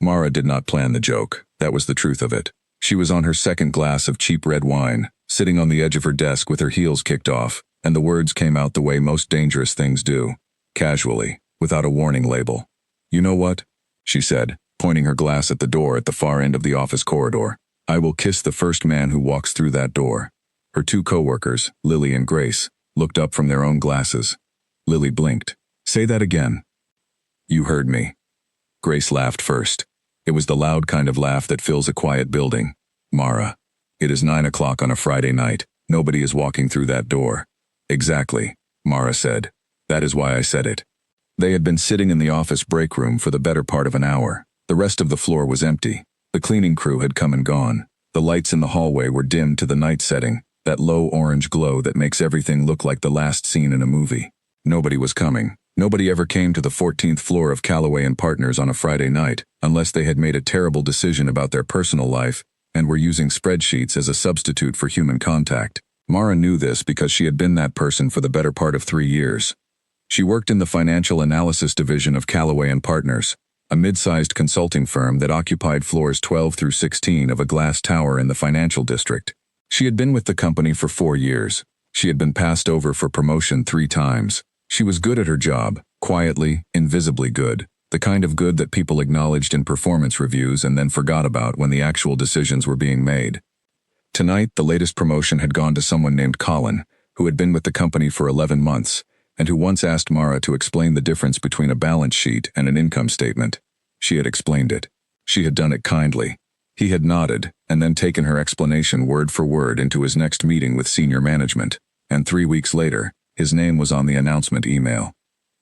Mara did not plan the joke. That was the truth of it. She was on her second glass of cheap red wine, sitting on the edge of her desk with her heels kicked off, and the words came out the way most dangerous things do. Casually, without a warning label. "You know what?" she said, pointing her glass at the door at the far end of the office corridor. "I will kiss the first man who walks through that door." Her two co-workers, Lily and Grace, looked up from their own glasses. Lily blinked. "Say that again." "You heard me." Grace laughed first. It was the loud kind of laugh that fills a quiet building. "Mara, it is 9 o'clock on a Friday night. Nobody is walking through that door." "Exactly," Mara said. "That is why I said it." They had been sitting in the office break room for the better part of an hour. The rest of the floor was empty. The cleaning crew had come and gone. The lights in the hallway were dimmed to the night setting, that low orange glow that makes everything look like the last scene in a movie. Nobody was coming. Nobody ever came to the 14th floor of Callaway and Partners on a Friday night, unless they had made a terrible decision about their personal life and were using spreadsheets as a substitute for human contact. Mara knew this because she had been that person for the better part of 3 years. She worked in the financial analysis division of Callaway and Partners, a mid-sized consulting firm that occupied floors 12 through 16 of a glass tower in the financial district. She had been with the company for 4 years. She had been passed over for promotion 3 times. She was good at her job, quietly, invisibly good, the kind of good that people acknowledged in performance reviews and then forgot about when the actual decisions were being made. Tonight, the latest promotion had gone to someone named Colin, who had been with the company for 11 months, and who once asked Mara to explain the difference between a balance sheet and an income statement. She had explained it. She had done it kindly. He had nodded, and then taken her explanation word for word into his next meeting with senior management, and 3 weeks later, his name was on the announcement email.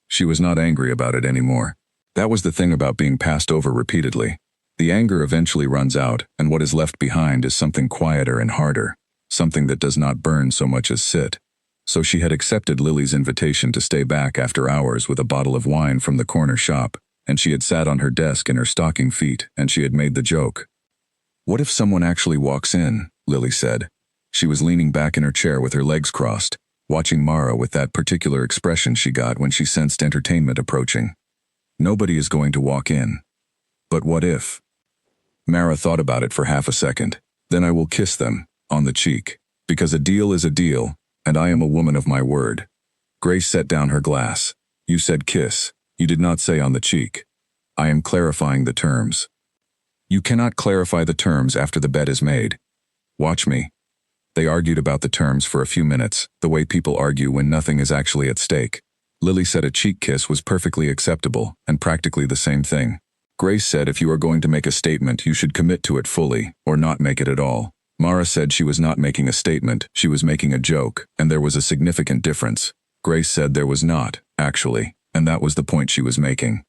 She was not angry about it anymore. That was the thing about being passed over repeatedly. The anger eventually runs out, and what is left behind is something quieter and harder, something that does not burn so much as sit. So she had accepted Lily's invitation to stay back after hours with a bottle of wine from the corner shop, and she had sat on her desk in her stocking feet, and she had made the joke. "What if someone actually walks in?" Lily said. She was leaning back in her chair with her legs crossed, watching Mara with that particular expression she got when she sensed entertainment approaching. "Nobody is going to walk in. But what if?" Mara thought about it for half a second. "Then I will kiss them, on the cheek. Because a deal is a deal, and I am a woman of my word." Grace set down her glass. "You said kiss. You did not say on the cheek. I am clarifying the terms." "You cannot clarify the terms after the bet is made. Watch me." They argued about the terms for a few minutes, the way people argue when nothing is actually at stake. Lily said a cheek kiss was perfectly acceptable, and practically the same thing. Grace said if you are going to make a statement, you should commit to it fully, or not make it at all. Mara said she was not making a statement, she was making a joke, and there was a significant difference. Grace said there was not, actually, and that was the point she was making.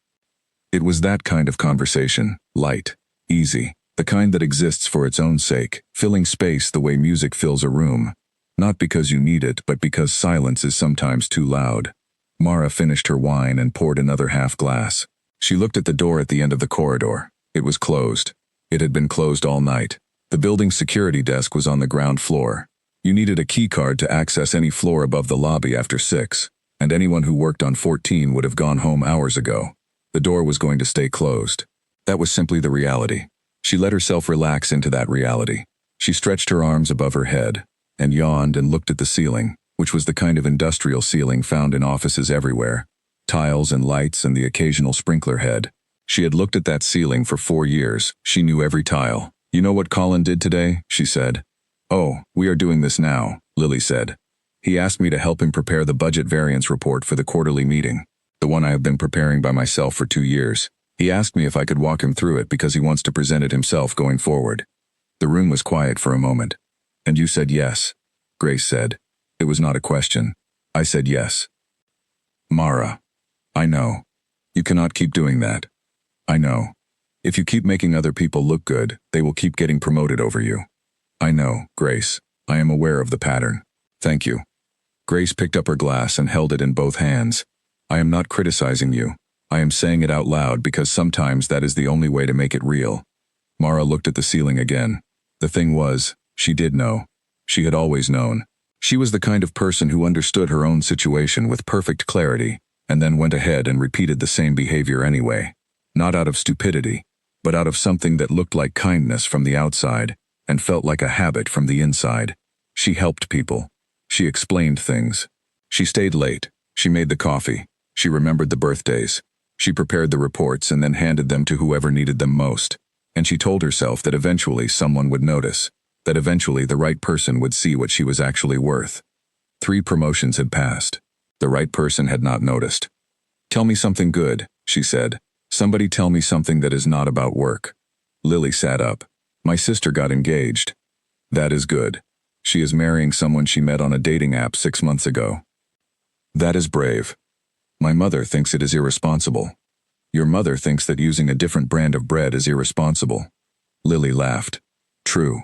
It was that kind of conversation, light, easy, the kind that exists for its own sake, filling space the way music fills a room. Not because you need it, but because silence is sometimes too loud. Mara finished her wine and poured another half glass. She looked at the door at the end of the corridor. It was closed. It had been closed all night. The building's security desk was on the ground floor. You needed a key card to access any floor above the lobby after 6, and anyone who worked on 14 would have gone home hours ago. The door was going to stay closed. That was simply the reality. She let herself relax into that reality. She stretched her arms above her head, and yawned and looked at the ceiling, which was the kind of industrial ceiling found in offices everywhere. Tiles and lights and the occasional sprinkler head. She had looked at that ceiling for 4 years. She knew every tile. "You know what Colin did today?" she said. "Oh, we are doing this now," Lily said. "He asked me to help him prepare the budget variance report for the quarterly meeting, the one I have been preparing by myself for 2 years. He asked me if I could walk him through it because he wants to present it himself going forward." The room was quiet for a moment. "And you said yes," Grace said. It was not a question. "I said yes." "Mara, I know. You cannot keep doing that. I know. If you keep making other people look good, they will keep getting promoted over you. I know, Grace. I am aware of the pattern. Thank you." Grace picked up her glass and held it in both hands. "I am not criticizing you. I am saying it out loud because sometimes that is the only way to make it real." Mara looked at the ceiling again. The thing was, she did know. She had always known. She was the kind of person who understood her own situation with perfect clarity, and then went ahead and repeated the same behavior anyway. Not out of stupidity, but out of something that looked like kindness from the outside and felt like a habit from the inside. She helped people. She explained things. She stayed late. She made the coffee. She remembered the birthdays. She prepared the reports and then handed them to whoever needed them most. And she told herself that eventually someone would notice, that eventually the right person would see what she was actually worth. 3 promotions had passed. The right person had not noticed. "Tell me something good," she said. "Somebody tell me something that is not about work." Lily sat up. "My sister got engaged." "That is good. She is marrying someone she met on a dating app 6 months ago." "That is brave." "My mother thinks it is irresponsible." "Your mother thinks that using a different brand of bread is irresponsible." Lily laughed. "True."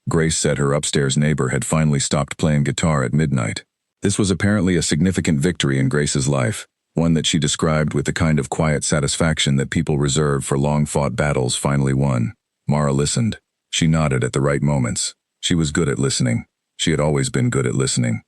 Grace said her upstairs neighbor had finally stopped playing guitar at midnight. This was apparently a significant victory in Grace's life, one that she described with the kind of quiet satisfaction that people reserve for long-fought battles finally won. Mara listened. She nodded at the right moments. She was good at listening. She had always been good at listening.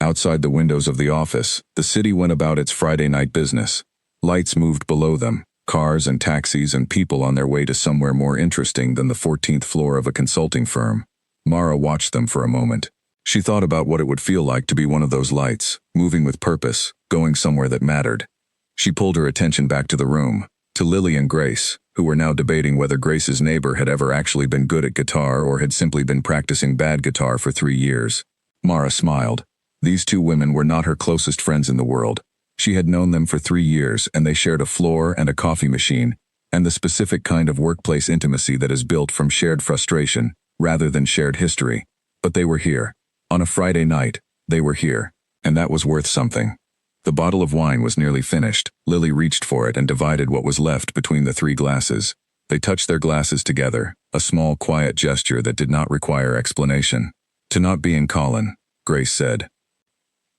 Outside the windows of the office, the city went about its Friday night business. Lights moved below them, cars and taxis and people on their way to somewhere more interesting than the 14th floor of a consulting firm. Mara watched them for a moment. She thought about what it would feel like to be one of those lights, moving with purpose, going somewhere that mattered. She pulled her attention back to the room, to Lily and Grace, who were now debating whether Grace's neighbor had ever actually been good at guitar or had simply been practicing bad guitar for 3 years. Mara smiled. These 2 women were not her closest friends in the world. She had known them for 3 years, and they shared a floor and a coffee machine, and the specific kind of workplace intimacy that is built from shared frustration, rather than shared history. But they were here. On a Friday night, they were here, and that was worth something. The bottle of wine was nearly finished. Lily reached for it and divided what was left between the 3 glasses. They touched their glasses together, a small, quiet gesture that did not require explanation. "To not be in Colin," Grace said.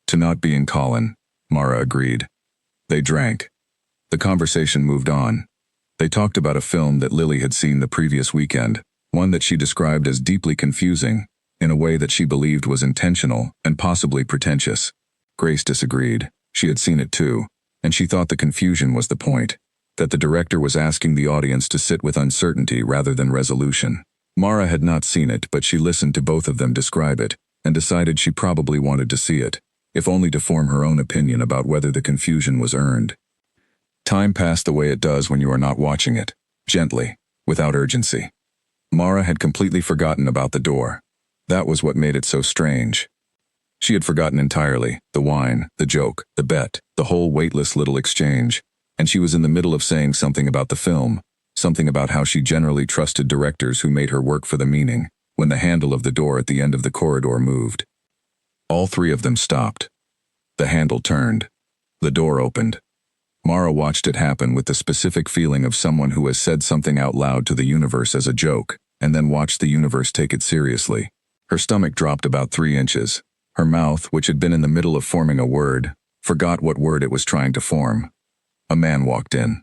"To not be in Colin," Mara agreed. They drank. The conversation moved on. They talked about a film that Lily had seen the previous weekend, one that she described as deeply confusing, in a way that she believed was intentional and possibly pretentious. Grace disagreed. She had seen it too, and she thought the confusion was the point, that the director was asking the audience to sit with uncertainty rather than resolution. Mara had not seen it, but she listened to both of them describe it, and decided she probably wanted to see it, if only to form her own opinion about whether the confusion was earned. Time passed the way it does when you are not watching it, gently, without urgency. Mara had completely forgotten about the door. That was what made it so strange. She had forgotten entirely, the wine, the joke, the bet, the whole weightless little exchange, and she was in the middle of saying something about the film, something about how she generally trusted directors who made her work for the meaning, when the handle of the door at the end of the corridor moved. All 3 of them stopped. The handle turned. The door opened. Mara watched it happen with the specific feeling of someone who has said something out loud to the universe as a joke, and then watched the universe take it seriously. Her stomach dropped about 3 inches. Her mouth, which had been in the middle of forming a word, forgot what word it was trying to form. A man walked in.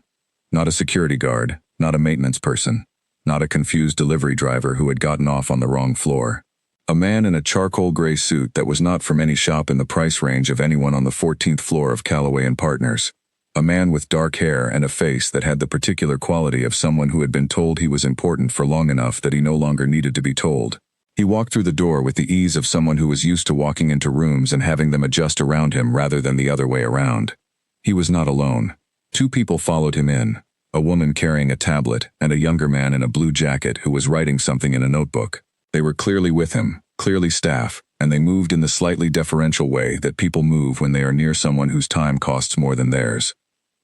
Not a security guard, not a maintenance person, not a confused delivery driver who had gotten off on the wrong floor. A man in a charcoal gray suit that was not from any shop in the price range of anyone on the 14th floor of Callaway & Partners. A man with dark hair and a face that had the particular quality of someone who had been told he was important for long enough that he no longer needed to be told. He walked through the door with the ease of someone who was used to walking into rooms and having them adjust around him rather than the other way around. He was not alone. 2 people followed him in, a woman carrying a tablet and a younger man in a blue jacket who was writing something in a notebook. They were clearly with him, clearly staff, and they moved in the slightly deferential way that people move when they are near someone whose time costs more than theirs.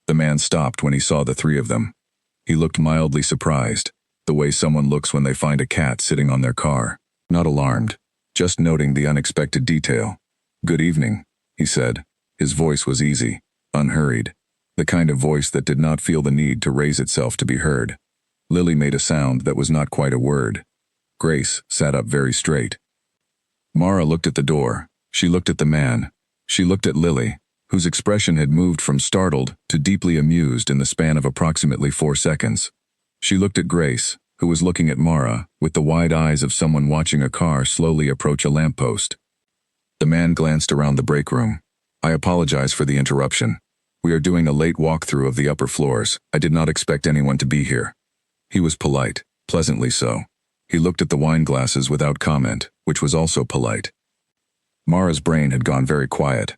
The man stopped when he saw the 3 of them. He looked mildly surprised, the way someone looks when they find a cat sitting on their car. Not alarmed, just noting the unexpected detail. "Good evening," he said. His voice was easy, unhurried, the kind of voice that did not feel the need to raise itself to be heard. Lily made a sound that was not quite a word. Grace sat up very straight. Mara looked at the door. She looked at the man. She looked at Lily, whose expression had moved from startled to deeply amused in the span of approximately 4 seconds. She looked at Grace, who was looking at Mara, with the wide eyes of someone watching a car slowly approach a lamppost. The man glanced around the break room. "I apologize for the interruption. We are doing a late walkthrough of the upper floors. I did not expect anyone to be here." He was polite, pleasantly so. He looked at the wine glasses without comment, which was also polite. Mara's brain had gone very quiet.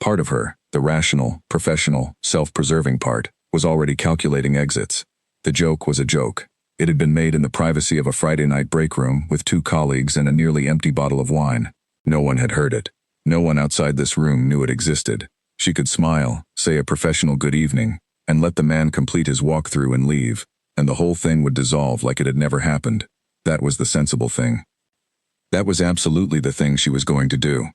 Part of her, the rational, professional, self-preserving part, was already calculating exits. The joke was a joke. It had been made in the privacy of a Friday night break room with 2 colleagues and a nearly empty bottle of wine. No one had heard it. No one outside this room knew it existed. She could smile, say a professional good evening, and let the man complete his walkthrough and leave, and the whole thing would dissolve like it had never happened. That was the sensible thing. That was absolutely the thing she was going to do.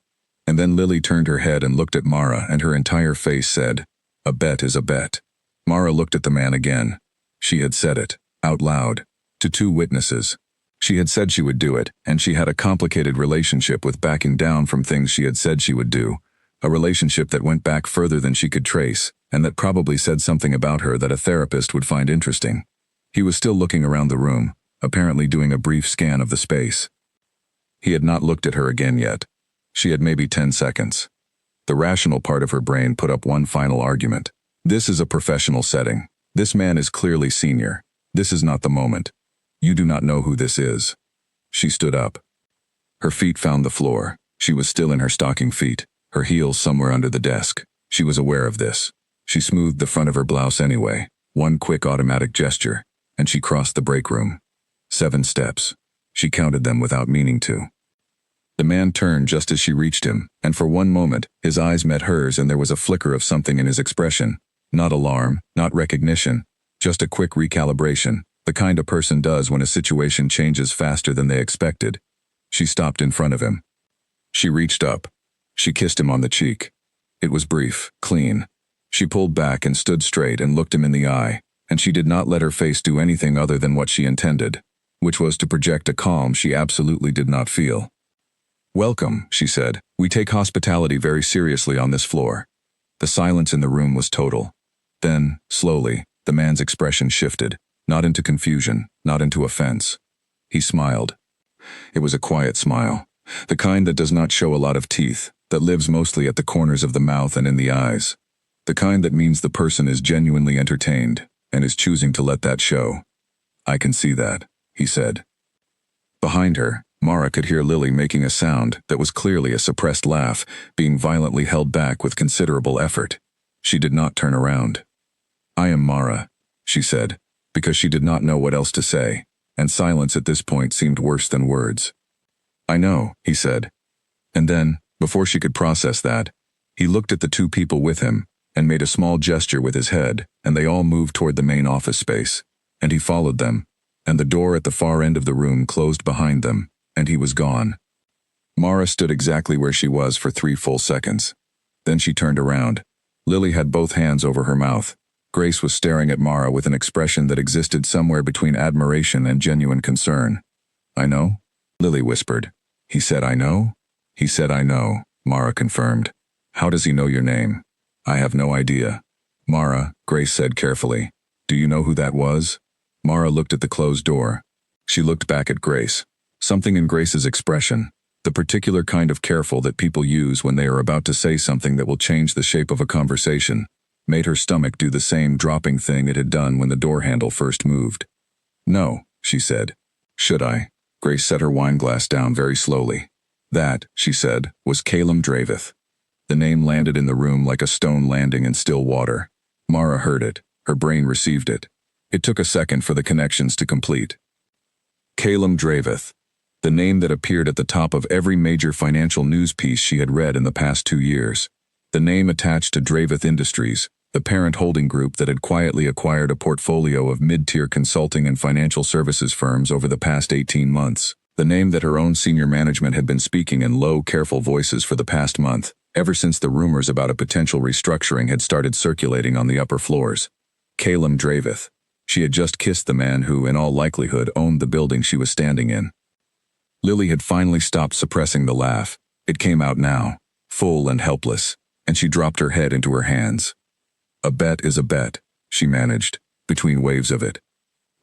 And then Lily turned her head and looked at Mara, and her entire face said, "A bet is a bet." Mara looked at the man again. She had said it, out loud, to 2 witnesses. She had said she would do it, and she had a complicated relationship with backing down from things she had said she would do, a relationship that went back further than she could trace, and that probably said something about her that a therapist would find interesting. He was still looking around the room, apparently doing a brief scan of the space. He had not looked at her again yet. She had maybe 10 seconds. The rational part of her brain put up one final argument. This is a professional setting. This man is clearly senior. This is not the moment. You do not know who this is. She stood up. Her feet found the floor. She was still in her stocking feet, her heels somewhere under the desk. She was aware of this. She smoothed the front of her blouse anyway, one quick automatic gesture, and she crossed the break room. 7 steps. She counted them without meaning to. The man turned just as she reached him, and for one moment, his eyes met hers and there was a flicker of something in his expression. Not alarm, not recognition, just a quick recalibration, the kind a person does when a situation changes faster than they expected. She stopped in front of him. She reached up. She kissed him on the cheek. It was brief, clean. She pulled back and stood straight and looked him in the eye, and she did not let her face do anything other than what she intended, which was to project a calm she absolutely did not feel. "Welcome," she said. "We take hospitality very seriously on this floor." The silence in the room was total. Then, slowly, the man's expression shifted, not into confusion, not into offense. He smiled. It was a quiet smile, the kind that does not show a lot of teeth, that lives mostly at the corners of the mouth and in the eyes. The kind that means the person is genuinely entertained, and is choosing to let that show. "I can see that," he said. Behind her, Mara could hear Lily making a sound that was clearly a suppressed laugh, being violently held back with considerable effort. She did not turn around. "I am Mara," she said, because she did not know what else to say, and silence at this point seemed worse than words. "I know," he said. And then, before she could process that, he looked at the 2 people with him, and made a small gesture with his head, and they all moved toward the main office space. And he followed them, and the door at the far end of the room closed behind them, and he was gone. Mara stood exactly where she was for 3 full seconds. Then she turned around. Lily had both hands over her mouth. Grace was staring at Mara with an expression that existed somewhere between admiration and genuine concern. "I know?" Lily whispered. "He said I know?" "He said I know," Mara confirmed. "How does he know your name?" "I have no idea." "Mara," Grace said carefully, "do you know who that was?" Mara looked at the closed door. She looked back at Grace. Something in Grace's expression, the particular kind of careful that people use when they are about to say something that will change the shape of a conversation, made her stomach do the same dropping thing it had done when the door handle first moved. "No," she said. "Should I?" Grace set her wine glass down very slowly. "That," she said, "was Calum Draveth." The name landed in the room like a stone landing in still water. Mara heard it. Her brain received it. It took a second for the connections to complete. Calum Draveth. The name that appeared at the top of every major financial news piece she had read in the past 2 years. The name attached to Draveth Industries, the parent holding group that had quietly acquired a portfolio of mid-tier consulting and financial services firms over the past 18 months. The name that her own senior management had been speaking in low, careful voices for the past month, ever since the rumors about a potential restructuring had started circulating on the upper floors. Calum Draveth. She had just kissed the man who, in all likelihood, owned the building she was standing in. Lily had finally stopped suppressing the laugh. It came out now, full and helpless, and she dropped her head into her hands. "A bet is a bet," she managed, between waves of it.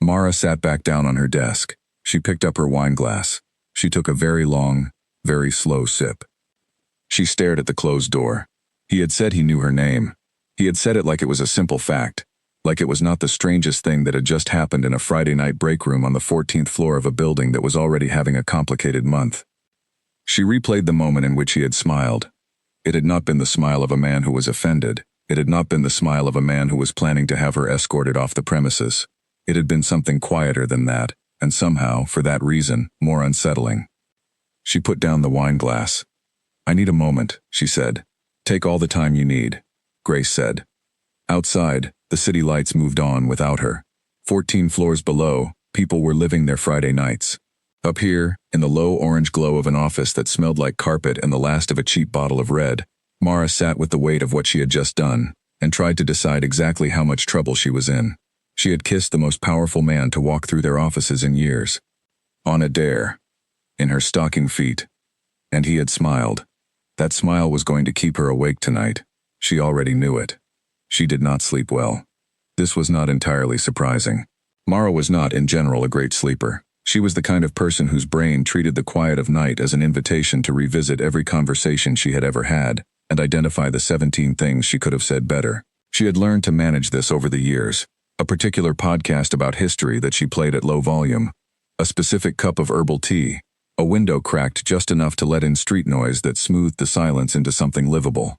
Mara sat back down on her desk. She picked up her wine glass. She took a very long, very slow sip. She stared at the closed door. He had said he knew her name. He had said it like it was a simple fact. like it was not the strangest thing that had just happened in a Friday night break room on the 14th floor of a building that was already having a complicated month. She replayed the moment in which he had smiled. It had not been the smile of a man who was offended. It had not been the smile of a man who was planning to have her escorted off the premises. It had been something quieter than that, and somehow, for that reason, more unsettling. She put down the wine glass. "I need a moment," she said. "Take all the time you need," Grace said. Outside, the city lights moved on without her. 14 floors below, people were living their Friday nights. Up here, in the low orange glow of an office that smelled like carpet and the last of a cheap bottle of red, Mara sat with the weight of what she had just done, and tried to decide exactly how much trouble she was in. She had kissed the most powerful man to walk through their offices in years. On a dare. In her stocking feet. And he had smiled. That smile was going to keep her awake tonight. She already knew it. She did not sleep well. This was not entirely surprising. Mara was not, in general, a great sleeper. She was the kind of person whose brain treated the quiet of night as an invitation to revisit every conversation she had ever had, and identify the 17 things she could have said better. She had learned to manage this over the years. A particular podcast about history that she played at low volume. A specific cup of herbal tea. A window cracked just enough to let in street noise that smoothed the silence into something livable.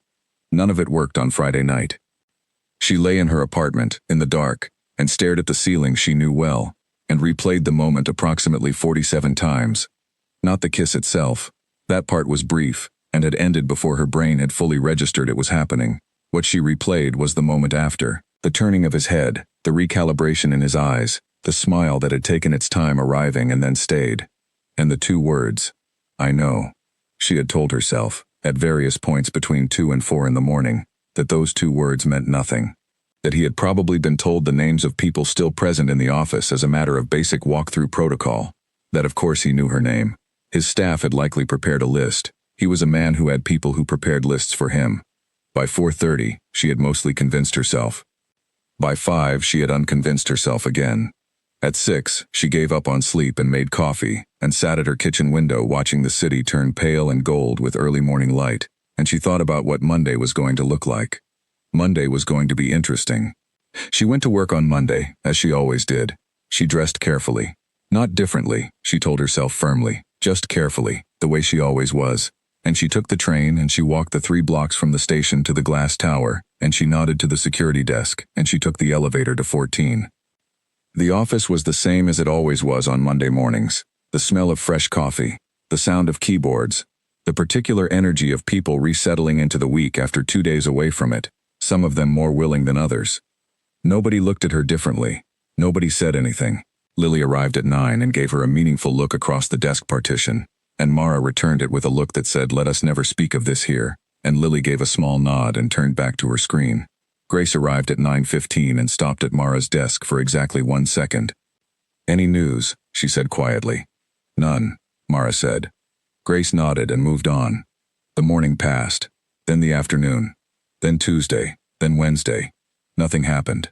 None of it worked on Friday night. She lay in her apartment, in the dark, and stared at the ceiling she knew well, and replayed the moment approximately 47 times. Not the kiss itself. That part was brief, and had ended before her brain had fully registered it was happening. What she replayed was the moment after, the turning of his head, the recalibration in his eyes, the smile that had taken its time arriving and then stayed. And the two words, "I know." She had told herself, at various points between 2 and 4 in the morning, that those two words meant nothing. That he had probably been told the names of people still present in the office as a matter of basic walk-through protocol. That of course he knew her name. His staff had likely prepared a list. He was a man who had people who prepared lists for him. By 4:30, she had mostly convinced herself. By 5, she had unconvinced herself again. At 6, she gave up on sleep and made coffee, and sat at her kitchen window watching the city turn pale and gold with early morning light, and she thought about what Monday was going to look like. Monday was going to be interesting. She went to work on Monday, as she always did. She dressed carefully. Not differently, she told herself firmly, just carefully, the way she always was. And she took the train and she walked the 3 blocks from the station to the glass tower, and she nodded to the security desk, and she took the elevator to 14. The office was the same as it always was on Monday mornings. The smell of fresh coffee, the sound of keyboards, the particular energy of people resettling into the week after 2 days away from it, some of them more willing than others. Nobody looked at her differently. Nobody said anything. Lily arrived at 9 and gave her a meaningful look across the desk partition, and Mara returned it with a look that said, "Let us never speak of this here," and Lily gave a small nod and turned back to her screen. Grace arrived at 9:15 and stopped at Mara's desk for exactly 1 second. "Any news?" she said quietly. "None," Mara said. Grace nodded and moved on. The morning passed, then the afternoon, then Tuesday, then Wednesday. Nothing happened.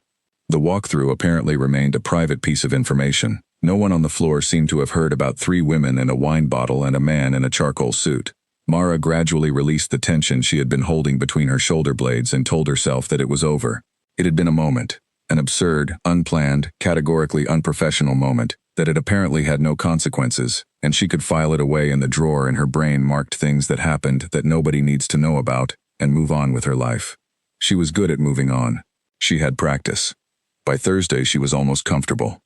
The walkthrough apparently remained a private piece of information. No one on the floor seemed to have heard about 3 women and a wine bottle and a man in a charcoal suit. Mara gradually released the tension she had been holding between her shoulder blades and told herself that it was over. It had been a moment, an absurd, unplanned, categorically unprofessional moment, that had apparently had no consequences, and she could file it away in the drawer in her brain marked things that happened that nobody needs to know about, and move on with her life. She was good at moving on. She had practice. By Thursday she was almost comfortable.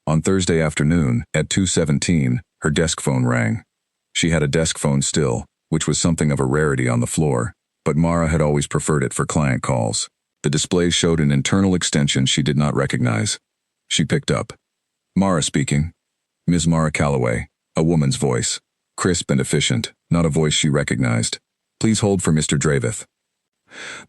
On Thursday afternoon, at 2:17, her desk phone rang. She had a desk phone still, which was something of a rarity on the floor, but Mara had always preferred it for client calls. The display showed an internal extension she did not recognize. She picked up. "Mara speaking." Ms. Mara Calloway, a woman's voice. Crisp and efficient, not a voice she recognized. "Please hold for Mr. Dravith."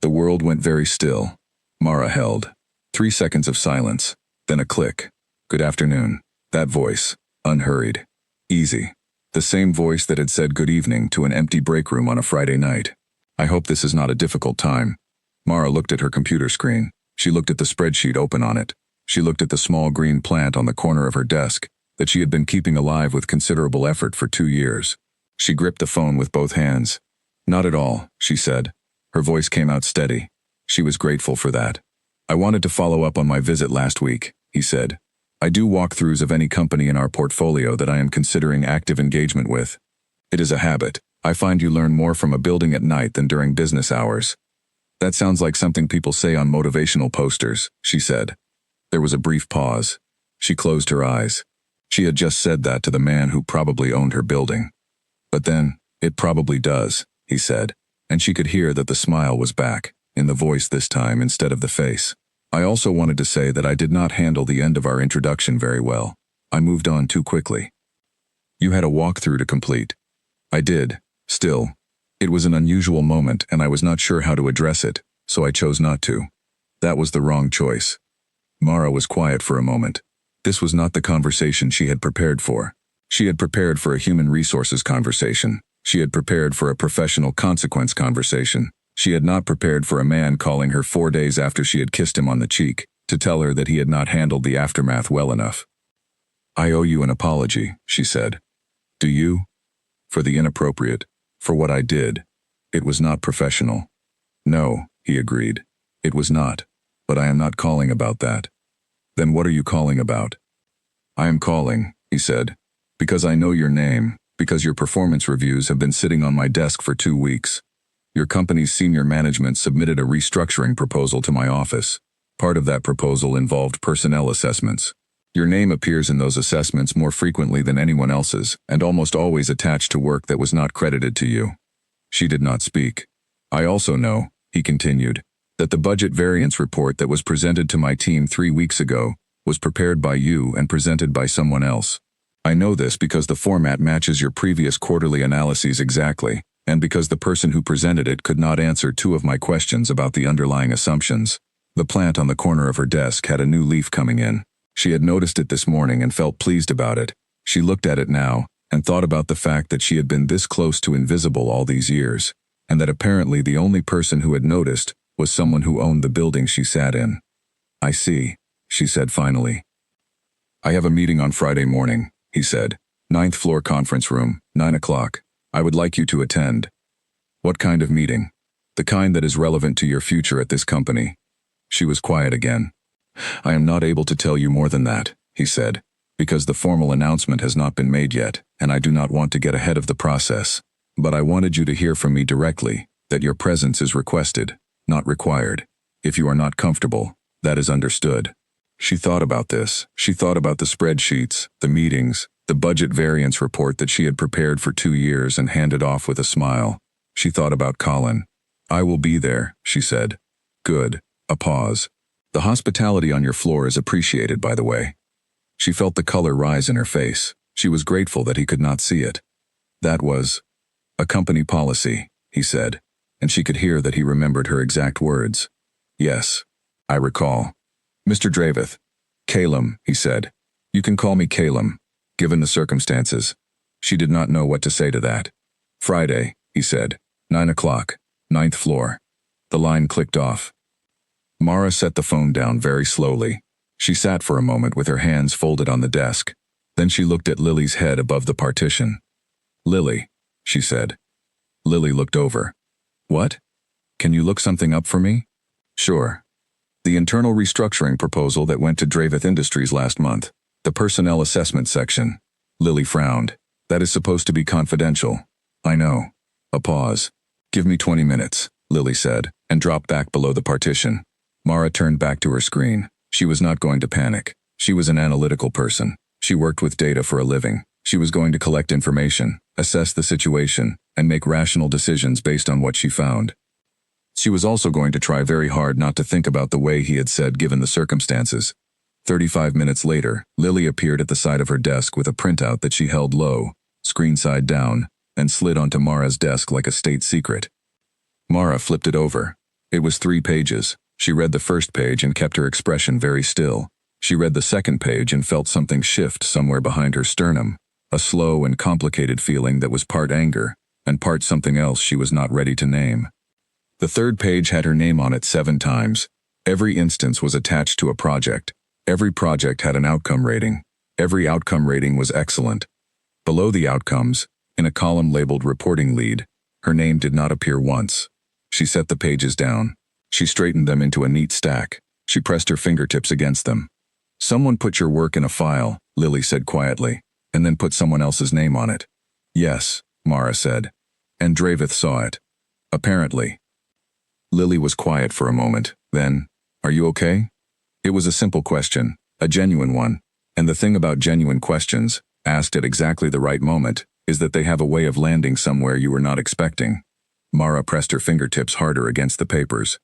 The world went very still. Mara held. 3 seconds of silence, then a click. "Good afternoon." That voice, unhurried. Easy. The same voice that had said good evening to an empty break room on a Friday night. "I hope this is not a difficult time." Mara looked at her computer screen. She looked at the spreadsheet open on it. She looked at the small green plant on the corner of her desk that she had been keeping alive with considerable effort for 2 years. She gripped the phone with both hands. "Not at all," she said. Her voice came out steady. She was grateful for that. I wanted to follow up on my visit last week, he said. I do walkthroughs of any company in our portfolio that I am considering active engagement with. It is a habit. I find you learn more from a building at night than during business hours. That sounds like something people say on motivational posters, she said. There was a brief pause. She closed her eyes. She had just said that to the man who probably owned her building. But then, it probably does, he said, and she could hear that the smile was back, in the voice this time instead of the face. I also wanted to say that I did not handle the end of our introduction very well. I moved on too quickly. You had a walkthrough to complete. I did. Still, it was an unusual moment and I was not sure how to address it, so I chose not to. That was the wrong choice. Mara was quiet for a moment. This was not the conversation she had prepared for. She had prepared for a human resources conversation. She had prepared for a professional consequence conversation. She had not prepared for a man calling her 4 days after she had kissed him on the cheek, to tell her that he had not handled the aftermath well enough. I owe you an apology, she said. Do you? For the inappropriate. For what I did. It was not professional. No, he agreed. It was not. But I am not calling about that. Then what are you calling about? I am calling, he said, because I know your name, because your performance reviews have been sitting on my desk for 2 weeks. Your company's senior management submitted a restructuring proposal to my office. Part of that proposal involved personnel assessments. Your name appears in those assessments more frequently than anyone else's, and almost always attached to work that was not credited to you. She did not speak. I also know, he continued, that the budget variance report that was presented to my team 3 weeks ago was prepared by you and presented by someone else. I know this because the format matches your previous quarterly analyses exactly, and because the person who presented it could not answer 2 of my questions about the underlying assumptions. The plant on the corner of her desk had a new leaf coming in. She had noticed it this morning and felt pleased about it. She looked at it now and thought about the fact that she had been this close to invisible all these years, and that apparently the only person who had noticed was someone who owned the building she sat in. I see, she said finally. I have a meeting on Friday morning, he said. 9th floor conference room, 9 o'clock. I would like you to attend. What kind of meeting? The kind that is relevant to your future at this company. She was quiet again. I am not able to tell you more than that, he said, because the formal announcement has not been made yet, and I do not want to get ahead of the process. But I wanted you to hear from me directly that your presence is requested, not required. If you are not comfortable, that is understood. She thought about this. She thought about the spreadsheets, the meetings, the budget variance report that she had prepared for 2 years and handed off with a smile. She thought about Colin. I will be there, she said. Good. A pause. The hospitality on your floor is appreciated, by the way. She felt the color rise in her face. She was grateful that he could not see it. That was a company policy, he said, and she could hear that he remembered her exact words. Yes, I recall. Mr. Draveth. Calum, he said. You can call me Calum, given the circumstances. She did not know what to say to that. Friday, he said. 9 o'clock, 9th floor. The line clicked off. Mara set the phone down very slowly. She sat for a moment with her hands folded on the desk. Then she looked at Lily's head above the partition. Lily, she said. Lily looked over. What? Can you look something up for me? Sure. The internal restructuring proposal that went to Draveth Industries last month. The personnel assessment section. Lily frowned. That is supposed to be confidential. I know. A pause. Give me 20 minutes, Lily said, and dropped back below the partition. Mara turned back to her screen. She was not going to panic. She was an analytical person. She worked with data for a living. She was going to collect information, assess the situation, and make rational decisions based on what she found. She was also going to try very hard not to think about the way he had said given the circumstances. 35 minutes later, Lily appeared at the side of her desk with a printout that she held low, screen side down, and slid onto Mara's desk like a state secret. Mara flipped it over. It was 3 pages. She read the first page and kept her expression very still. She read the second page and felt something shift somewhere behind her sternum, a slow and complicated feeling that was part anger and part something else she was not ready to name. The third page had her name on it 7 times. Every instance was attached to a project. Every project had an outcome rating. Every outcome rating was excellent. Below the outcomes, in a column labeled Reporting Lead, her name did not appear once. She set the pages down. She straightened them into a neat stack. She pressed her fingertips against them. Someone put your work in a file, Lily said quietly, and then put someone else's name on it. Yes, Mara said. And Draveth saw it. Apparently. Lily was quiet for a moment, then, "Are you okay?" It was a simple question, a genuine one, and the thing about genuine questions, asked at exactly the right moment, is that they have a way of landing somewhere you were not expecting. Mara pressed her fingertips harder against the papers.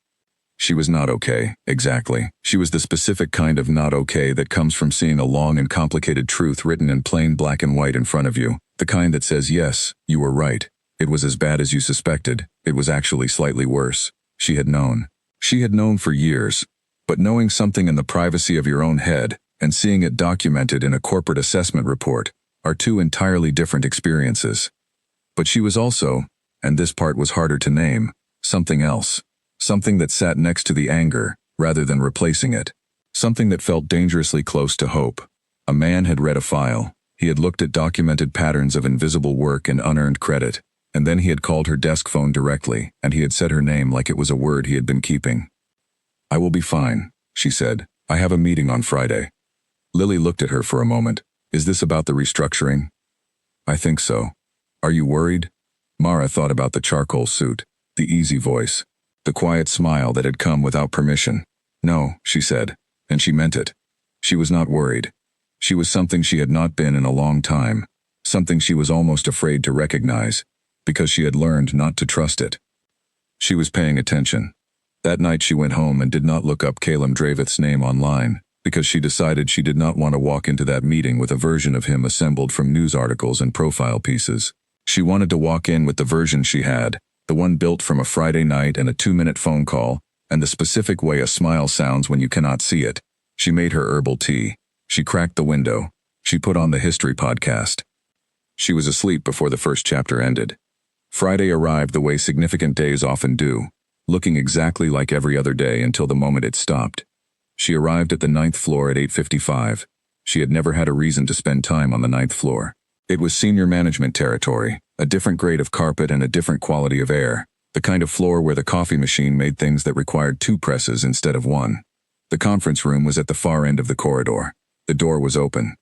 She was not okay, exactly. She was the specific kind of not okay that comes from seeing a long and complicated truth written in plain black and white in front of you, the kind that says, yes, you were right. It was as bad as you suspected. It was actually slightly worse. She had known. She had known for years. But knowing something in the privacy of your own head and seeing it documented in a corporate assessment report are two entirely different experiences. But she was also, and this part was harder to name, something else. Something that sat next to the anger, rather than replacing it. Something that felt dangerously close to hope. A man had read a file. He had looked at documented patterns of invisible work and unearned credit, and then he had called her desk phone directly, and he had said her name like it was a word he had been keeping. "I will be fine," she said. "I have a meeting on Friday." Lily looked at her for a moment. "Is this about the restructuring?" "I think so." "Are you worried?" Mara thought about the charcoal suit, the easy voice, the quiet smile that had come without permission. "No," she said, and she meant it. She was not worried. She was something she had not been in a long time, something she was almost afraid to recognize, because she had learned not to trust it. She was paying attention. That night she went home and did not look up Calum Draveth's name online, because she decided she did not want to walk into that meeting with a version of him assembled from news articles and profile pieces. She wanted to walk in with the version she had, the one built from a Friday night and a 2-minute phone call, and the specific way a smile sounds when you cannot see it. She made her herbal tea. She cracked the window. She put on the history podcast. She was asleep before the first chapter ended. Friday arrived the way significant days often do, looking exactly like every other day until the moment it stopped. She arrived at the 9th floor at 8:55. She had never had a reason to spend time on the 9th floor. It was senior management territory, a different grade of carpet and a different quality of air, the kind of floor where the coffee machine made things that required 2 presses instead of 1. The conference room was at the far end of the corridor. The door was open.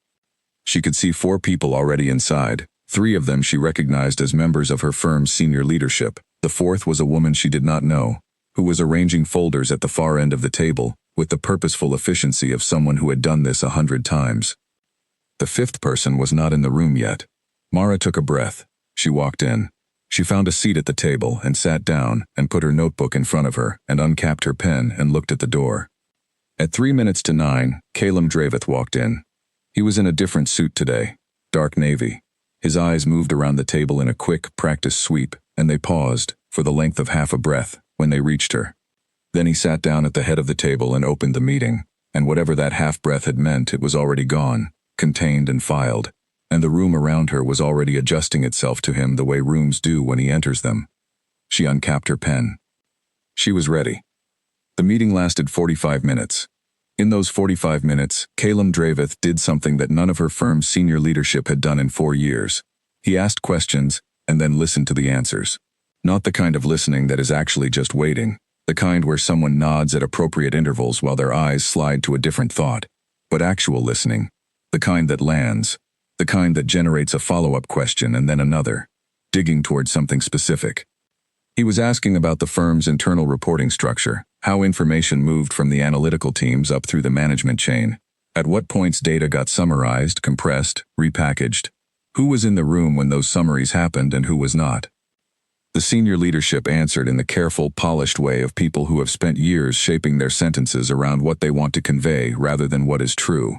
She could see 4 people already inside. 3 of them she recognized as members of her firm's senior leadership. The 4th was a woman she did not know, who was arranging folders at the far end of the table, with the purposeful efficiency of someone who had done this 100 times. The 5th person was not in the room yet. Mara took a breath. She walked in. She found a seat at the table and sat down and put her notebook in front of her and uncapped her pen and looked at the door. At 3 minutes to 9, Calum Draveth walked in. He was in a different suit today, dark navy. His eyes moved around the table in a quick, practiced sweep, and they paused, for the length of half a breath, when they reached her. Then he sat down at the head of the table and opened the meeting, and whatever that half-breath had meant, it was already gone, contained and filed, and the room around her was already adjusting itself to him the way rooms do when he enters them. She uncapped her pen. She was ready. The meeting lasted 45 minutes. In those 45 minutes, Calum Draveth did something that none of her firm's senior leadership had done in 4 years. He asked questions, and then listened to the answers. Not the kind of listening that is actually just waiting, the kind where someone nods at appropriate intervals while their eyes slide to a different thought, but actual listening, the kind that lands, the kind that generates a follow-up question and then another, digging towards something specific. He was asking about the firm's internal reporting structure, how information moved from the analytical teams up through the management chain, at what points data got summarized, compressed, repackaged, who was in the room when those summaries happened and who was not. The senior leadership answered in the careful, polished way of people who have spent years shaping their sentences around what they want to convey rather than what is true.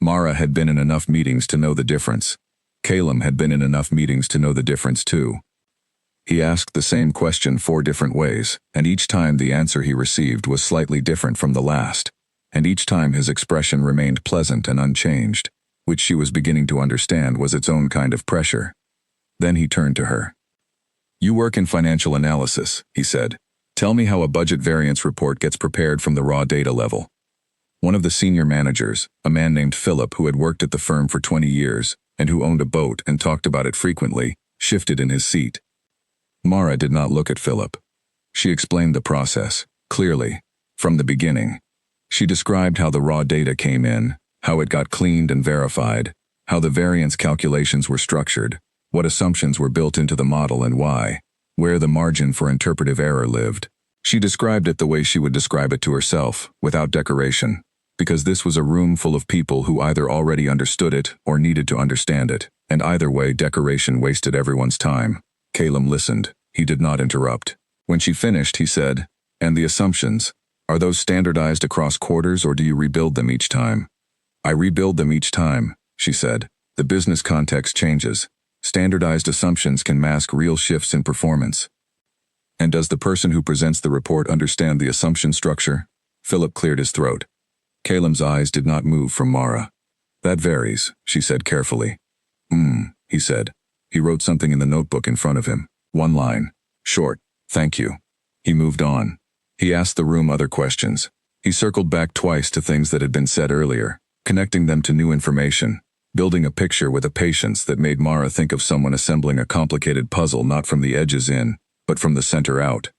Mara had been in enough meetings to know the difference. Calum had been in enough meetings to know the difference too. He asked the same question 4 different ways, and each time the answer he received was slightly different from the last, and each time his expression remained pleasant and unchanged, which she was beginning to understand was its own kind of pressure. Then he turned to her. "You work in financial analysis," he said. "Tell me how a budget variance report gets prepared from the raw data level." One of the senior managers, a man named Philip who had worked at the firm for 20 years, and who owned a boat and talked about it frequently, shifted in his seat. Mara did not look at Philip. She explained the process, clearly, from the beginning. She described how the raw data came in, how it got cleaned and verified, how the variance calculations were structured, what assumptions were built into the model and why, where the margin for interpretive error lived. She described it the way she would describe it to herself, without decoration, because this was a room full of people who either already understood it or needed to understand it, and either way decoration wasted everyone's time. Calum listened. He did not interrupt. When she finished, he said, "And the assumptions, are those standardized across quarters or do you rebuild them each time?" "I rebuild them each time," she said. "The business context changes. Standardized assumptions can mask real shifts in performance." "And does the person who presents the report understand the assumption structure?" Philip cleared his throat. Calum's eyes did not move from Mara. "That varies," she said carefully. He said. He wrote something in the notebook in front of him. One line. Short. "Thank you." He moved on. He asked the room other questions. He circled back twice to things that had been said earlier, connecting them to new information, building a picture with a patience that made Mara think of someone assembling a complicated puzzle not from the edges in, but from the center out.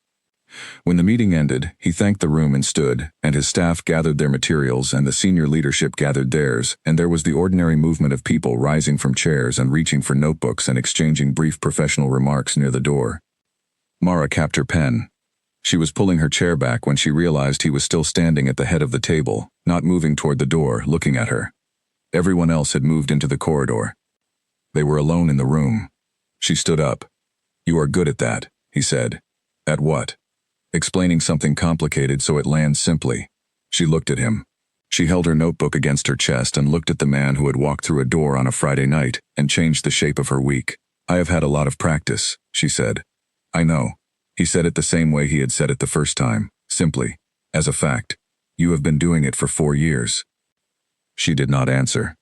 When the meeting ended, he thanked the room and stood, and his staff gathered their materials and the senior leadership gathered theirs, and there was the ordinary movement of people rising from chairs and reaching for notebooks and exchanging brief professional remarks near the door. Mara capped her pen. She was pulling her chair back when she realized he was still standing at the head of the table, not moving toward the door, looking at her. Everyone else had moved into the corridor. They were alone in the room. She stood up. "You are good at that," he said. "At what?" "Explaining something complicated so it lands simply." She looked at him. She held her notebook against her chest and looked at the man who had walked through a door on a Friday night and changed the shape of her week. "I have had a lot of practice," she said. "I know." He said it the same way he had said it the first time, simply, as a fact. "You have been doing it for 4 years." She did not answer.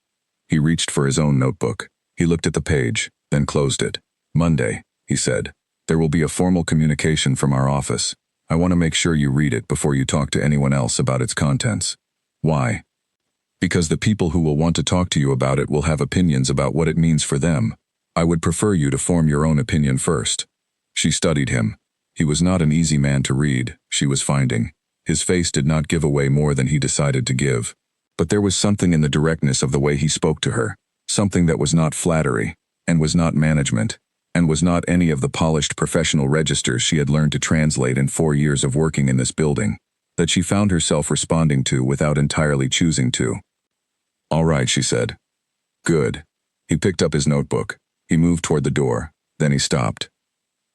He reached for his own notebook. He looked at the page, then closed it. "Monday," he said. "There will be a formal communication from our office. I want to make sure you read it before you talk to anyone else about its contents." "Why?" "Because the people who will want to talk to you about it will have opinions about what it means for them. I would prefer you to form your own opinion first." She studied him. He was not an easy man to read, she was finding. His face did not give away more than he decided to give. But there was something in the directness of the way he spoke to her, something that was not flattery, and was not management, and was not any of the polished professional registers she had learned to translate in 4 years of working in this building, that she found herself responding to without entirely choosing to. "All right," she said. "Good." He picked up his notebook. He moved toward the door. Then he stopped.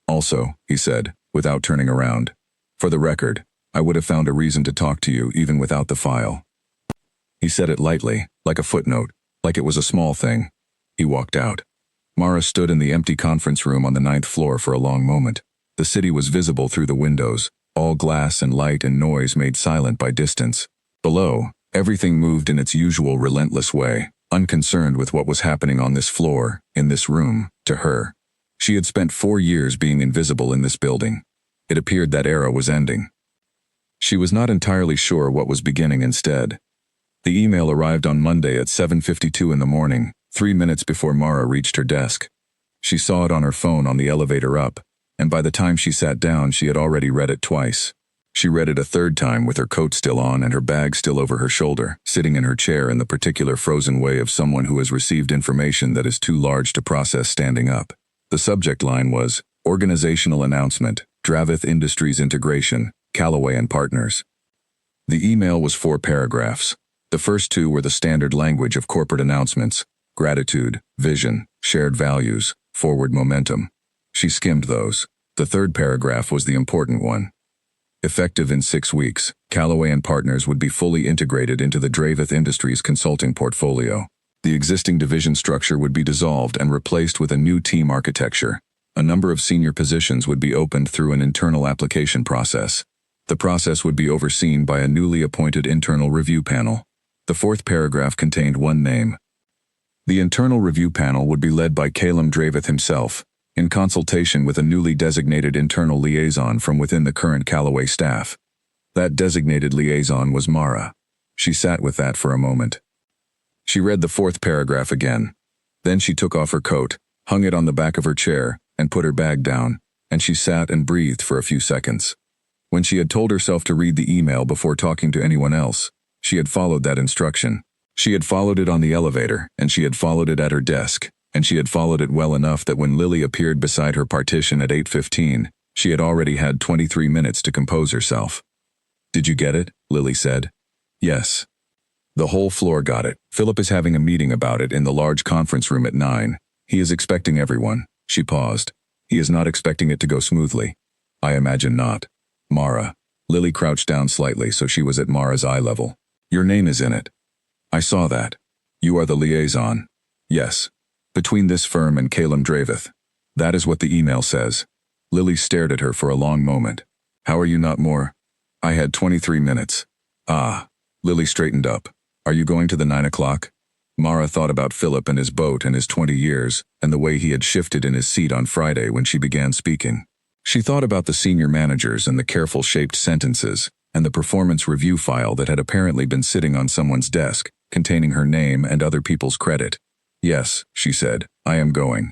"Also," he said, without turning around, "for the record, I would have found a reason to talk to you even without the file." He said it lightly, like a footnote, like it was a small thing. He walked out. Mara stood in the empty conference room on the 9th floor for a long moment. The city was visible through the windows, all glass and light and noise made silent by distance. Below, everything moved in its usual relentless way, unconcerned with what was happening on this floor, in this room, to her. She had spent 4 years being invisible in this building. It appeared that era was ending. She was not entirely sure what was beginning instead. The email arrived on Monday at 7:52 in the morning, 3 minutes before Mara reached her desk. She saw it on her phone on the elevator up, and by the time she sat down she had already read it twice. She read it a third time with her coat still on and her bag still over her shoulder, sitting in her chair in the particular frozen way of someone who has received information that is too large to process standing up. The subject line was, "Organizational Announcement, Dravith Industries Integration, Callaway and Partners." The email was 4 paragraphs. The first 2 were the standard language of corporate announcements: gratitude, vision, shared values, forward momentum. She skimmed those. The third paragraph was the important one. Effective in 6 weeks, Callaway and Partners would be fully integrated into the Dravith Industries consulting portfolio. The existing division structure would be dissolved and replaced with a new team architecture. A number of senior positions would be opened through an internal application process. The process would be overseen by a newly appointed internal review panel. The 4th paragraph contained one name. The internal review panel would be led by Calum Dravith himself, in consultation with a newly designated internal liaison from within the current Callaway staff. That designated liaison was Mara. She sat with that for a moment. She read the 4th paragraph again. Then she took off her coat, hung it on the back of her chair, and put her bag down, and she sat and breathed for a few seconds. When she had told herself to read the email before talking to anyone else, She had followed that instruction. She had followed it on the elevator, and she had followed it at her desk, and she had followed it well enough that when Lily appeared beside her partition at 8:15, she had already had 23 minutes to compose herself. "Did you get it?" Lily said. "Yes." The whole floor got it. "Philip is having a meeting about it in the large conference room at 9. He is expecting everyone." She paused. "He is not expecting it to go smoothly." "I imagine not." "Mara." Lily crouched down slightly so she was at Mara's eye level. "Your name is in it." "I saw that. You are the liaison." "Yes. Between this firm and Calum Draveth. That is what the email says." Lily stared at her for a long moment. "How are you not more?" "I had 23 minutes. "Ah." Lily straightened up. "Are you going to the 9 o'clock? Mara thought about Philip and his boat and his 20 years, and the way he had shifted in his seat on Friday when she began speaking. She thought about the senior managers and the careful shaped sentences, and the performance review file that had apparently been sitting on someone's desk, containing her name and other people's credit. "Yes," she said, "I am going."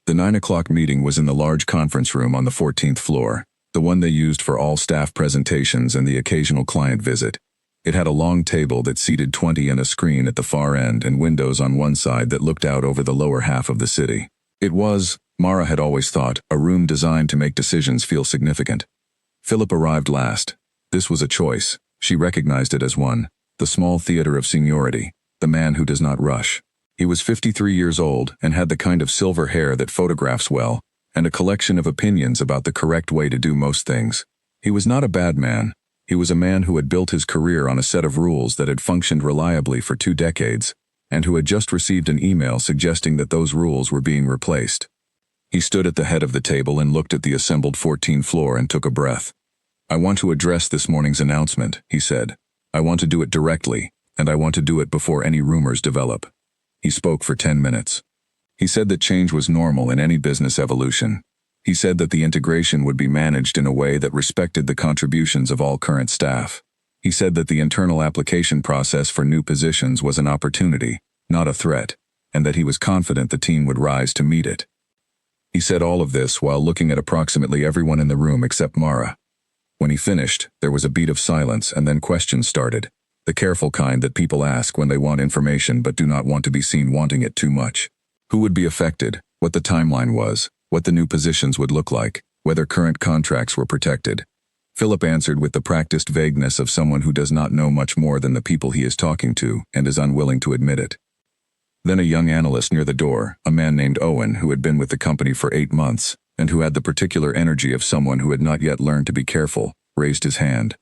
The 9 o'clock meeting was in the large conference room on the 14th floor, the one they used for all staff presentations and the occasional client visit. It had a long table that seated 20 and a screen at the far end and windows on one side that looked out over the lower half of the city. It was, Mara had always thought, a room designed to make decisions feel significant. Philip arrived last. This was a choice. She recognized it as one. The small theater of seniority. The man who does not rush. He was 53 years old and had the kind of silver hair that photographs well, and a collection of opinions about the correct way to do most things. He was not a bad man. He was a man who had built his career on a set of rules that had functioned reliably for 2 decades, and who had just received an email suggesting that those rules were being replaced. He stood at the head of the table and looked at the assembled 14th floor and took a breath. "I want to address this morning's announcement," he said. "I want to do it directly, and I want to do it before any rumors develop." He spoke for 10 minutes. He said that change was normal in any business evolution. He said that the integration would be managed in a way that respected the contributions of all current staff. He said that the internal application process for new positions was an opportunity, not a threat, and that he was confident the team would rise to meet it. He said all of this while looking at approximately everyone in the room except Mara. When he finished, there was a beat of silence and then questions started, the careful kind that people ask when they want information but do not want to be seen wanting it too much. Who would be affected, what the timeline was, what the new positions would look like, whether current contracts were protected. Philip answered with the practiced vagueness of someone who does not know much more than the people he is talking to and is unwilling to admit it. Then a young analyst near the door, a man named Owen who had been with the company for 8 months, and who had the particular energy of someone who had not yet learned to be careful, raised his hand.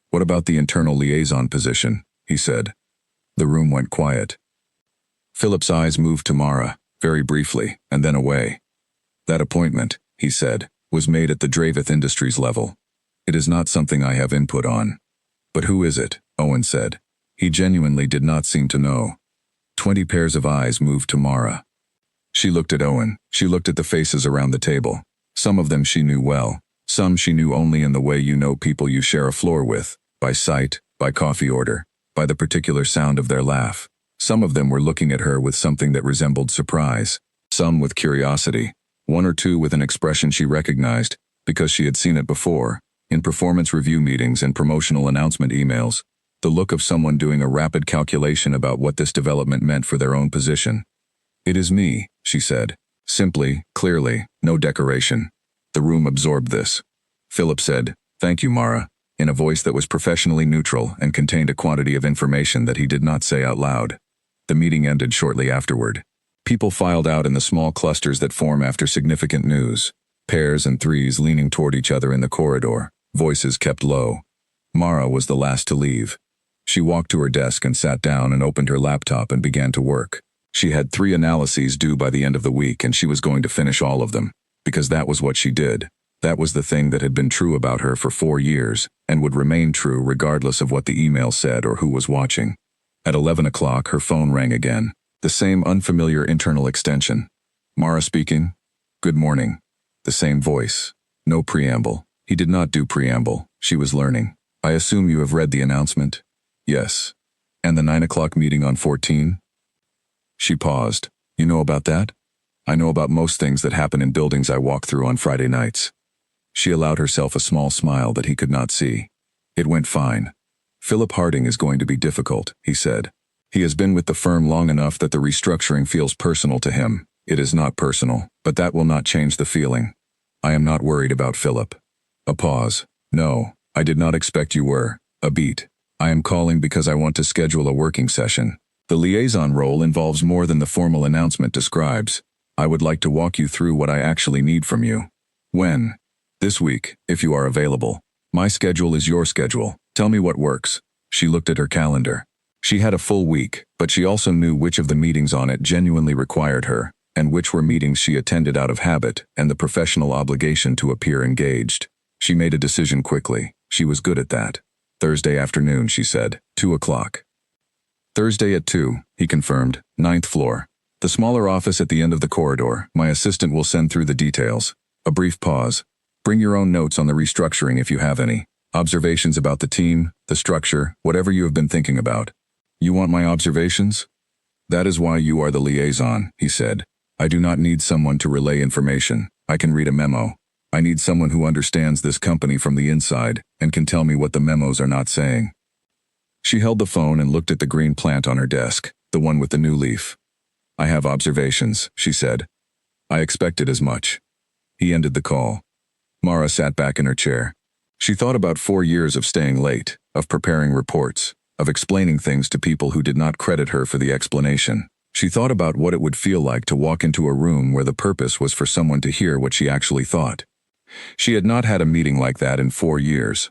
"What about the internal liaison position?" he said. The room went quiet. Philip's eyes moved to Mara, very briefly, and then away. "That appointment," he said, "was made at the Draveth Industries level. It is not something I have input on." "But who is it?" Owen said. He genuinely did not seem to know. 20 pairs of eyes moved to Mara. She looked at Owen. She looked at the faces around the table. Some of them she knew well. Some she knew only in the way you know people you share a floor with, by sight, by coffee order, by the particular sound of their laugh. Some of them were looking at her with something that resembled surprise. Some with curiosity. 1 or 2 with an expression she recognized, because she had seen it before, in performance review meetings and promotional announcement emails. The look of someone doing a rapid calculation about what this development meant for their own position. "It is me," she said. Simply, clearly, no decoration. The room absorbed this. Philip said, "Thank you, Mara," in a voice that was professionally neutral and contained a quantity of information that he did not say out loud. The meeting ended shortly afterward. People filed out in the small clusters that form after significant news, pairs and threes leaning toward each other in the corridor, voices kept low. Mara was the last to leave. She walked to her desk and sat down and opened her laptop and began to work. She had 3 analyses due by the end of the week and she was going to finish all of them, because that was what she did. That was the thing that had been true about her for 4 years and would remain true regardless of what the email said or who was watching. At 11 o'clock, her phone rang again. The same unfamiliar internal extension. "Mara speaking. Good morning." The same voice. No preamble. He did not do preamble. She was learning. "I assume you have read the announcement?" "Yes." "And the 9 o'clock meeting on 14? She paused. "You know about that?" "I know about most things that happen in buildings I walk through on Friday nights." She allowed herself a small smile that he could not see. "It went fine." Philip Harding is going to be difficult, he said. He has been with the firm long enough that the restructuring feels personal to him. It is not personal, but that will not change the feeling. I am not worried about Philip. A pause. No, I did not expect you were. A beat. I am calling because I want to schedule a working session. The liaison role involves more than the formal announcement describes. I would like to walk you through what I actually need from you. When? This week, if you are available. My schedule is your schedule. Tell me what works. She looked at her calendar. She had a full week, but she also knew which of the meetings on it genuinely required her, and which were meetings she attended out of habit and the professional obligation to appear engaged. She made a decision quickly. She was good at that. Thursday afternoon, she said. 2 o'clock. Thursday at 2, he confirmed. 9th floor. The smaller office at the end of the corridor. My assistant will send through the details. A brief pause. Bring your own notes on the restructuring if you have any. Observations about the team, the structure, whatever you have been thinking about. You want my observations? That is why you are the liaison, he said. I do not need someone to relay information. I can read a memo. I need someone who understands this company from the inside and can tell me what the memos are not saying. She held the phone and looked at the green plant on her desk, the one with the new leaf. I have observations, she said. I expected as much. He ended the call. Mara sat back in her chair. She thought about 4 years of staying late, of preparing reports, of explaining things to people who did not credit her for the explanation. She thought about what it would feel like to walk into a room where the purpose was for someone to hear what she actually thought. She had not had a meeting like that in 4 years.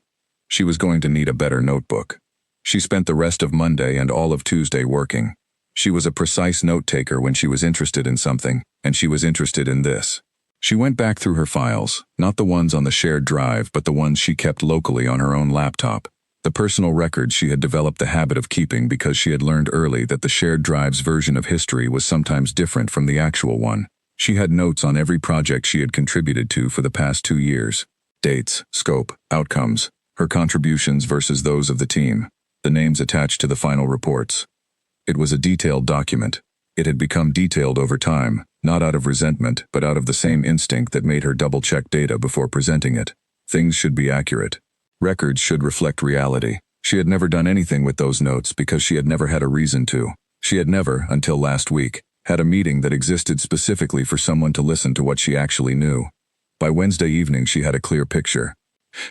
She was going to need a better notebook. She spent the rest of Monday and all of Tuesday working. She was a precise note-taker when she was interested in something, and she was interested in this. She went back through her files, not the ones on the shared drive but the ones she kept locally on her own laptop. The personal records she had developed the habit of keeping because she had learned early that the shared drive's version of history was sometimes different from the actual one. She had notes on every project she had contributed to for the past 2 years. Dates, scope, outcomes, her contributions versus those of the team, the names attached to the final reports. It was a detailed document. It had become detailed over time, not out of resentment, but out of the same instinct that made her double-check data before presenting it. Things should be accurate. Records should reflect reality. She had never done anything with those notes because she had never had a reason to. She had never, until last week, had a meeting that existed specifically for someone to listen to what she actually knew. By Wednesday evening, she had a clear picture.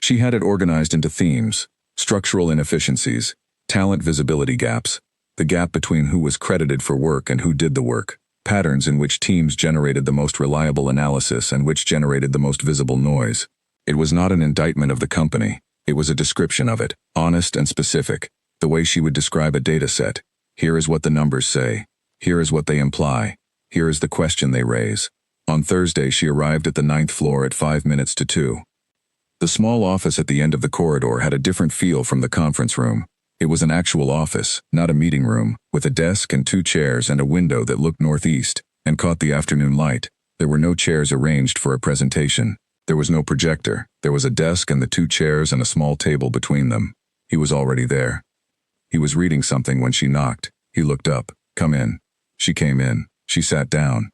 She had it organized into themes: structural inefficiencies, talent visibility gaps, the gap between who was credited for work and who did the work, patterns in which teams generated the most reliable analysis and which generated the most visible noise. It was not an indictment of the company. It was a description of it, honest and specific, the way she would describe a data set. Here is what the numbers say. Here is what they imply. Here is the question they raise. On Thursday, she arrived at the 9th floor at 5 minutes to 2. The small office at the end of the corridor had a different feel from the conference room. It was an actual office, not a meeting room, with a desk and 2 chairs and a window that looked northeast and caught the afternoon light. There were no chairs arranged for a presentation. There was no projector. There was a desk and the 2 chairs and a small table between them. He was already there. He was reading something when she knocked. He looked up. Come in. She came in. She sat down.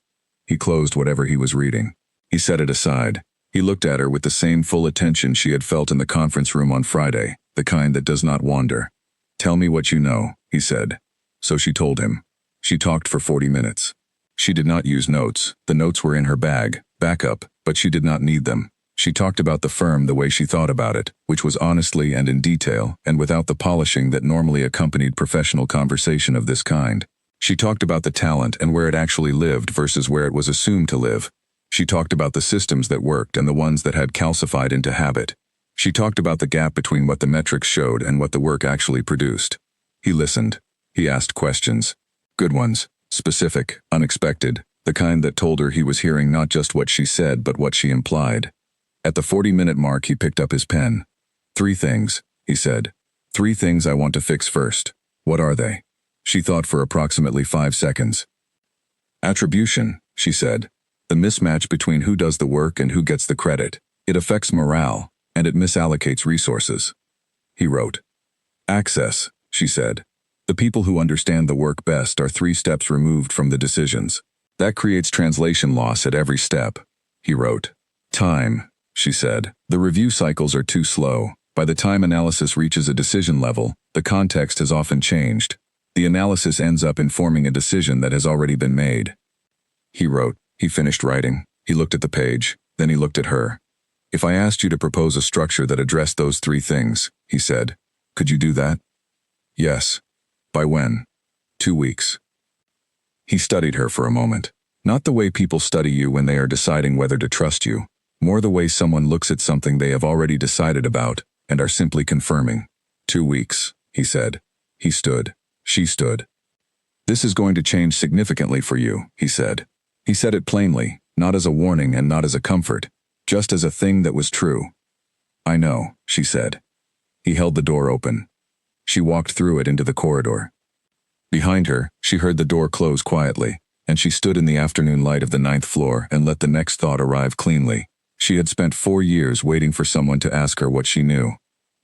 He closed whatever he was reading. He set it aside. He looked at her with the same full attention she had felt in the conference room on Friday, the kind that does not wander. Tell me what you know, he said. So she told him. She talked for 40 minutes. She did not use notes. The notes were in her bag, backup, but she did not need them. She talked about the firm the way she thought about it, which was honestly and in detail, and without the polishing that normally accompanied professional conversation of this kind. She talked about the talent and where it actually lived versus where it was assumed to live. She talked about the systems that worked and the ones that had calcified into habit. She talked about the gap between what the metrics showed and what the work actually produced. He listened. He asked questions. Good ones. Specific, unexpected, the kind that told her he was hearing not just what she said but what she implied. At the 40-minute mark, he picked up his pen. 3 things, he said. 3 things I want to fix first. What are they? She thought for approximately 5 seconds. Attribution, she said. The mismatch between who does the work and who gets the credit. It affects morale, and it misallocates resources. He wrote. Access, she said. The people who understand the work best are 3 steps removed from the decisions. That creates translation loss at every step. He wrote. Time, she said. The review cycles are too slow. By the time analysis reaches a decision level, the The context has often changed. The analysis ends up informing a decision that has already been made. He wrote. He finished writing. He looked at the page. Then he looked at her. If I asked you to propose a structure that addressed those three things, he said, could you do that? Yes. By when? 2 weeks. He studied her for a moment. Not the way people study you when they are deciding whether to trust you, more the way someone looks at something they have already decided about and are simply confirming. 2 weeks, he said. He stood. She stood. This is going to change significantly for you, he said. He said it plainly, not as a warning and not as a comfort, just as a thing that was true. I know, she said. He held the door open. She walked through it into the corridor. Behind her, she heard the door close quietly, and she stood in the afternoon light of the 9th floor and let the next thought arrive cleanly. She had spent 4 years waiting for someone to ask her what she knew.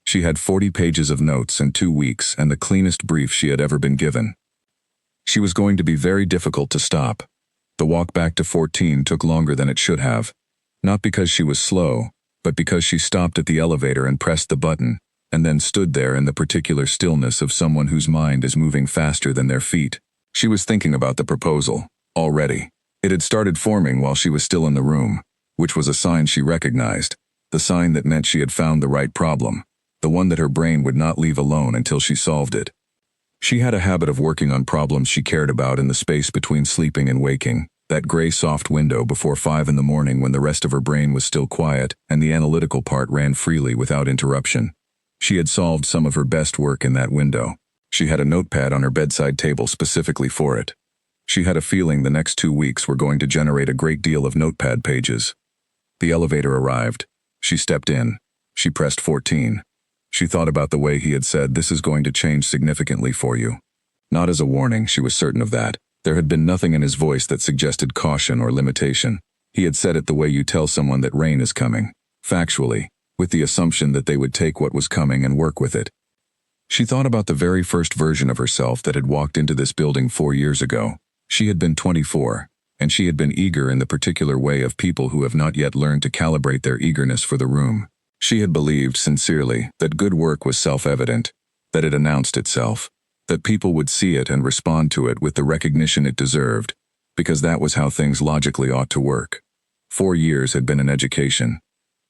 She had 40 pages of notes in 2 weeks and the cleanest brief she had ever been given. She was going to be very difficult to stop. The walk back to 14 took longer than it should have. Not because she was slow, but because she stopped at the elevator and pressed the button, and then stood there in the particular stillness of someone whose mind is moving faster than their feet. She was thinking about the proposal, already. It had started forming while she was still in the room, which was a sign she recognized, the sign that meant she had found the right problem, the one that her brain would not leave alone until she solved it. She had a habit of working on problems she cared about in the space between sleeping and waking, that gray soft window before 5 in the morning when the rest of her brain was still quiet and the analytical part ran freely without interruption. She had solved some of her best work in that window. She had a notepad on her bedside table specifically for it. She had a feeling the next 2 weeks were going to generate a great deal of notepad pages. The elevator arrived. She stepped in. She pressed 14. She thought about the way he had said, this is going to change significantly for you. Not as a warning, she was certain of that. There had been nothing in his voice that suggested caution or limitation. He had said it the way you tell someone that rain is coming, factually, with the assumption that they would take what was coming and work with it. She thought about the very first version of herself that had walked into this building 4 years ago. She had been 24, and she had been eager in the particular way of people who have not yet learned to calibrate their eagerness for the room. She had believed sincerely that good work was self-evident, that it announced itself, that people would see it and respond to it with the recognition it deserved, because that was how things logically ought to work. 4 years had been an education.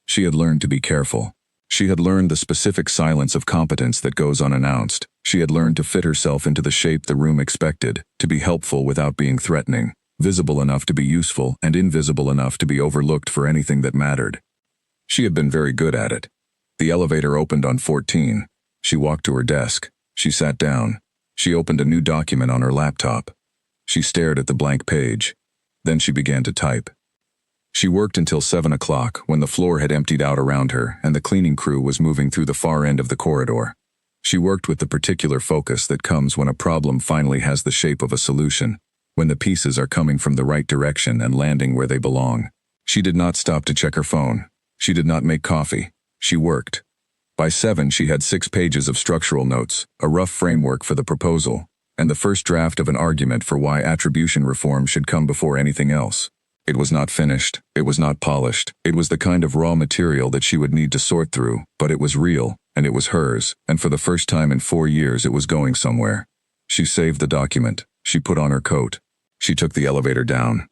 She had learned to be careful. She had learned the specific silence of competence that goes unannounced. She had learned to fit herself into the shape the room expected, to be helpful without being threatening, visible enough to be useful and invisible enough to be overlooked for anything that mattered. She had been very good at it. The elevator opened on 14. She walked to her desk. She sat down. She opened a new document on her laptop. She stared at the blank page. Then she began to type. She worked until 7 o'clock when the floor had emptied out around her and the cleaning crew was moving through the far end of the corridor. She worked with the particular focus that comes when a problem finally has the shape of a solution, when the pieces are coming from the right direction and landing where they belong. She did not stop to check her phone. She did not make coffee. She worked. By 7, she had 6 pages of structural notes, a rough framework for the proposal, and the first draft of an argument for why attribution reform should come before anything else. It was not finished. It was not polished. It was the kind of raw material that she would need to sort through, but it was real, and it was hers, and for the first time in 4 years it was going somewhere. She saved the document. She put on her coat. She took the elevator down.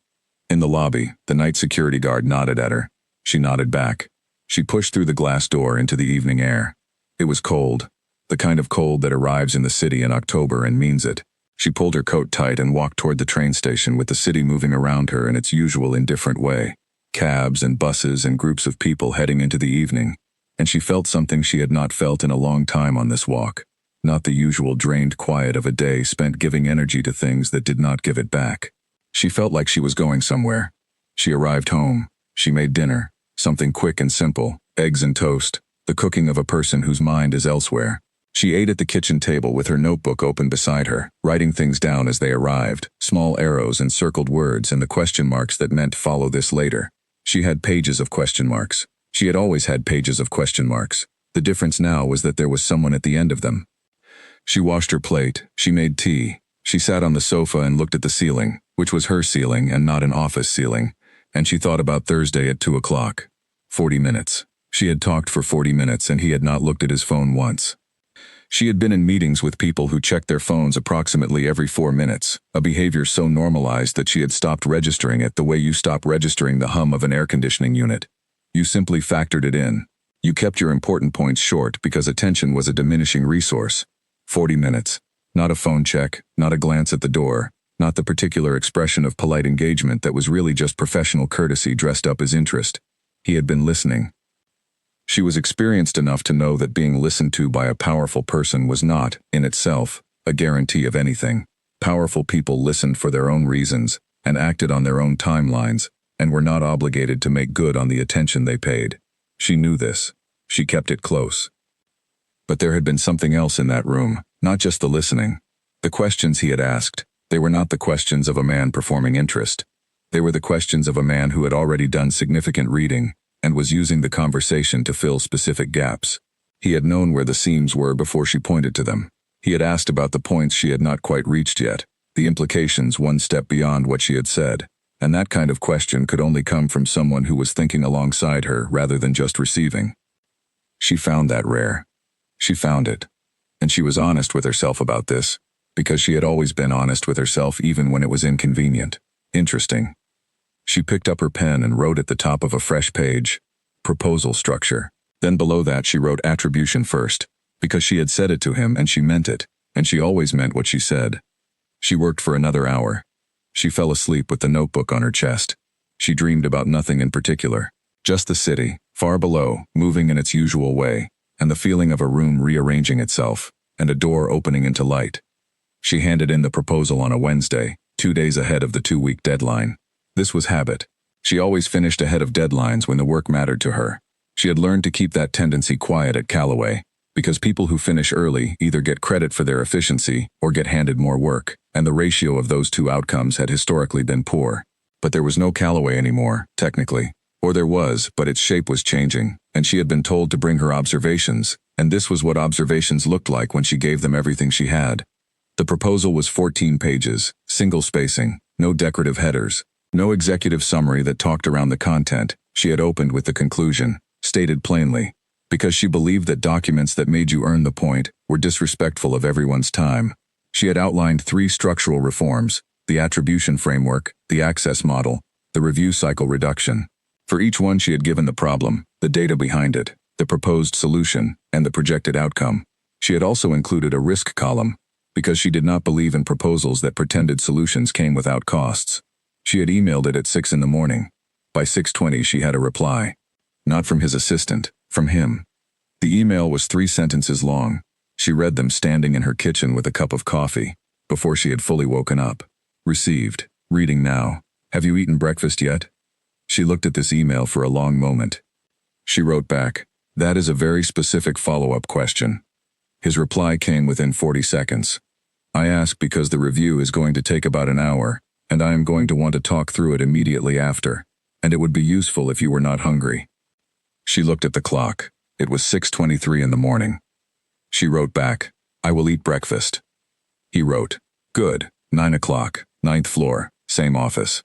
In the lobby, the night security guard nodded at her. She nodded back. She pushed through the glass door into the evening air. It was cold, the kind of cold that arrives in the city in October and means it. She pulled her coat tight and walked toward the train station with the city moving around her in its usual indifferent way. Cabs and buses and groups of people heading into the evening. And she felt something she had not felt in a long time on this walk. Not the usual drained quiet of a day spent giving energy to things that did not give it back. She felt like she was going somewhere. She arrived home. She made dinner. Something quick and simple, eggs and toast, the cooking of a person whose mind is elsewhere. She ate at the kitchen table with her notebook open beside her, writing things down as they arrived, small arrows and circled words and the question marks that meant follow this later. She had pages of question marks. She had always had pages of question marks. The difference now was that there was someone at the end of them. She washed her plate. She made tea. She sat on the sofa and looked at the ceiling, which was her ceiling and not an office ceiling. And she thought about Thursday at 2 o'clock. 40 minutes. She had talked for 40 minutes and he had not looked at his phone once. She had been in meetings with people who checked their phones approximately every 4 minutes, a behavior so normalized that she had stopped registering it the way you stop registering the hum of an air conditioning unit. You simply factored it in. You kept your important points short because attention was a diminishing resource. 40 minutes. Not a phone check, not a glance at the door, not the particular expression of polite engagement that was really just professional courtesy dressed up as interest. He had been listening. She was experienced enough to know that being listened to by a powerful person was not, in itself, a guarantee of anything. Powerful people listened for their own reasons and acted on their own timelines and were not obligated to make good on the attention they paid. She knew this. She kept it close. But there had been something else in that room, not just the listening. The questions he had asked, they were not the questions of a man performing interest. They were the questions of a man who had already done significant reading and was using the conversation to fill specific gaps. He had known where the seams were before she pointed to them. He had asked about the points she had not quite reached yet, the implications one step beyond what she had said, and that kind of question could only come from someone who was thinking alongside her rather than just receiving. She found that rare. She found it. And she was honest with herself about this, because she had always been honest with herself even when it was inconvenient. Interesting. She picked up her pen and wrote at the top of a fresh page, proposal structure. Then below that she wrote attribution first, because she had said it to him and she meant it, and she always meant what she said. She worked for another hour. She fell asleep with the notebook on her chest. She dreamed about nothing in particular, just the city, far below, moving in its usual way, and the feeling of a room rearranging itself, and a door opening into light. She handed in the proposal on a Wednesday, 2 days ahead of the 2-week deadline. This was habit. She always finished ahead of deadlines when the work mattered to her. She had learned to keep that tendency quiet at Callaway, because people who finish early either get credit for their efficiency or get handed more work, and the ratio of those two outcomes had historically been poor. But there was no Callaway anymore, technically. Or there was, but its shape was changing, and she had been told to bring her observations, and this was what observations looked like when she gave them everything she had. The proposal was 14 pages, single spacing, no decorative headers. No executive summary that talked around the content. She had opened with the conclusion, stated plainly, because she believed that documents that made you earn the point were disrespectful of everyone's time. She had outlined 3 structural reforms: the attribution framework, the access model, the review cycle reduction. For each one she had given the problem, the data behind it, the proposed solution, and the projected outcome. She had also included a risk column, because she did not believe in proposals that pretended solutions came without costs. She had emailed it at 6 in the morning. By 6:20 she had a reply. Not from his assistant, from him. The email was 3 sentences long. She read them standing in her kitchen with a cup of coffee, before she had fully woken up. Received. Reading now. Have you eaten breakfast yet? She looked at this email for a long moment. She wrote back, that is a very specific follow-up question. His reply came within 40 seconds. I ask because the review is going to take about an hour, and I am going to want to talk through it immediately after, and it would be useful if you were not hungry. She looked at the clock. It was 6:23 in the morning. She wrote back, I will eat breakfast. He wrote, good, 9 o'clock, 9th floor, same office.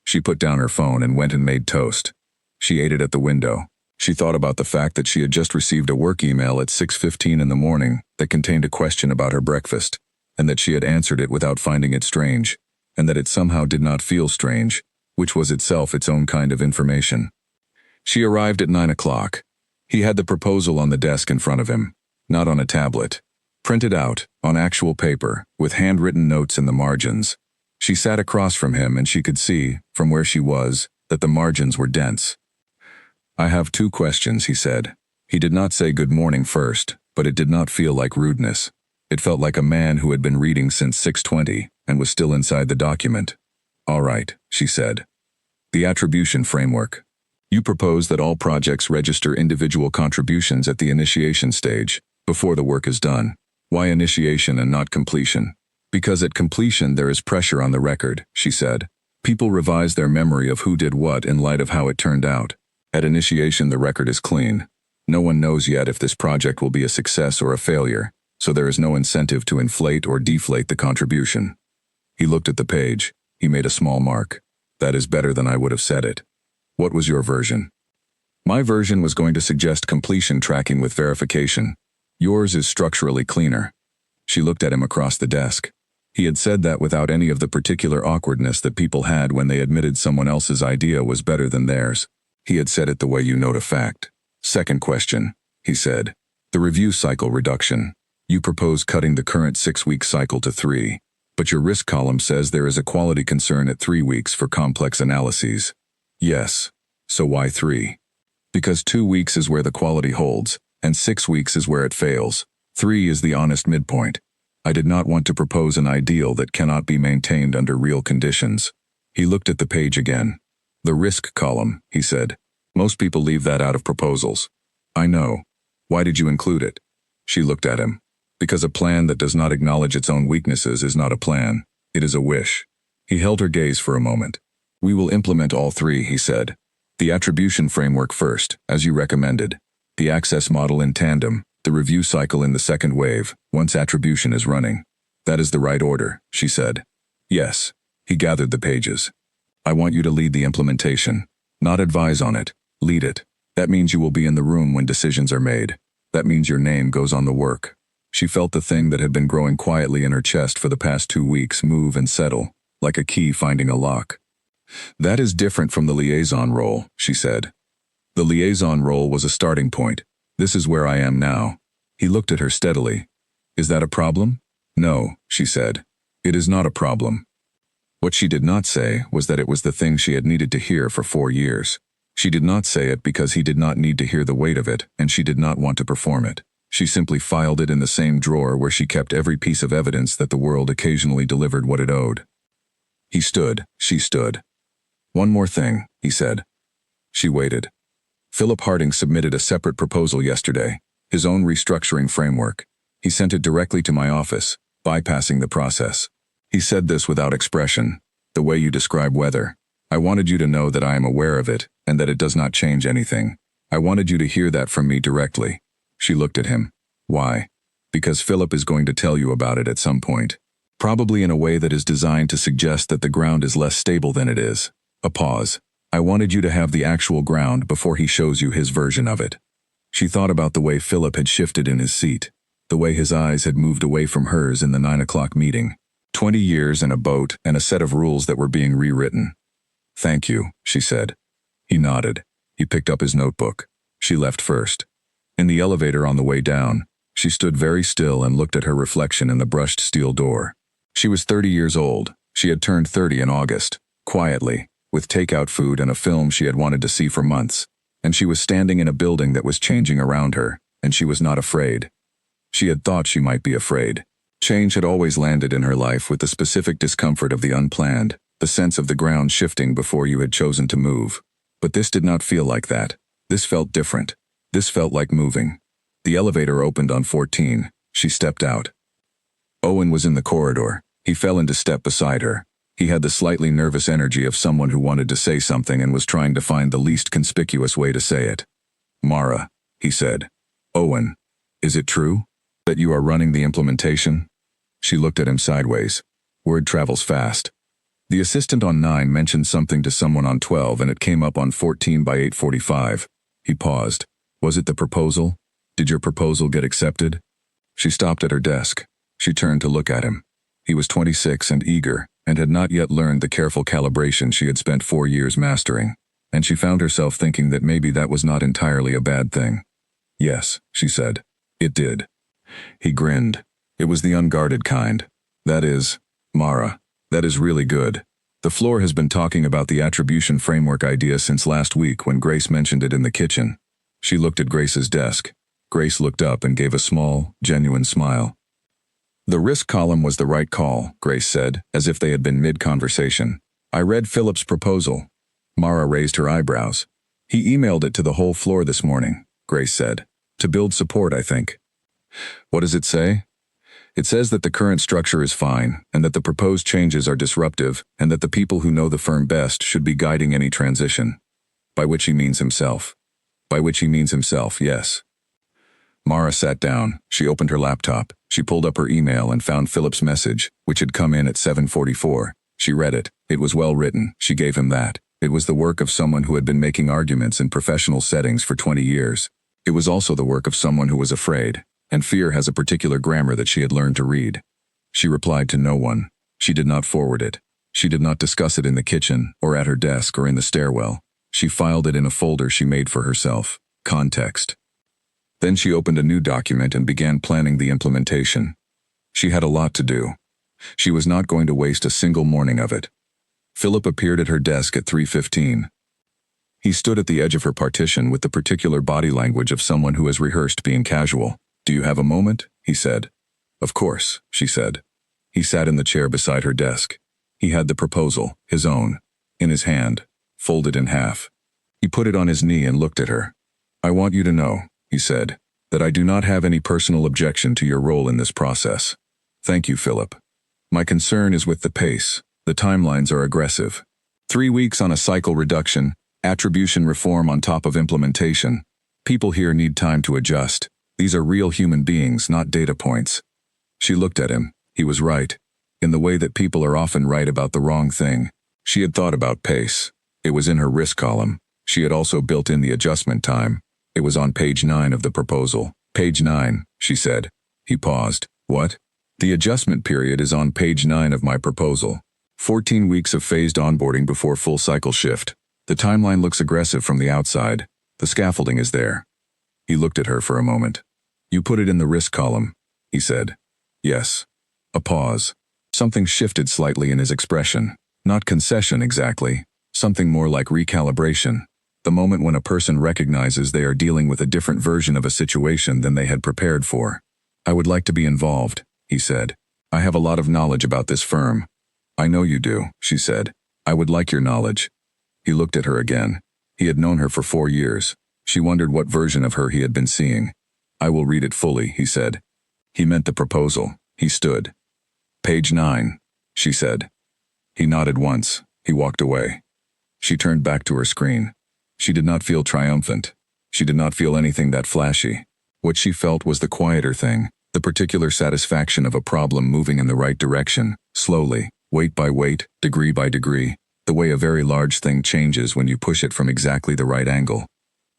She put down her phone and went and made toast. She ate it at the window. She thought about the fact that she had just received a work email at 6:15 in the morning that contained a question about her breakfast, and that she had answered it without finding it strange, and that it somehow did not feel strange, which was itself its own kind of information. She arrived at 9 o'clock. He had the proposal on the desk in front of him, not on a tablet. Printed out, on actual paper, with handwritten notes in the margins. She sat across from him and she could see, from where she was, that the margins were dense. I have 2 questions, he said. He did not say good morning first, but it did not feel like rudeness. It felt like a man who had been reading since 6:20 and was still inside the document. All right, she said. The attribution framework. You propose that all projects register individual contributions at the initiation stage, before the work is done. Why initiation and not completion? Because at completion there is pressure on the record, she said. People revise their memory of who did what in light of how it turned out. At initiation the record is clean. No one knows yet if this project will be a success or a failure, so there is no incentive to inflate or deflate the contribution. He looked at the page. He made a small mark. That is better than I would have said it. What was your version? My version was going to suggest completion tracking with verification. Yours is structurally cleaner. She looked at him across the desk. He had said that without any of the particular awkwardness that people had when they admitted someone else's idea was better than theirs. He had said it the way you note a fact. Second question, he said. The review cycle reduction. You propose cutting the current 6-week cycle to 3. But your risk column says there is a quality concern at 3 weeks for complex analyses. Yes. So why 3? Because 2 weeks is where the quality holds, and 6 weeks is where it fails. 3 is the honest midpoint. I did not want to propose an ideal that cannot be maintained under real conditions. He looked at the page again. The risk column, he said. Most people leave that out of proposals. I know. Why did you include it? She looked at him. Because a plan that does not acknowledge its own weaknesses is not a plan. It is a wish. He held her gaze for a moment. We will implement all 3, he said. The attribution framework first, as you recommended. The access model in tandem, the review cycle in the second wave, once attribution is running. That is the right order, she said. Yes. He gathered the pages. I want you to lead the implementation. Not advise on it. Lead it. That means you will be in the room when decisions are made. That means your name goes on the work. She felt the thing that had been growing quietly in her chest for the past 2 weeks move and settle, like a key finding a lock. That is different from the liaison role, she said. The liaison role was a starting point. This is where I am now. He looked at her steadily. Is that a problem? No, she said. It is not a problem. What she did not say was that it was the thing she had needed to hear for 4 years. She did not say it because he did not need to hear the weight of it, and she did not want to perform it. She simply filed it in the same drawer where she kept every piece of evidence that the world occasionally delivered what it owed. He stood, she stood. One more thing, he said. She waited. Philip Harding submitted a separate proposal yesterday, his own restructuring framework. He sent it directly to my office, bypassing the process. He said this without expression, the way you describe weather. I wanted you to know that I am aware of it, and that it does not change anything. I wanted you to hear that from me directly. She looked at him. Why? Because Philip is going to tell you about it at some point. Probably in a way that is designed to suggest that the ground is less stable than it is. A pause. I wanted you to have the actual ground before he shows you his version of it. She thought about the way Philip had shifted in his seat, the way his eyes had moved away from hers in the 9 o'clock meeting. 20 years and a boat and a set of rules that were being rewritten. Thank you, she said. He nodded. He picked up his notebook. She left first. In the elevator on the way down, she stood very still and looked at her reflection in the brushed steel door. She was 30 years old. She had turned 30 in August, quietly, with takeout food and a film she had wanted to see for months. And she was standing in a building that was changing around her, and she was not afraid. She had thought she might be afraid. Change had always landed in her life with the specific discomfort of the unplanned, the sense of the ground shifting before you had chosen to move. But this did not feel like that. This felt different. This felt like moving. The elevator opened on 14. She stepped out. Owen was in the corridor. He fell into step beside her. He had the slightly nervous energy of someone who wanted to say something and was trying to find the least conspicuous way to say it. Mara, he said. Owen, is it true that you are running the implementation? She looked at him sideways. Word travels fast. The assistant on 9 mentioned something to someone on 12 and it came up on 14 by 8:45. He paused. Was it the proposal? Did your proposal get accepted? She stopped at her desk. She turned to look at him. He was 26 and eager, and had not yet learned the careful calibration she had spent 4 years mastering, and she found herself thinking that maybe that was not entirely a bad thing. Yes, she said. It did. He grinned. It was the unguarded kind. That is, Mara, that is really good. The floor has been talking about the attribution framework idea since last week when Grace mentioned it in the kitchen. She looked at Grace's desk. Grace looked up and gave a small, genuine smile. The risk column was the right call, Grace said, as if they had been mid-conversation. I read Philip's proposal. Mara raised her eyebrows. He emailed it to the whole floor this morning, Grace said. To build support, I think. What does it say? It says that the current structure is fine, and that the proposed changes are disruptive, and that the people who know the firm best should be guiding any transition. By which he means himself. By which he means himself, yes. Mara sat down. She opened her laptop. She pulled up her email and found Philip's message, which had come in at 7:44. She read it. It was well written. She gave him that. It was the work of someone who had been making arguments in professional settings for 20 years. It was also the work of someone who was afraid. And fear has a particular grammar that she had learned to read. She replied to no one. She did not forward it. She did not discuss it in the kitchen, or at her desk, or in the stairwell. She filed it in a folder she made for herself. Context. Then she opened a new document and began planning the implementation. She had a lot to do. She was not going to waste a single morning of it. Philip appeared at her desk at 3:15. He stood at the edge of her partition with the particular body language of someone who has rehearsed being casual. "Do you have a moment?" he said. "Of course," she said. He sat in the chair beside her desk. He had the proposal, his own, in his hand, folded in half. He put it on his knee and looked at her. "I want you to know," he said, "that I do not have any personal objection to your role in this process. Thank you, Philip. My concern is with the pace. The timelines are aggressive. 3 weeks on a cycle reduction, attribution reform on top of implementation. People here need time to adjust. These are real human beings, not data points." She looked at him. He was right. In the way that people are often right about the wrong thing. She had thought about pace. It was in her risk column. She had also built in the adjustment time. It was on page 9 of the proposal. "Page 9, she said. He paused. "What?" "The adjustment period is on page 9 of my proposal. 14 weeks of phased onboarding before full cycle shift. The timeline looks aggressive from the outside. The scaffolding is there." He looked at her for a moment. "You put it in the risk column," he said. "Yes." A pause. Something shifted slightly in his expression. Not concession exactly. Something more like recalibration. The moment when a person recognizes they are dealing with a different version of a situation than they had prepared for. "I would like to be involved," he said. "I have a lot of knowledge about this firm." "I know you do," she said. "I would like your knowledge." He looked at her again. He had known her for 4 years. She wondered what version of her he had been seeing. "I will read it fully," he said. He meant the proposal. He stood. "Page 9, she said. He nodded once. He walked away. She turned back to her screen. She did not feel triumphant. She did not feel anything that flashy. What she felt was the quieter thing, the particular satisfaction of a problem moving in the right direction, slowly, weight by weight, degree by degree, the way a very large thing changes when you push it from exactly the right angle.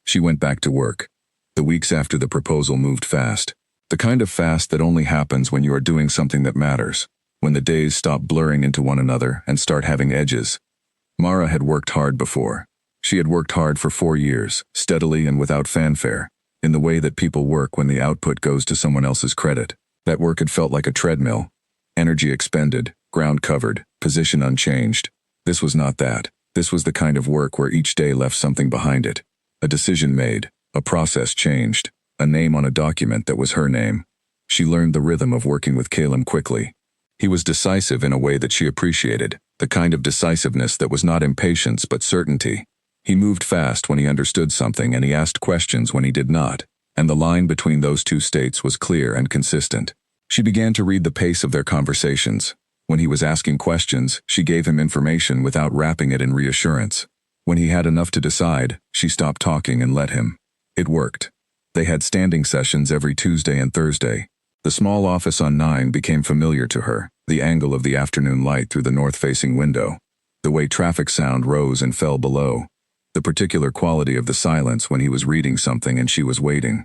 She went back to work. The weeks after the proposal moved fast. The kind of fast that only happens when you are doing something that matters, when the days stop blurring into one another and start having edges. Mara had worked hard before. She had worked hard for 4 years, steadily and without fanfare, in the way that people work when the output goes to someone else's credit. That work had felt like a treadmill. Energy expended, ground covered, position unchanged. This was not that. This was the kind of work where each day left something behind it. A decision made, a process changed, a name on a document that was her name. She learned the rhythm of working with Calum quickly. He was decisive in a way that she appreciated, the kind of decisiveness that was not impatience but certainty. He moved fast when he understood something and he asked questions when he did not, and the line between those two states was clear and consistent. She began to read the pace of their conversations. When he was asking questions, she gave him information without wrapping it in reassurance. When he had enough to decide, she stopped talking and let him. It worked. They had standing sessions every Tuesday and Thursday. The small office on 9 became familiar to her, the angle of the afternoon light through the north-facing window, the way traffic sound rose and fell below, the particular quality of the silence when he was reading something and she was waiting.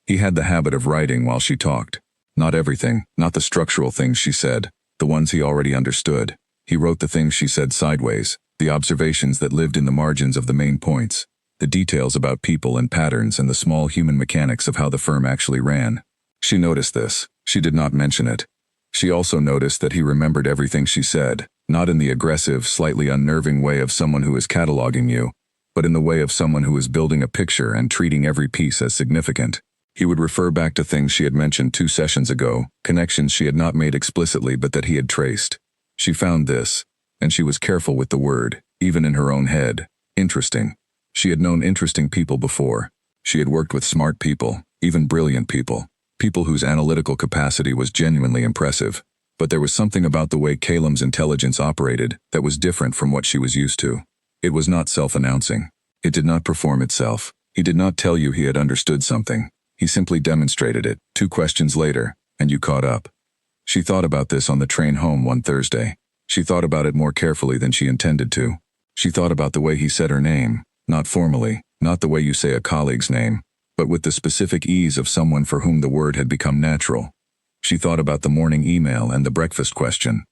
He had the habit of writing while she talked. Not everything, not the structural things she said, the ones he already understood. He wrote the things she said sideways, the observations that lived in the margins of the main points, the details about people and patterns and the small human mechanics of how the firm actually ran. She noticed this. She did not mention it. She also noticed that he remembered everything she said, not in the aggressive, slightly unnerving way of someone who is cataloging you, but in the way of someone who is building a picture and treating every piece as significant. He would refer back to things she had mentioned 2 sessions ago, connections she had not made explicitly but that he had traced. She found this, and she was careful with the word, even in her own head. Interesting. She had known interesting people before. She had worked with smart people, even brilliant people. People whose analytical capacity was genuinely impressive, but there was something about the way Calum's intelligence operated that was different from what she was used to. It was not self-announcing. It did not perform itself. He did not tell you he had understood something. He simply demonstrated it. 2 questions later, and you caught up. She thought about this on the train home one Thursday. She thought about it more carefully than she intended to. She thought about the way he said her name, not formally, not the way you say a colleague's name, but with the specific ease of someone for whom the word had become natural. She thought about the morning email and the breakfast question.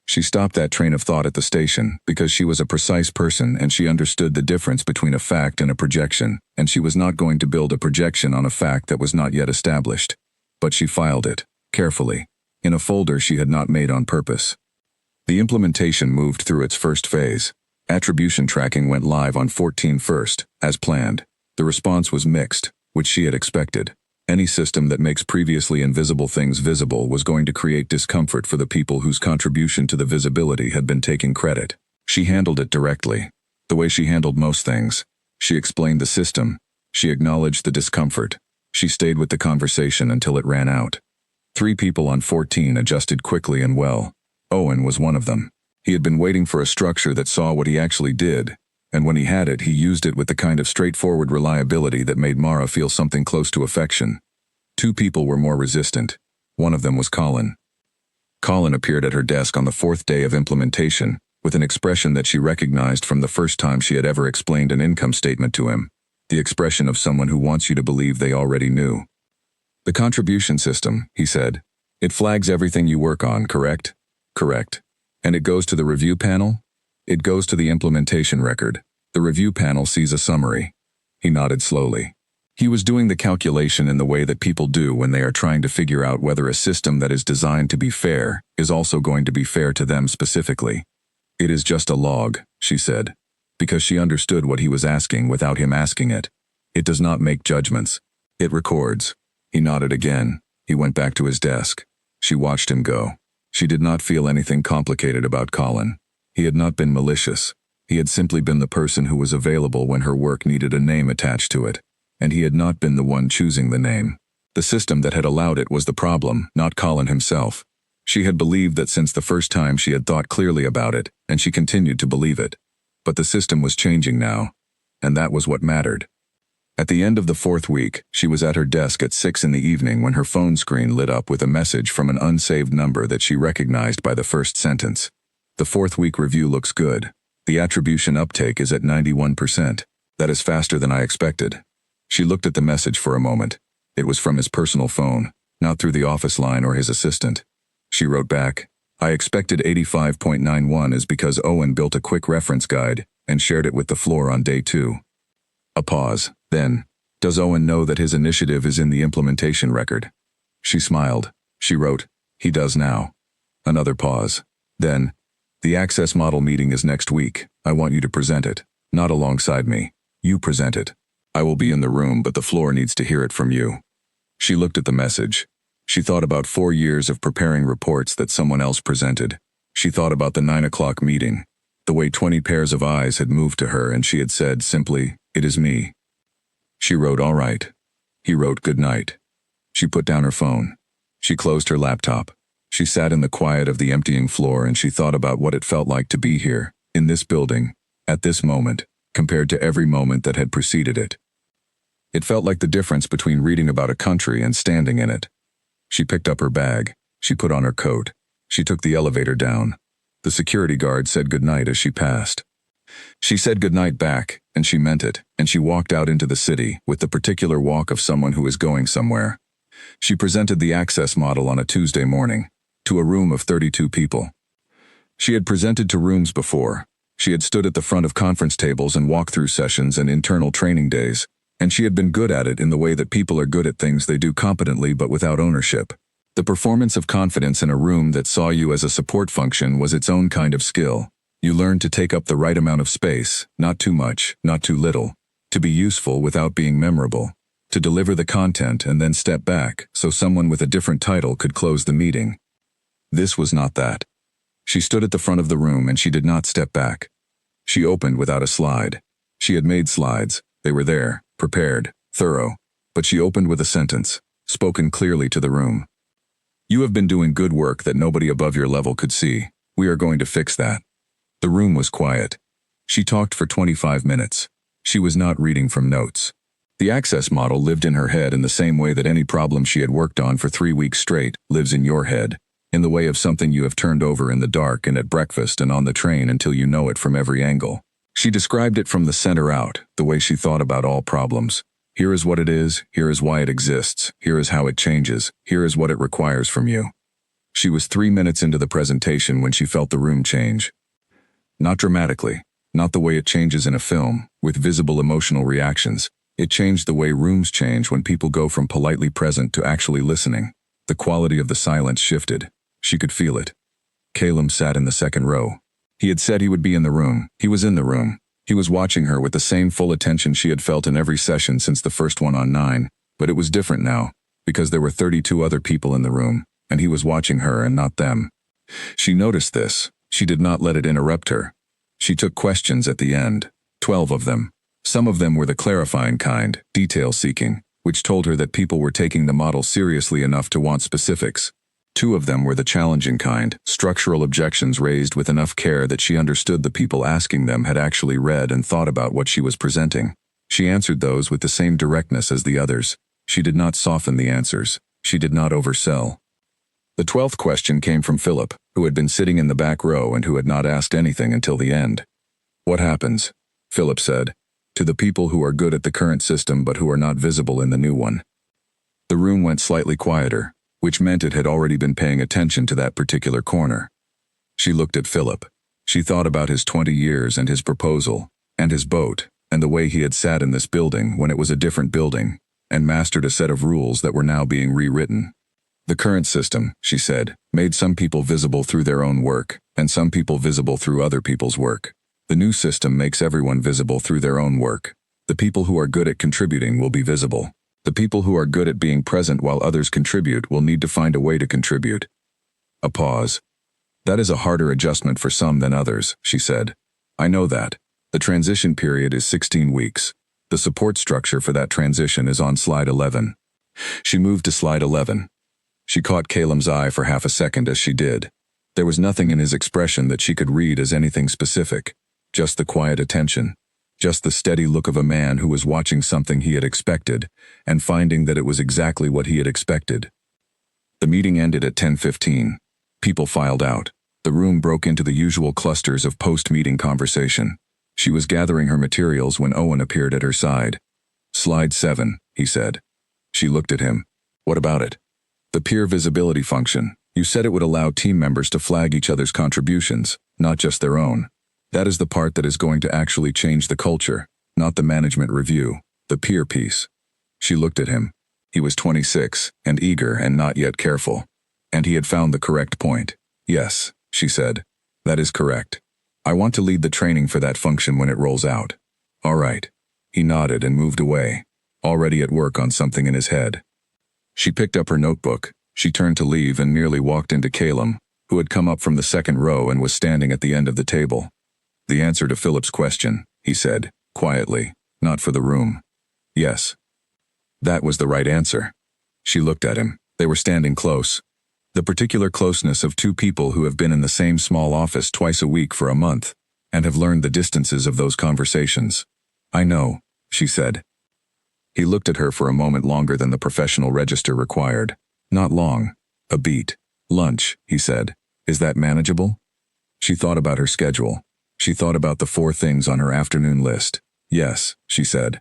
She stopped that train of thought at the station because she was a precise person and she understood the difference between a fact and a projection, and she was not going to build a projection on a fact that was not yet established. But she filed it, carefully, in a folder she had not made on purpose. The implementation moved through its first phase. Attribution tracking went live on 14/1, as planned. The response was mixed, which she had expected. Any system that makes previously invisible things visible was going to create discomfort for the people whose contribution to the visibility had been taking credit. She handled it directly, the way she handled most things. She explained the system. She acknowledged the discomfort. She stayed with the conversation until it ran out. 3 people on 14 adjusted quickly and well. Owen was one of them. He had been waiting for a structure that saw what he actually did, and when he had it, he used it with the kind of straightforward reliability that made Mara feel something close to affection. 2 people were more resistant. One of them was Colin. Colin appeared at her desk on the 4th day of implementation, with an expression that she recognized from the first time she had ever explained an income statement to him. The expression of someone who wants you to believe they already knew. "The contribution system," he said. "It flags everything you work on, correct?" "Correct." "And it goes to the review panel?" "It goes to the implementation record. The review panel sees a summary." He nodded slowly. He was doing the calculation in the way that people do when they are trying to figure out whether a system that is designed to be fair is also going to be fair to them specifically. "It is just a log," she said, because she understood what he was asking without him asking it. "It does not make judgments. It records." He nodded again. He went back to his desk. She watched him go. She did not feel anything complicated about Colin. He had not been malicious. He had simply been the person who was available when her work needed a name attached to it, and he had not been the one choosing the name. The system that had allowed it was the problem, not Colin himself. She had believed that since the first time she had thought clearly about it, and she continued to believe it. But the system was changing now, and that was what mattered. At the end of the 4th week, she was at her desk at 6 in the evening when her phone screen lit up with a message from an unsaved number that she recognized by the first sentence. "The 4th week review looks good. The attribution uptake is at 91%. That is faster than I expected." She looked at the message for a moment. It was from his personal phone, not through the office line or his assistant. She wrote back, "I expected 85.91 is because Owen built a quick reference guide and shared it with the floor on day 2. A pause. Then, "Does Owen know that his initiative is in the implementation record?" She smiled. She wrote, "He does now." Another pause. Then, "The access model meeting is next week. I want you to present it. Not alongside me. You present it. I will be in the room, but the floor needs to hear it from you." She looked at the message. She thought about 4 years of preparing reports that someone else presented. She thought about the 9 o'clock meeting, the way 20 pairs of eyes had moved to her and she had said simply, "It is me." She wrote, "All right." He wrote, "Good night." She put down her phone. She closed her laptop. She sat in the quiet of the emptying floor and she thought about what it felt like to be here, in this building, at this moment, compared to every moment that had preceded it. It felt like the difference between reading about a country and standing in it. She picked up her bag. She put on her coat. She took the elevator down. The security guard said goodnight as she passed. She said goodnight back, and she meant it, and she walked out into the city with the particular walk of someone who is going somewhere. She presented the access model on a Tuesday morning, to a room of 32 people. She had presented to rooms before. She had stood at the front of conference tables and walkthrough sessions and internal training days, and she had been good at it in the way that people are good at things they do competently but without ownership. The performance of confidence in a room that saw you as a support function was its own kind of skill. You learned to take up the right amount of space, not too much, not too little, to be useful without being memorable, to deliver the content and then step back so someone with a different title could close the meeting. This was not that. She stood at the front of the room and she did not step back. She opened without a slide. She had made slides. They were there, prepared, thorough, but she opened with a sentence, spoken clearly to the room. "You have been doing good work that nobody above your level could see. We are going to fix that." The room was quiet. She talked for 25 minutes. She was not reading from notes. The access model lived in her head in the same way that any problem she had worked on for 3 weeks straight lives in your head, in the way of something you have turned over in the dark and at breakfast and on the train until you know it from every angle. She described it from the center out, the way she thought about all problems. Here is what it is, here is why it exists, here is how it changes, here is what it requires from you. She was 3 minutes into the presentation when she felt the room change. Not dramatically, not the way it changes in a film, with visible emotional reactions. It changed the way rooms change when people go from politely present to actually listening. The quality of the silence shifted. She could feel it. Calum sat in the second row. He had said he would be in the room. He was in the room. He was watching her with the same full attention she had felt in every session since the first one on 9, but it was different now, because there were 32 other people in the room, and he was watching her and not them. She noticed this. She did not let it interrupt her. She took questions at the end, 12 of them. Some of them were the clarifying kind, detail-seeking, which told her that people were taking the model seriously enough to want specifics. 2 of them were the challenging kind, structural objections raised with enough care that she understood the people asking them had actually read and thought about what she was presenting. She answered those with the same directness as the others. She did not soften the answers. She did not oversell. The 12th question came from Philip, who had been sitting in the back row and who had not asked anything until the end. "What happens," Philip said, "to the people who are good at the current system but who are not visible in the new one?" The room went slightly quieter, which meant it had already been paying attention to that particular corner. She looked at Philip. She thought about his 20 years and his proposal, and his boat, and the way he had sat in this building when it was a different building, and mastered a set of rules that were now being rewritten. The current system, she said, made some people visible through their own work, and some people visible through other people's work. The new system makes everyone visible through their own work. The people who are good at contributing will be visible. The people who are good at being present while others contribute will need to find a way to contribute. A pause. "That is a harder adjustment for some than others," she said. "I know that. The transition period is 16 weeks. The support structure for that transition is on slide 11. She moved to slide 11. She caught Calum's eye for half a second as she did. There was nothing in his expression that she could read as anything specific, just the quiet attention. Just the steady look of a man who was watching something he had expected, and finding that it was exactly what he had expected. The meeting ended at 10:15. People filed out. The room broke into the usual clusters of post-meeting conversation. She was gathering her materials when Owen appeared at her side. "Slide 7, he said. She looked at him. "What about it?" "The peer visibility function. You said it would allow team members to flag each other's contributions, not just their own. That is the part that is going to actually change the culture, not the management review, the peer piece." She looked at him. He was 26, and eager and not yet careful. And he had found the correct point. "Yes," she said. "That is correct. I want to lead the training for that function when it rolls out." "All right." He nodded and moved away, already at work on something in his head. She picked up her notebook. She turned to leave and nearly walked into Calum, who had come up from the second row and was standing at the end of the table. "The answer to Philip's question," he said, quietly, "not for the room." "Yes." That was the right answer. She looked at him. They were standing close. The particular closeness of 2 people who have been in the same small office twice a week for a month, and have learned the distances of those conversations. "I know," she said. He looked at her for a moment longer than the professional register required. "Not long. A beat. Lunch," he said. "Is that manageable?" She thought about her schedule. She thought about the 4 things on her afternoon list. "Yes," she said.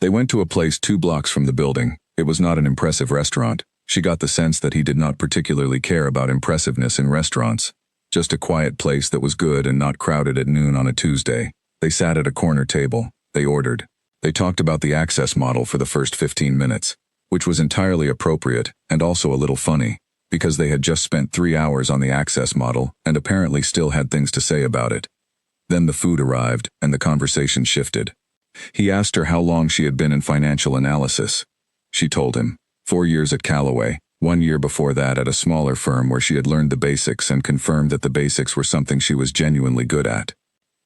They went to a place 2 blocks from the building. It was not an impressive restaurant. She got the sense that he did not particularly care about impressiveness in restaurants. Just a quiet place that was good and not crowded at noon on a Tuesday. They sat at a corner table. They ordered. They talked about the access model for the first 15 minutes, which was entirely appropriate and also a little funny, because they had just spent 3 hours on the access model and apparently still had things to say about it. Then the food arrived, and the conversation shifted. He asked her how long she had been in financial analysis. She told him, 4 years at Callaway, 1 year before that at a smaller firm where she had learned the basics and confirmed that the basics were something she was genuinely good at.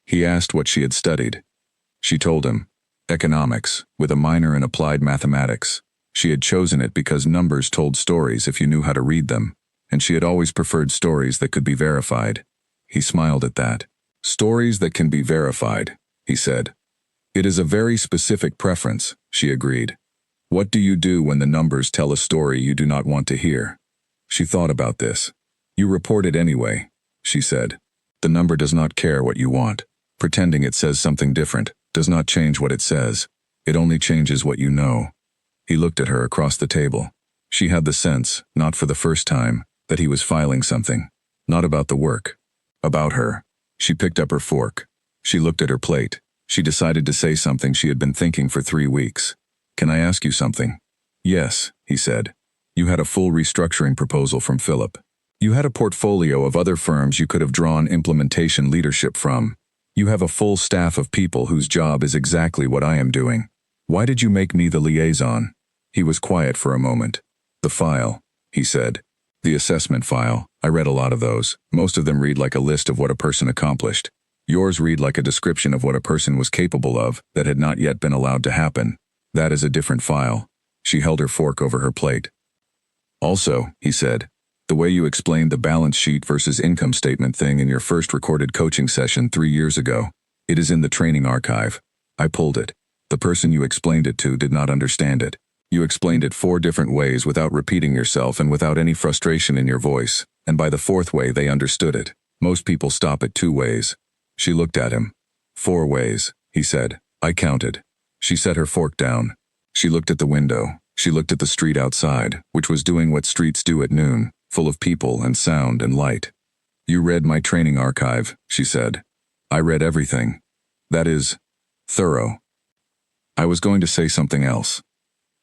He asked what she had studied. She told him, economics, with a minor in applied mathematics. She had chosen it because numbers told stories if you knew how to read them, and she had always preferred stories that could be verified. He smiled at that. "Stories that can be verified," he said. "It is a very specific preference," she agreed. "What do you do when the numbers tell a story you do not want to hear?" She thought about this. "You report it anyway," she said. "The number does not care what you want. Pretending it says something different does not change what it says. It only changes what you know. He looked at her across the table. She had the sense, not for the first time, that he was filing something. Not about the work. About her. She picked up her fork. She looked at her plate. She decided to say something she had been thinking for 3 weeks. "Can I ask you something?" "Yes," he said. "You had a full restructuring proposal from Philip. You had a portfolio of other firms you could have drawn implementation leadership from. You have a full staff of people whose job is exactly what I am doing. Why did you make me the liaison?" He was quiet for a moment. "The file," he said. "The assessment file. I read a lot of those. Most of them read like a list of what a person accomplished. Yours read like a description of what a person was capable of that had not yet been allowed to happen. That is a different file." She held her fork over her plate. "Also," he said, "the way you explained the balance sheet versus income statement thing in your first recorded coaching session 3 years ago, it is in the training archive. I pulled it. The person you explained it to did not understand it. You explained it 4 different ways without repeating yourself and without any frustration in your voice, and by the 4th way they understood it. Most people stop at 2 ways. She looked at him. 4 ways, he said. I counted. She set her fork down. She looked at the window. She looked at the street outside, which was doing what streets do at noon, full of people and sound and light. You read my training archive, she said. I read everything. That is, thorough. I was going to say something else.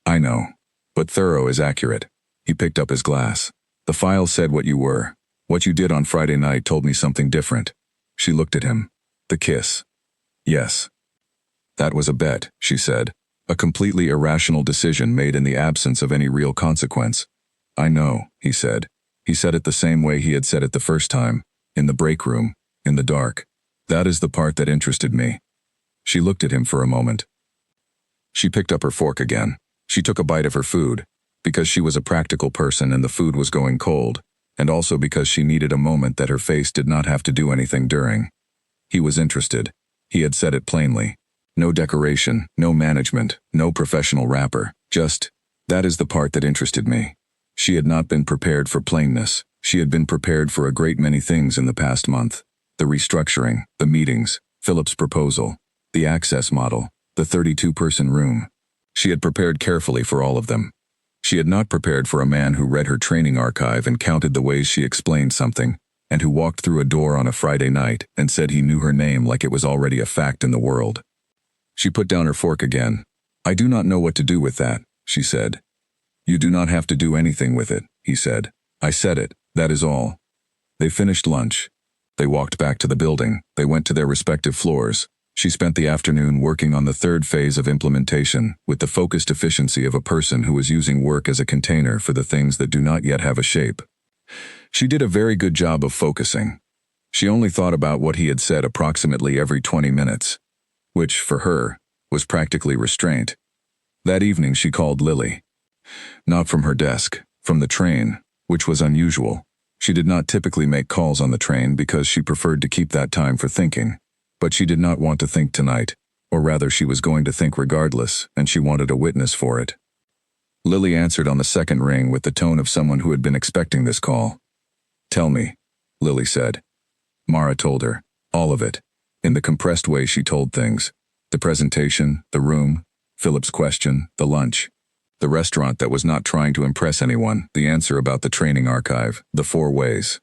I know, but thorough is accurate. He picked up his glass. The file said what you were. What you did on Friday night told me something different. She looked at him. The kiss. Yes. That was a bet, she said. A completely irrational decision made in the absence of any real consequence. I know, he said. He said it the same way he had said it the first time, in the break room, in the dark. That is the part that interested me. She looked at him for a moment. She picked up her fork again. She took a bite of her food, because she was a practical person and the food was going cold, and also because she needed a moment that her face did not have to do anything during. He was interested. He had said it plainly. No decoration, no management, no professional wrapper, just, that is the part that interested me. She had not been prepared for plainness. She had been prepared for a great many things in the past month. The restructuring, the meetings, Philip's proposal, the access model, the 32-person room. She had prepared carefully for all of them. She had not prepared for a man who read her training archive and counted the ways she explained something, and who walked through a door on a Friday night and said he knew her name like it was already a fact in the world. She put down her fork again. I do not know what to do with that, she said. You do not have to do anything with it, he said. I said it, that is all. They finished lunch. They walked back to the building. They went to their respective floors. She spent the afternoon working on the 3rd phase of implementation with the focused efficiency of a person who is using work as a container for the things that do not yet have a shape. She did a very good job of focusing. She only thought about what he had said approximately every 20 minutes, which, for her, was practically restraint. That evening she called Lily. Not from her desk, from the train, which was unusual. She did not typically make calls on the train because she preferred to keep that time for thinking. But she did not want to think tonight, or rather she was going to think regardless, and she wanted a witness for it. Lily answered on the 2nd ring with the tone of someone who had been expecting this call. Tell me, Lily said. Mara told her, all of it, in the compressed way she told things. The presentation, the room, Philip's question, the lunch, the restaurant that was not trying to impress anyone, the answer about the training archive, the 4 ways.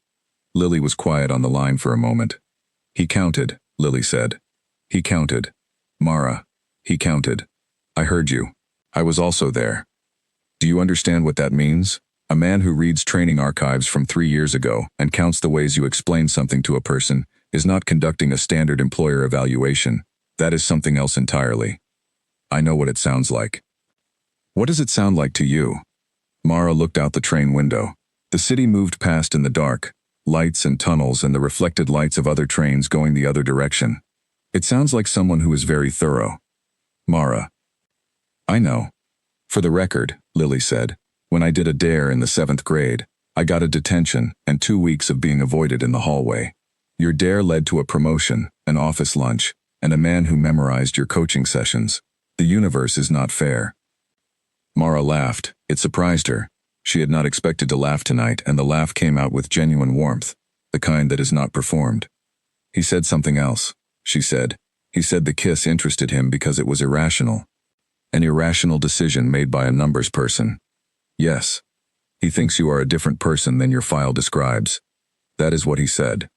Lily was quiet on the line for a moment. He counted, Lily said. He counted. Mara, he counted. I heard you. I was also there. Do you understand what that means? A man who reads training archives from 3 years ago and counts the ways you explain something to a person is not conducting a standard employer evaluation. That is something else entirely. I know what it sounds like. What does it sound like to you? Mara looked out the train window. The city moved past in the dark, lights and tunnels and the reflected lights of other trains going the other direction. It sounds like someone who is very thorough. Mara. I know. For the record, Lily said, when I did a dare in the 7th grade, I got a detention and 2 weeks of being avoided in the hallway. Your dare led to a promotion, an office lunch, and a man who memorized your coaching sessions. The universe is not fair. Mara laughed. It surprised her. She had not expected to laugh tonight, and the laugh came out with genuine warmth, the kind that is not performed. He said something else, she said. He said the kiss interested him because it was irrational. An irrational decision made by a numbers person. Yes. He thinks you are a different person than your file describes. That is what he said.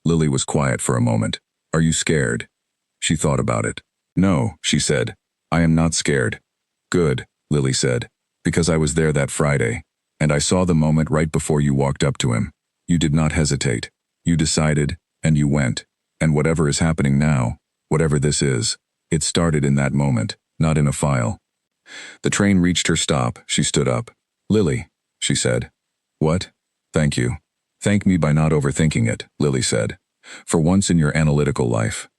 Lily was quiet for a moment. Are you scared? She thought about it. No, she said. I am not scared. Good, Lily said. Because I was there that Friday, and I saw the moment right before you walked up to him. You did not hesitate. You decided, and you went. And whatever is happening now, whatever this is, it started in that moment, not in a file. The train reached her stop. She stood up. Lily, she said. What? Thank you. Thank me by not overthinking it, Lily said. For once in your analytical life.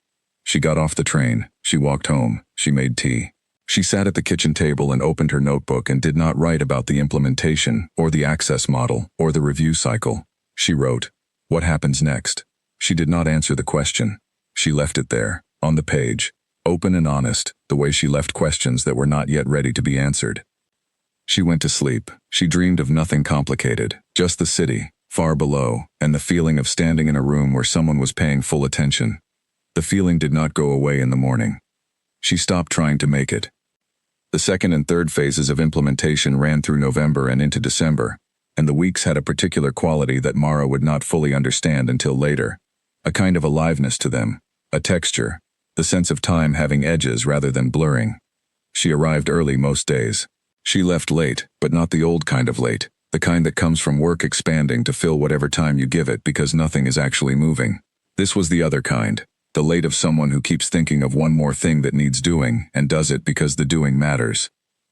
She got off the train. She walked home. She made tea. She sat at the kitchen table and opened her notebook and did not write about the implementation, or the access model, or the review cycle. She wrote, what happens next? She did not answer the question. She left it there, on the page, open and honest, the way she left questions that were not yet ready to be answered. She went to sleep. She dreamed of nothing complicated, just the city, far below, and the feeling of standing in a room where someone was paying full attention. The feeling did not go away in the morning. She stopped trying to make it. The second and third phases of implementation ran through November and into December, and the weeks had a particular quality that Mara would not fully understand until later. A kind of aliveness to them, a texture, the sense of time having edges rather than blurring. She arrived early most days. She left late, but not the old kind of late, the kind that comes from work expanding to fill whatever time you give it because nothing is actually moving. This was the other kind. The late of someone who keeps thinking of one more thing that needs doing and does it because the doing matters.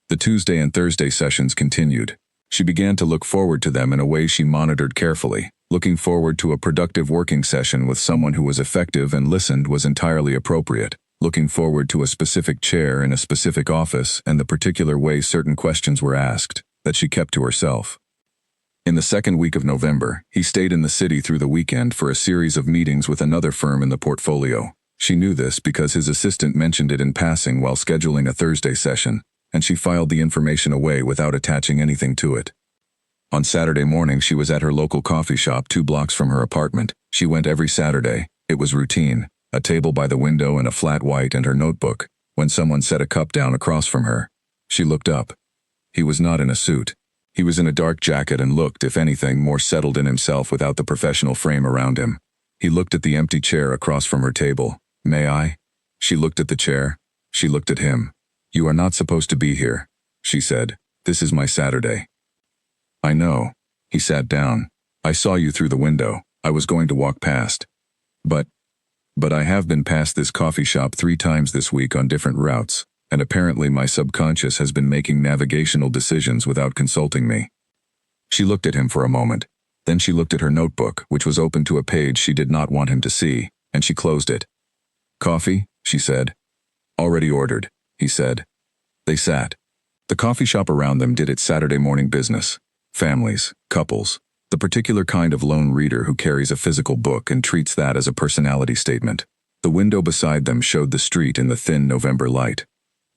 The Tuesday and Thursday sessions continued. She began to look forward to them in a way she monitored carefully. Looking forward to a productive working session with someone who was effective and listened was entirely appropriate. Looking forward to a specific chair in a specific office and the particular way certain questions were asked, that she kept to herself. In the second week of November, he stayed in the city through the weekend for a series of meetings with another firm in the portfolio. She knew this because his assistant mentioned it in passing while scheduling a Thursday session, and she filed the information away without attaching anything to it. On Saturday morning, she was at her local coffee shop 2 blocks from her apartment. She went every Saturday. It was routine, a table by the window and a flat white and her notebook, when someone set a cup down across from her. She looked up. He was not in a suit. He was in a dark jacket and looked, if anything, more settled in himself without the professional frame around him. He looked at the empty chair across from her table. May I? She looked at the chair. She looked at him. You are not supposed to be here, she said. This is my Saturday. I know. He sat down. I saw you through the window. I was going to walk past. But I have been past this coffee shop 3 times this week on different routes, and apparently my subconscious has been making navigational decisions without consulting me. She looked at him for a moment. Then she looked at her notebook, which was open to a page she did not want him to see, and she closed it. Coffee, she said. Already ordered, he said. They sat. The coffee shop around them did its Saturday morning business. Families, couples, the particular kind of lone reader who carries a physical book and treats that as a personality statement. The window beside them showed the street in the thin November light.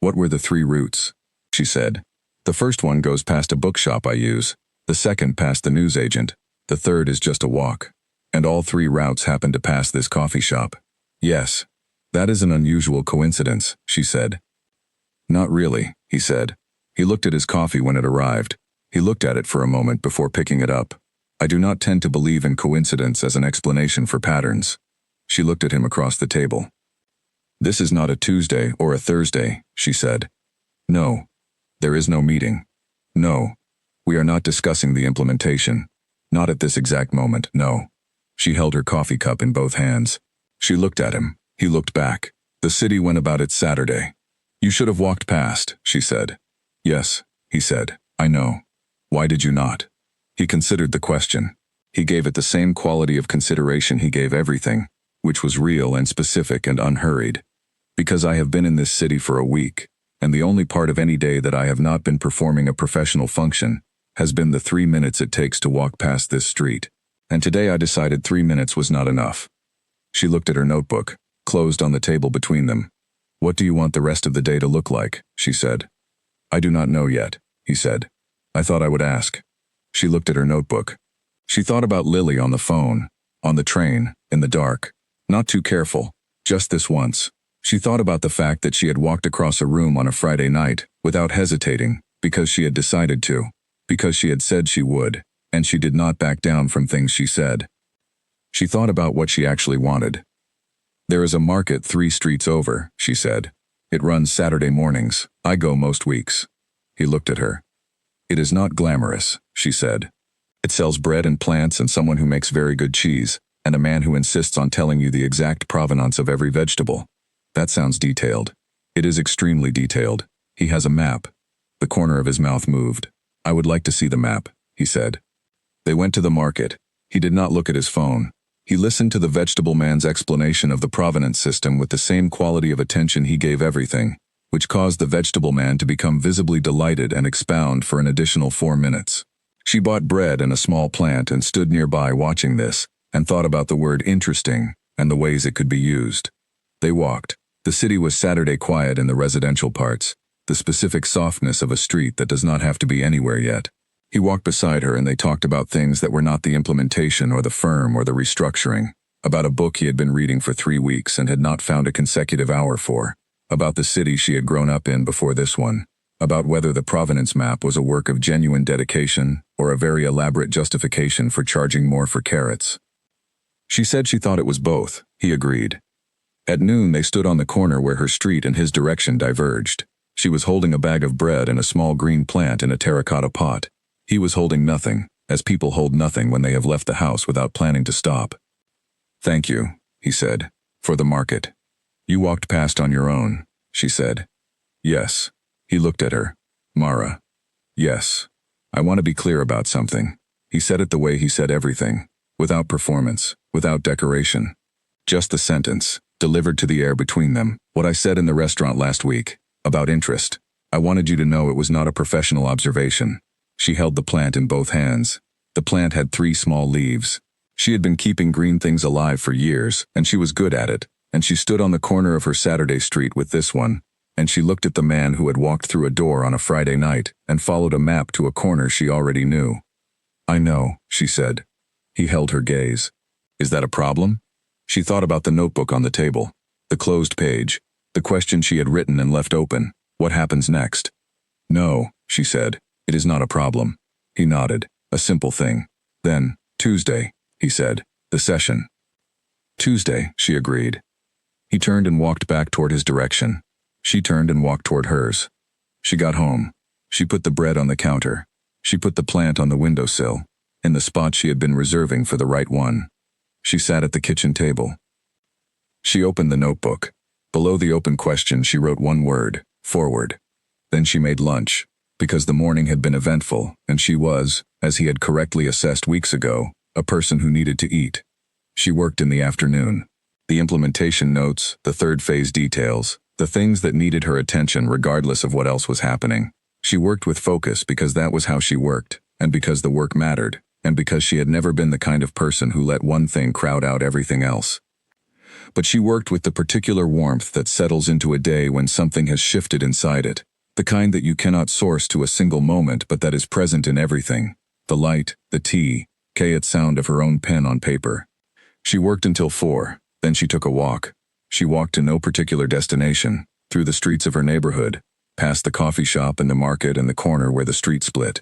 What were the 3 routes? She said. The first one goes past a bookshop I use, the second past the newsagent, the third is just a walk. And all 3 routes happen to pass this coffee shop. Yes. That is an unusual coincidence, she said. Not really, he said. He looked at his coffee when it arrived. He looked at it for a moment before picking it up. I do not tend to believe in coincidence as an explanation for patterns. She looked at him across the table. This is not a Tuesday or a Thursday, she said. No. There is no meeting. No. We are not discussing the implementation. Not at this exact moment, no. She held her coffee cup in both hands. She looked at him. He looked back. The city went about its Saturday. You should have walked past, she said. Yes, he said. I know. Why did you not? He considered the question. He gave it the same quality of consideration he gave everything, which was real and specific and unhurried. Because I have been in this city for a week, and the only part of any day that I have not been performing a professional function has been the 3 minutes it takes to walk past this street. And today I decided 3 minutes was not enough. She looked at her notebook, closed on the table between them. What do you want the rest of the day to look like? She said. I do not know yet, he said. I thought I would ask. She looked at her notebook. She thought about Lily on the phone, on the train, in the dark. Not too careful, just this once. She thought about the fact that she had walked across a room on a Friday night, without hesitating, because she had decided to, because she had said she would, and she did not back down from things she said. She thought about what she actually wanted. "There is a market 3 streets over," she said. "It runs Saturday mornings. I go most weeks." He looked at her. "It is not glamorous," she said. "It sells bread and plants and someone who makes very good cheese, and a man who insists on telling you the exact provenance of every vegetable. That sounds detailed. It is extremely detailed. He has a map." The corner of his mouth moved. "I would like to see the map," he said. They went to the market. He did not look at his phone. He listened to the vegetable man's explanation of the provenance system with the same quality of attention he gave everything, which caused the vegetable man to become visibly delighted and expound for an additional 4 minutes. She bought bread and a small plant and stood nearby watching this, and thought about the word interesting and the ways it could be used. They walked. The city was Saturday quiet in the residential parts, the specific softness of a street that does not have to be anywhere yet. He walked beside her and they talked about things that were not the implementation or the firm or the restructuring, about a book he had been reading for 3 weeks and had not found a consecutive hour for, about the city she had grown up in before this one, about whether the provenance map was a work of genuine dedication or a very elaborate justification for charging more for carrots. She said she thought it was both, he agreed. At noon they stood on the corner where her street and his direction diverged. She was holding a bag of bread and a small green plant in a terracotta pot. He was holding nothing, as people hold nothing when they have left the house without planning to stop. "Thank you," he said, "for the market. You walked past on your own," she said. "Yes." He looked at her. "Mara." "Yes. I want to be clear about something." He said it the way he said everything, without performance, without decoration. Just the sentence, delivered to the air between them, what I said in the restaurant last week, about interest. I wanted you to know it was not a professional observation. She held the plant in both hands. The plant had 3 small leaves. She had been keeping green things alive for years, and she was good at it, and she stood on the corner of her Saturday street with this one, and she looked at the man who had walked through a door on a Friday night and followed a map to a corner she already knew. "I know," she said. He held her gaze. "Is that a problem?" She thought about the notebook on the table, the closed page, the question she had written and left open. What happens next? "No," she said. "It is not a problem." He nodded. "A simple thing." Then, "Tuesday," he said. "The session." "Tuesday," she agreed. He turned and walked back toward his direction. She turned and walked toward hers. She got home. She put the bread on the counter. She put the plant on the windowsill, in the spot she had been reserving for the right one. She sat at the kitchen table. She opened the notebook. Below the open question she wrote one word, "Forward." Then she made lunch, because the morning had been eventful, and she was, as he had correctly assessed weeks ago, a person who needed to eat. She worked in the afternoon. The implementation notes, the third phase details, the things that needed her attention regardless of what else was happening. She worked with focus because that was how she worked, and because the work mattered, and because she had never been the kind of person who let one thing crowd out everything else. But she worked with the particular warmth that settles into a day when something has shifted inside it. The kind that you cannot source to a single moment but that is present in everything. The light, the tea, quiet sound of her own pen on paper. She worked until 4, then she took a walk. She walked to no particular destination, through the streets of her neighborhood, past the coffee shop and the market and the corner where the street split.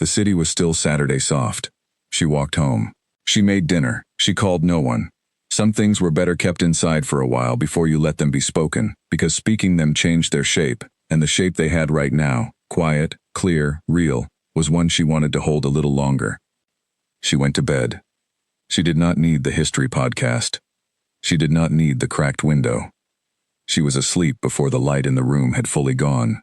The city was still Saturday soft. She walked home. She made dinner. She called no one. Some things were better kept inside for a while before you let them be spoken, because speaking them changed their shape. And the shape they had right now, quiet, clear, real, was one she wanted to hold a little longer. She went to bed. She did not need the history podcast. She did not need the cracked window. She was asleep before the light in the room had fully gone.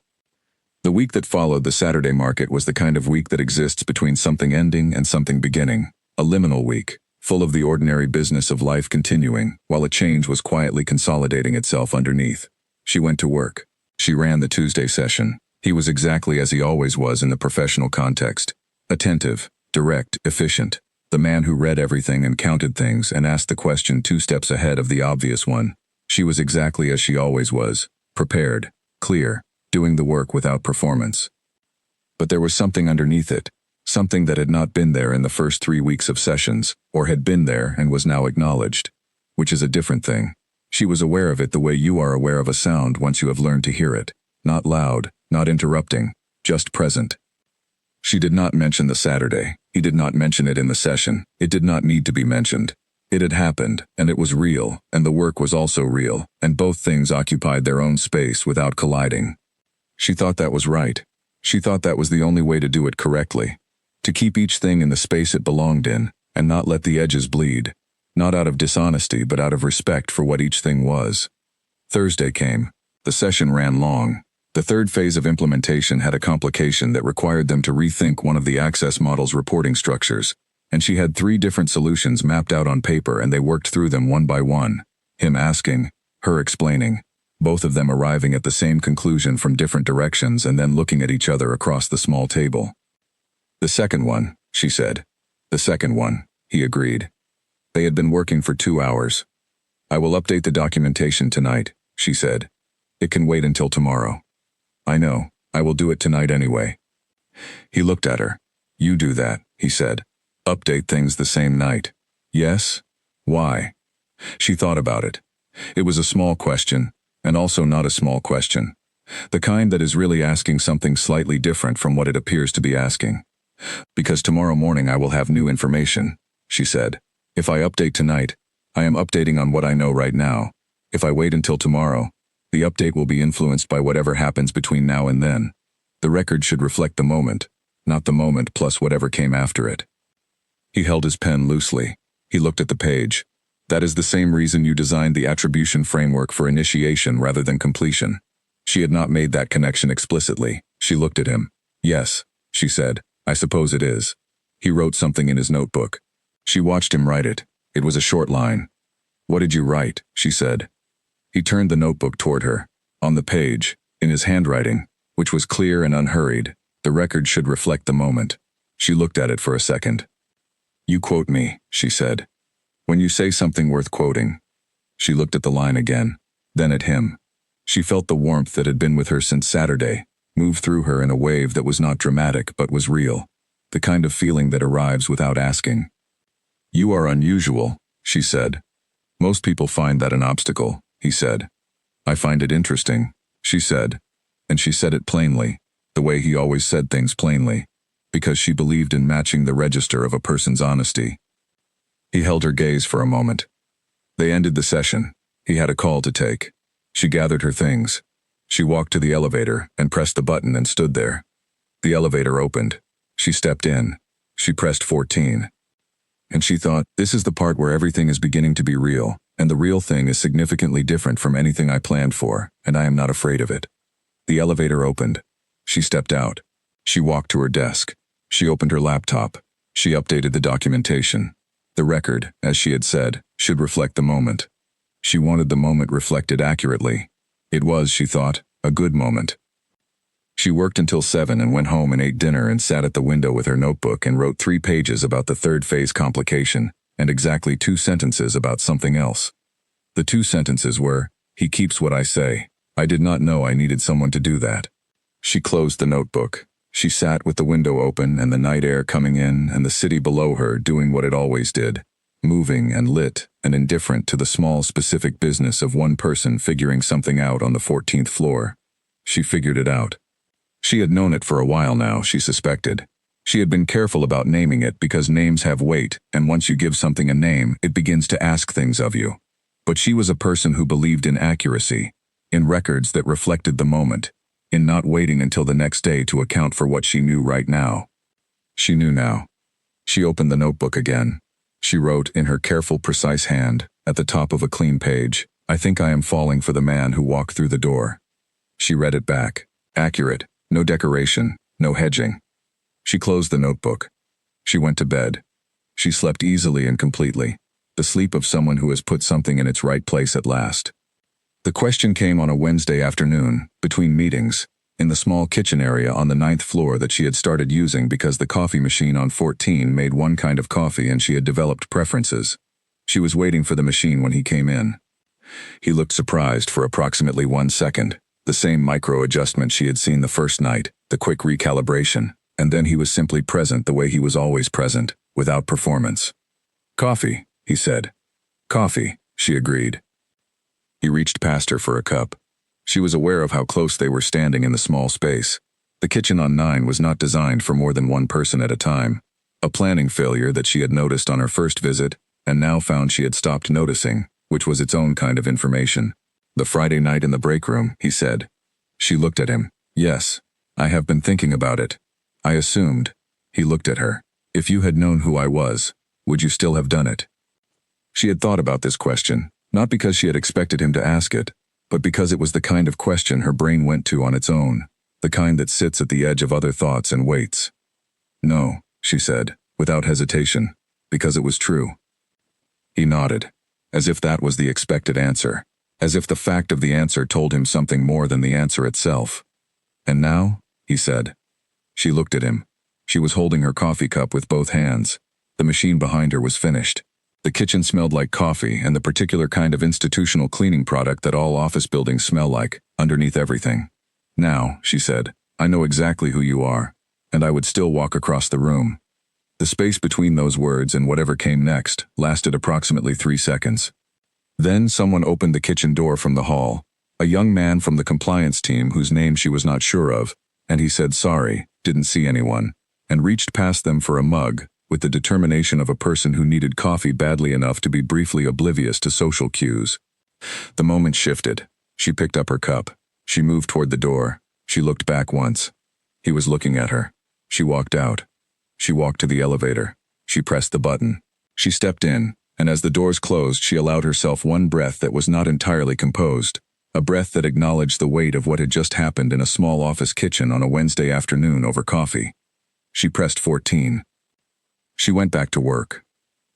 The week that followed the Saturday market was the kind of week that exists between something ending and something beginning, a liminal week, full of the ordinary business of life continuing, while a change was quietly consolidating itself underneath. She went to work. She ran the Tuesday session. He was exactly as he always was in the professional context. Attentive, direct, efficient. The man who read everything and counted things and asked the question 2 steps ahead of the obvious one. She was exactly as she always was, prepared, clear, doing the work without performance. But there was something underneath it, something that had not been there in the first 3 weeks of sessions, or had been there and was now acknowledged, which is a different thing. She was aware of it the way you are aware of a sound once you have learned to hear it. Not loud, not interrupting, just present. She did not mention the Saturday. He did not mention it in the session. It did not need to be mentioned. It had happened, and it was real, and the work was also real, and both things occupied their own space without colliding. She thought that was right. She thought that was the only way to do it correctly. To keep each thing in the space it belonged in, and not let the edges bleed. Not out of dishonesty, but out of respect for what each thing was. Thursday came. The session ran long. The third phase of implementation had a complication that required them to rethink one of the access model's reporting structures, and she had 3 different solutions mapped out on paper, and they worked through them one by one. Him asking, her explaining, both of them arriving at the same conclusion from different directions and then looking at each other across the small table. The second one, she said. The second one, he agreed. They had been working for 2 hours. I will update the documentation tonight, she said. It can wait until tomorrow. I know, I will do it tonight anyway. He looked at her. You do that, he said. Update things the same night. Yes? Why? She thought about it. It was a small question, and also not a small question. The kind that is really asking something slightly different from what it appears to be asking. Because tomorrow morning I will have new information, she said. If I update tonight, I am updating on what I know right now. If I wait until tomorrow, the update will be influenced by whatever happens between now and then. The record should reflect the moment, not the moment plus whatever came after it. He held his pen loosely. He looked at the page. That is the same reason you designed the attribution framework for initiation rather than completion. She had not made that connection explicitly. She looked at him. Yes, she said. I suppose it is. He wrote something in his notebook. She watched him write it. It was a short line. What did you write? She said. He turned the notebook toward her. On the page, in his handwriting, which was clear and unhurried, the record should reflect the moment. She looked at it for a second. You quote me, she said. When you say something worth quoting. She looked at the line again, then at him. She felt the warmth that had been with her since Saturday, move through her in a wave that was not dramatic but was real, the kind of feeling that arrives without asking. You are unusual, she said. Most people find that an obstacle, he said. I find it interesting, she said. And she said it plainly, the way he always said things plainly, because she believed in matching the register of a person's honesty. He held her gaze for a moment. They ended the session. He had a call to take. She gathered her things. She walked to the elevator and pressed the button and stood there. The elevator opened. She stepped in. She pressed 14. And she thought, this is the part where everything is beginning to be real, and the real thing is significantly different from anything I planned for, and I am not afraid of it. The elevator opened. She stepped out. She walked to her desk. She opened her laptop. She updated the documentation. The record, as she had said, should reflect the moment. She wanted the moment reflected accurately. It was, she thought, a good moment. She worked until 7 and went home and ate dinner and sat at the window with her notebook and wrote 3 pages about the third phase complication and exactly 2 sentences about something else. The 2 sentences were, he keeps what I say. I did not know I needed someone to do that. She closed the notebook. She sat with the window open and the night air coming in and the city below her doing what it always did, moving and lit and indifferent to the small specific business of one person figuring something out on the 14th floor. She figured it out. She had known it for a while now, she suspected. She had been careful about naming it because names have weight, and once you give something a name, it begins to ask things of you. But she was a person who believed in accuracy, in records that reflected the moment, in not waiting until the next day to account for what she knew right now. She knew now. She opened the notebook again. She wrote in her careful, precise hand, at the top of a clean page, I think I am falling for the man who walked through the door. She read it back. Accurate. No decoration, no hedging. She closed the notebook. She went to bed. She slept easily and completely, the sleep of someone who has put something in its right place at last. The question came on a Wednesday afternoon, between meetings, in the small kitchen area on the 9th floor that she had started using because the coffee machine on 14 made one kind of coffee and she had developed preferences. She was waiting for the machine when he came in. He looked surprised for approximately 1 second. The same micro-adjustment she had seen the first night, the quick recalibration, and then he was simply present the way he was always present, without performance. Coffee, he said. Coffee, she agreed. He reached past her for a cup. She was aware of how close they were standing in the small space. The kitchen on 9 was not designed for more than one person at a time. A planning failure that she had noticed on her first visit, and now found she had stopped noticing, which was its own kind of information. "The Friday night in the break room," he said. She looked at him. "Yes. I have been thinking about it. I assumed." He looked at her. "If you had known who I was, would you still have done it?" She had thought about this question, not because she had expected him to ask it, but because it was the kind of question her brain went to on its own, the kind that sits at the edge of other thoughts and waits. "No," she said, without hesitation, because it was true. He nodded, as if that was the expected answer, as if the fact of the answer told him something more than the answer itself. "And now?" he said. She looked at him. She was holding her coffee cup with both hands. The machine behind her was finished. The kitchen smelled like coffee and the particular kind of institutional cleaning product that all office buildings smell like, underneath everything. "Now," she said, "I know exactly who you are, and I would still walk across the room." The space between those words and whatever came next lasted approximately 3 seconds. Then someone opened the kitchen door from the hall, a young man from the compliance team whose name she was not sure of, and he said sorry, didn't see anyone, and reached past them for a mug, with the determination of a person who needed coffee badly enough to be briefly oblivious to social cues. The moment shifted. She picked up her cup. She moved toward the door. She looked back once. He was looking at her. She walked out. She walked to the elevator. She pressed the button. She stepped in, and as the doors closed, she allowed herself one breath that was not entirely composed, a breath that acknowledged the weight of what had just happened in a small office kitchen on a Wednesday afternoon over coffee. She pressed 14. She went back to work.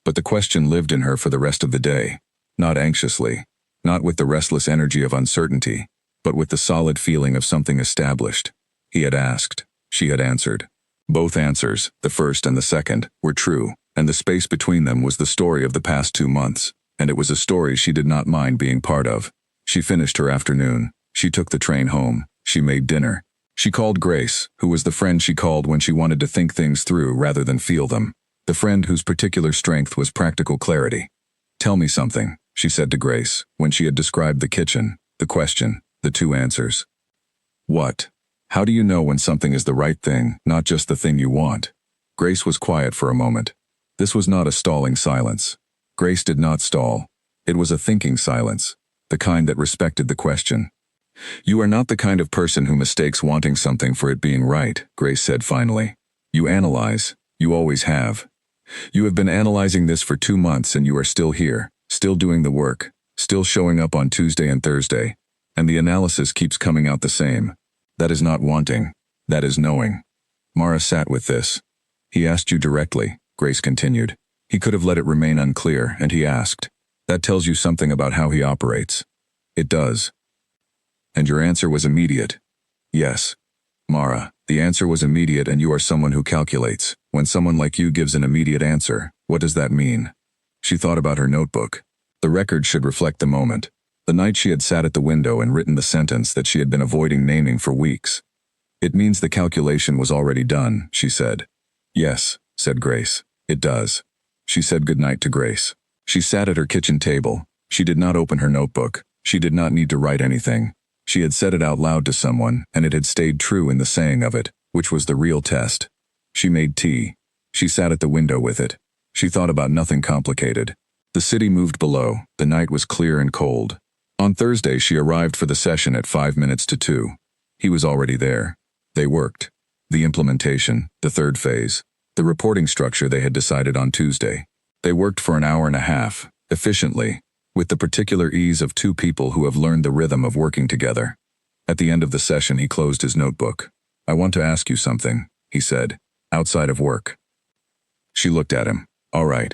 But the question lived in her for the rest of the day, not anxiously, not with the restless energy of uncertainty, but with the solid feeling of something established. He had asked. She had answered. Both answers, the first and the second, were true, and the space between them was the story of the past 2 months, and it was a story she did not mind being part of. She finished her afternoon. She took the train home. She made dinner. She called Grace, who was the friend she called when she wanted to think things through rather than feel them, the friend whose particular strength was practical clarity. "Tell me something," she said to Grace, when she had described the kitchen, the question, the 2 answers. "What? How do you know when something is the right thing, not just the thing you want?" Grace was quiet for a moment. This was not a stalling silence. Grace did not stall. It was a thinking silence, the kind that respected the question. "You are not the kind of person who mistakes wanting something for it being right," Grace said finally. "You analyze. You always have. You have been analyzing this for 2 months and you are still here, still doing the work, still showing up on Tuesday and Thursday, and the analysis keeps coming out the same. That is not wanting. That is knowing." Mara sat with this. "He asked you directly," Grace continued. "He could have let it remain unclear, and he asked. That tells you something about how he operates." "It does." "And your answer was immediate." "Yes." "Mara, the answer was immediate and you are someone who calculates. When someone like you gives an immediate answer, what does that mean?" She thought about her notebook. The record should reflect the moment. The night she had sat at the window and written the sentence that she had been avoiding naming for weeks. "It means the calculation was already done," she said. "Yes," said Grace. "It does." She said goodnight to Grace. She sat at her kitchen table. She did not open her notebook. She did not need to write anything. She had said it out loud to someone, and it had stayed true in the saying of it, which was the real test. She made tea. She sat at the window with it. She thought about nothing complicated. The city moved below. The night was clear and cold. On Thursday, she arrived for the session at 5 minutes to 2. He was already there. They worked. The implementation, the 3rd phase, the reporting structure they had decided on Tuesday. They worked for an hour and a half, efficiently, with the particular ease of 2 people who have learned the rhythm of working together. At the end of the session, he closed his notebook. "I want to ask you something," he said, "outside of work." She looked at him. "All right.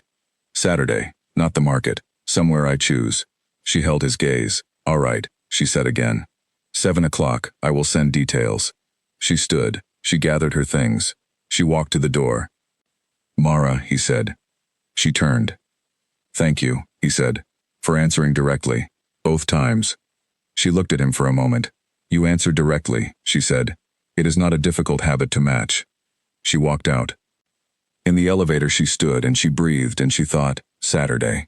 Saturday, not the market, somewhere I choose." She held his gaze. "All right," she said again. 7 o'clock, I will send details." She stood. She gathered her things. She walked to the door. "Mara," he said. She turned. "Thank you," he said, "for answering directly, both times." She looked at him for a moment. "You answered directly," she said. "It is not a difficult habit to match." She walked out. In the elevator she stood and she breathed and she thought, Saturday.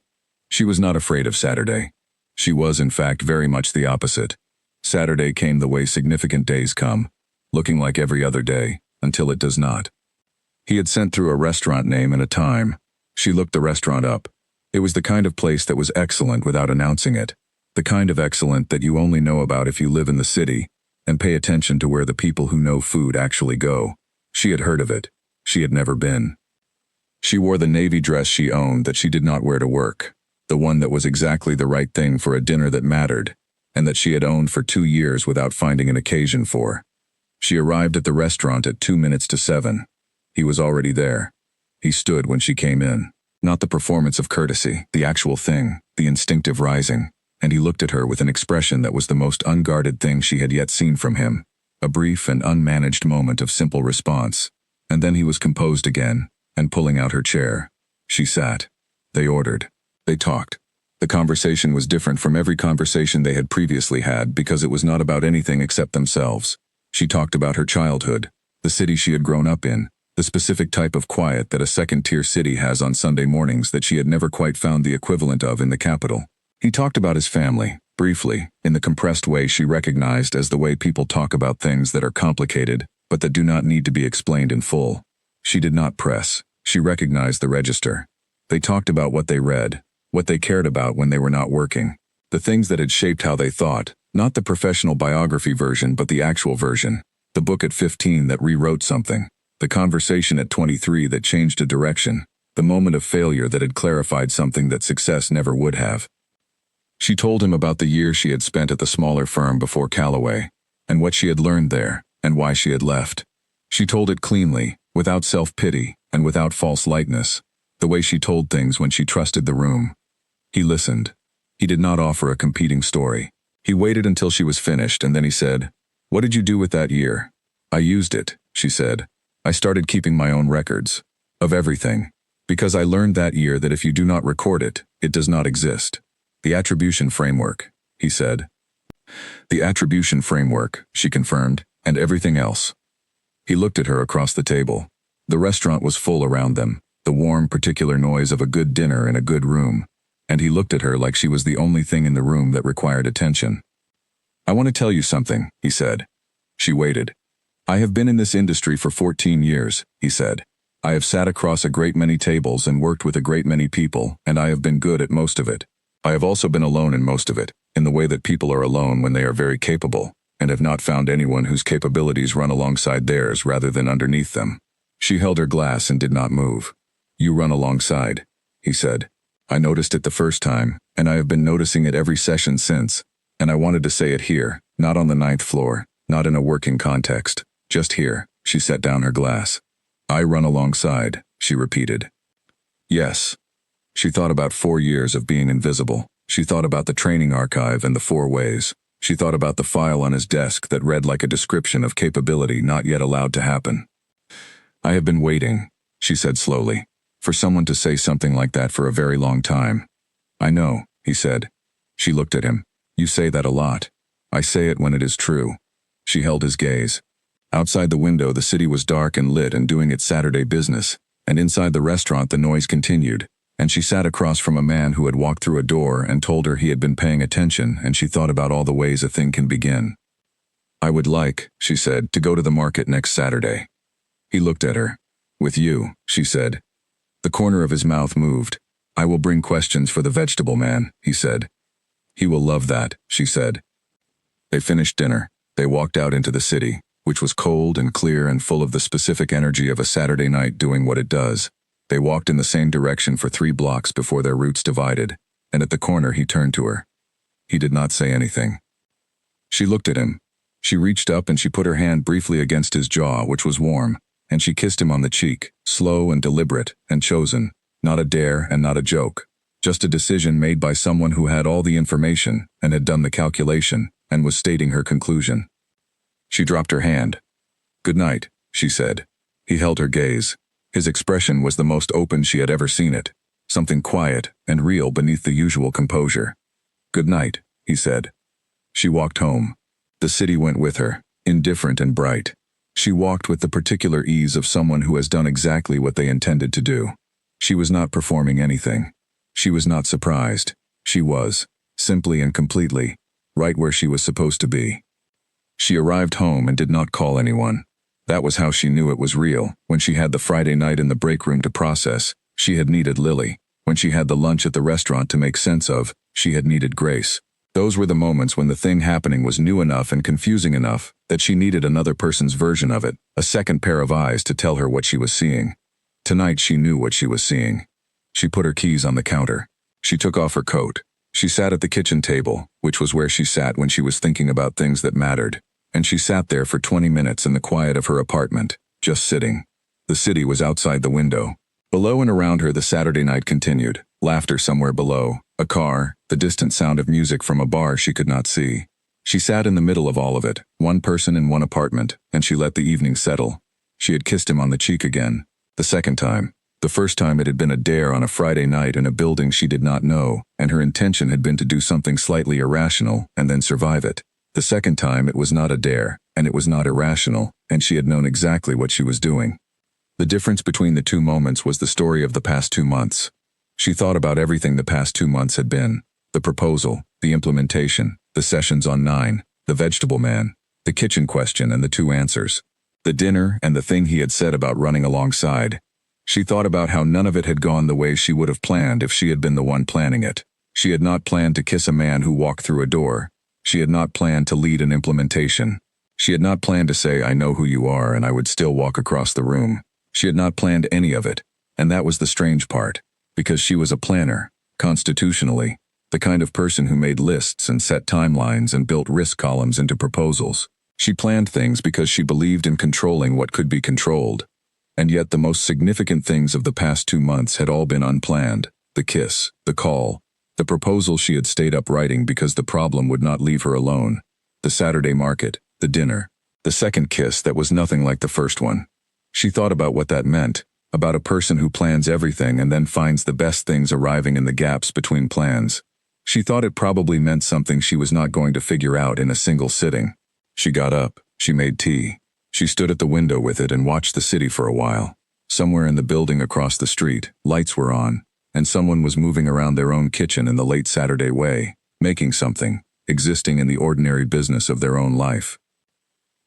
She was not afraid of Saturday. She was, in fact, very much the opposite. Saturday came the way significant days come, looking like every other day, until it does not. He had sent through a restaurant name and a time. She looked the restaurant up. It was the kind of place that was excellent without announcing it, the kind of excellent that you only know about if you live in the city, and pay attention to where the people who know food actually go. She had heard of it. She had never been. She wore the navy dress she owned that she did not wear to work, the one that was exactly the right thing for a dinner that mattered, and that she had owned for 2 years without finding an occasion for. She arrived at the restaurant at 2 minutes to 7. He was already there. He stood when she came in. Not the performance of courtesy, the actual thing, the instinctive rising, and he looked at her with an expression that was the most unguarded thing she had yet seen from him, a brief and unmanaged moment of simple response, and then he was composed again, and pulling out her chair. She sat. They ordered. They talked. The conversation was different from every conversation they had previously had because it was not about anything except themselves. She talked about her childhood, the city she had grown up in, the specific type of quiet that a second-tier city has on Sunday mornings that she had never quite found the equivalent of in the capital. He talked about his family, briefly, in the compressed way she recognized as the way people talk about things that are complicated, but that do not need to be explained in full. She did not press. She recognized the register. They talked about what they read, what they cared about when they were not working, the things that had shaped how they thought, not the professional biography version but the actual version, the book at 15 that rewrote something, the conversation at 23 that changed a direction, the moment of failure that had clarified something that success never would have. She told him about the years she had spent at the smaller firm before Callaway, and what she had learned there, and why she had left. She told it cleanly, without self-pity, and without false lightness, the way she told things when she trusted the room. He listened. He did not offer a competing story. He waited until she was finished, and then he said, "What did you do with that year?" "I used it," she said. "I started keeping my own records. Of everything. Because I learned that year that if you do not record it, it does not exist. The attribution framework," he said. "The attribution framework," she confirmed, "and everything else." He looked at her across the table. The restaurant was full around them, the warm, particular noise of a good dinner in a good room, and he looked at her like she was the only thing in the room that required attention. "I want to tell you something," he said. She waited. "I have been in this industry for 14 years, he said. "I have sat across a great many tables and worked with a great many people, and I have been good at most of it. I have also been alone in most of it, in the way that people are alone when they are very capable, and have not found anyone whose capabilities run alongside theirs rather than underneath them." She held her glass and did not move. "You run alongside," he said. "I noticed it the first time, and I have been noticing it every session since, and I wanted to say it here, not on the 9th floor, not in a working context, just here." She set down her glass. "I run alongside," she repeated. "Yes." She thought about 4 years of being invisible. She thought about the training archive and the 4 ways. She thought about the file on his desk that read like a description of capability not yet allowed to happen. "I have been waiting," she said slowly, "for someone to say something like that for a very long time." "I know," he said. She looked at him. "You say that a lot." "I say it when it is true." She held his gaze. Outside the window the city was dark and lit and doing its Saturday business, and inside the restaurant the noise continued, and she sat across from a man who had walked through a door and told her he had been paying attention, and she thought about all the ways a thing can begin. "I would like," she said, "to go to the market next Saturday." He looked at her. "With you," she said. The corner of his mouth moved. "I will bring questions for the vegetable man," he said. "He will love that," she said. They finished dinner. They walked out into the city, which was cold and clear and full of the specific energy of a Saturday night doing what it does. They walked in the same direction for 3 blocks before their routes divided, and at the corner he turned to her. He did not say anything. She looked at him. She reached up and she put her hand briefly against his jaw, which was warm, and she kissed him on the cheek, slow and deliberate and chosen, not a dare and not a joke, just a decision made by someone who had all the information and had done the calculation and was stating her conclusion. She dropped her hand. "Good night," she said. He held her gaze. His expression was the most open she had ever seen it, something quiet and real beneath the usual composure. "Good night," he said. She walked home. The city went with her, indifferent and bright. She walked with the particular ease of someone who has done exactly what they intended to do. She was not performing anything. She was not surprised. She was, simply and completely, right where she was supposed to be. She arrived home and did not call anyone. That was how she knew it was real. When she had the Friday night in the break room to process, she had needed Lily. When she had the lunch at the restaurant to make sense of, she had needed Grace. Those were the moments when the thing happening was new enough and confusing enough that she needed another person's version of it, a second pair of eyes to tell her what she was seeing. Tonight she knew what she was seeing. She put her keys on the counter. She took off her coat. She sat at the kitchen table, which was where she sat when she was thinking about things that mattered. And she sat there for 20 minutes in the quiet of her apartment, just sitting. The city was outside the window. Below and around her the Saturday night continued, laughter somewhere below, a car, the distant sound of music from a bar she could not see. She sat in the middle of all of it, one person in one apartment, and she let the evening settle. She had kissed him on the cheek again. The second time. The first time it had been a dare on a Friday night in a building she did not know, and her intention had been to do something slightly irrational and then survive it. The second time it was not a dare, and it was not irrational, and she had known exactly what she was doing. The difference between the two moments was the story of the past 2 months. She thought about everything the past 2 months had been. The proposal, the implementation, the sessions on 9, the vegetable man, the kitchen question and the 2 answers, the dinner and the thing he had said about running alongside. She thought about how none of it had gone the way she would have planned if she had been the one planning it. She had not planned to kiss a man who walked through a door. She had not planned to lead an implementation. She had not planned to say, "I know who you are," and I would still walk across the room. She had not planned any of it, and that was the strange part, because she was a planner, constitutionally, the kind of person who made lists and set timelines and built risk columns into proposals. She planned things because she believed in controlling what could be controlled. And yet the most significant things of the past 2 months had all been unplanned. The kiss, the call, the proposal she had stayed up writing because the problem would not leave her alone, the Saturday market, the dinner, the second kiss that was nothing like the first one. She thought about what that meant, about a person who plans everything and then finds the best things arriving in the gaps between plans. She thought it probably meant something she was not going to figure out in a single sitting. She got up, she made tea. She stood at the window with it and watched the city for a while. Somewhere in the building across the street, lights were on, and someone was moving around their own kitchen in the late Saturday way, making something, existing in the ordinary business of their own life.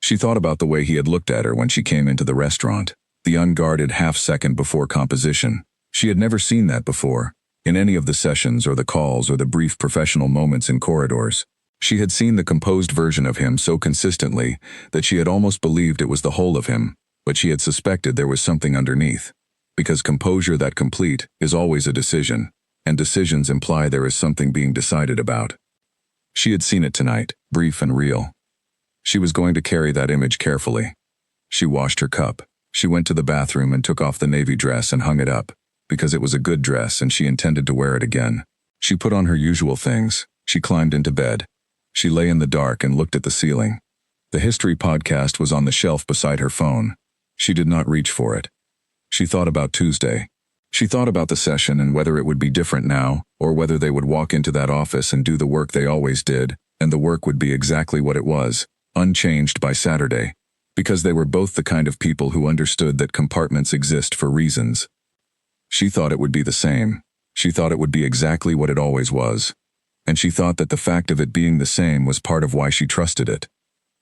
She thought about the way he had looked at her when she came into the restaurant, the unguarded half-second before composition. She had never seen that before, in any of the sessions or the calls or the brief professional moments in corridors. She had seen the composed version of him so consistently that she had almost believed it was the whole of him, but she had suspected there was something underneath. Because composure that complete is always a decision, and decisions imply there is something being decided about. She had seen it tonight, brief and real. She was going to carry that image carefully. She washed her cup. She went to the bathroom and took off the navy dress and hung it up, because it was a good dress and she intended to wear it again. She put on her usual things. She climbed into bed. She lay in the dark and looked at the ceiling. The history podcast was on the shelf beside her phone. She did not reach for it. She thought about Tuesday. She thought about the session and whether it would be different now, or whether they would walk into that office and do the work they always did, and the work would be exactly what it was, unchanged by Saturday, because they were both the kind of people who understood that compartments exist for reasons. She thought it would be the same. She thought it would be exactly what it always was. And she thought that the fact of it being the same was part of why she trusted it.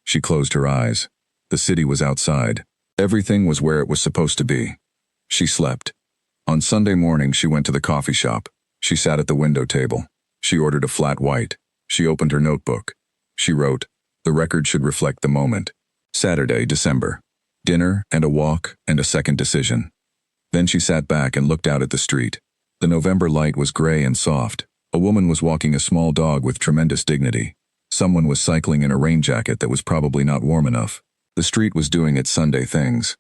She closed her eyes. The city was outside. Everything was where it was supposed to be. She slept. On Sunday morning she went to the coffee shop. She sat at the window table. She ordered a flat white. She opened her notebook. She wrote, "The record should reflect the moment. Saturday, December. Dinner and a walk and a second decision." Then she sat back and looked out at the street. The November light was gray and soft. A woman was walking a small dog with tremendous dignity. Someone was cycling in a rain jacket that was probably not warm enough. The street was doing its Sunday things.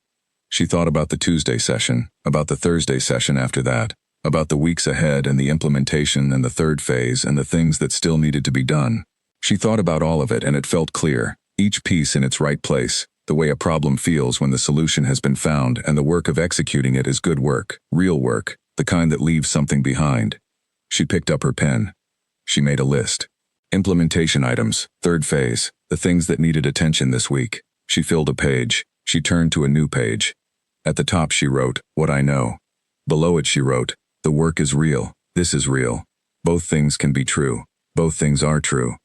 She thought about the Tuesday session, about the Thursday session after that, about the weeks ahead and the implementation and the third phase and the things that still needed to be done. She thought about all of it and it felt clear, each piece in its right place, the way a problem feels when the solution has been found and the work of executing it is good work, real work, the kind that leaves something behind. She picked up her pen. She made a list. Implementation items, third phase, the things that needed attention this week. She filled a page. She turned to a new page. At the top she wrote, "What I know." Below it she wrote, "The work is real. This is real. Both things can be true. Both things are true."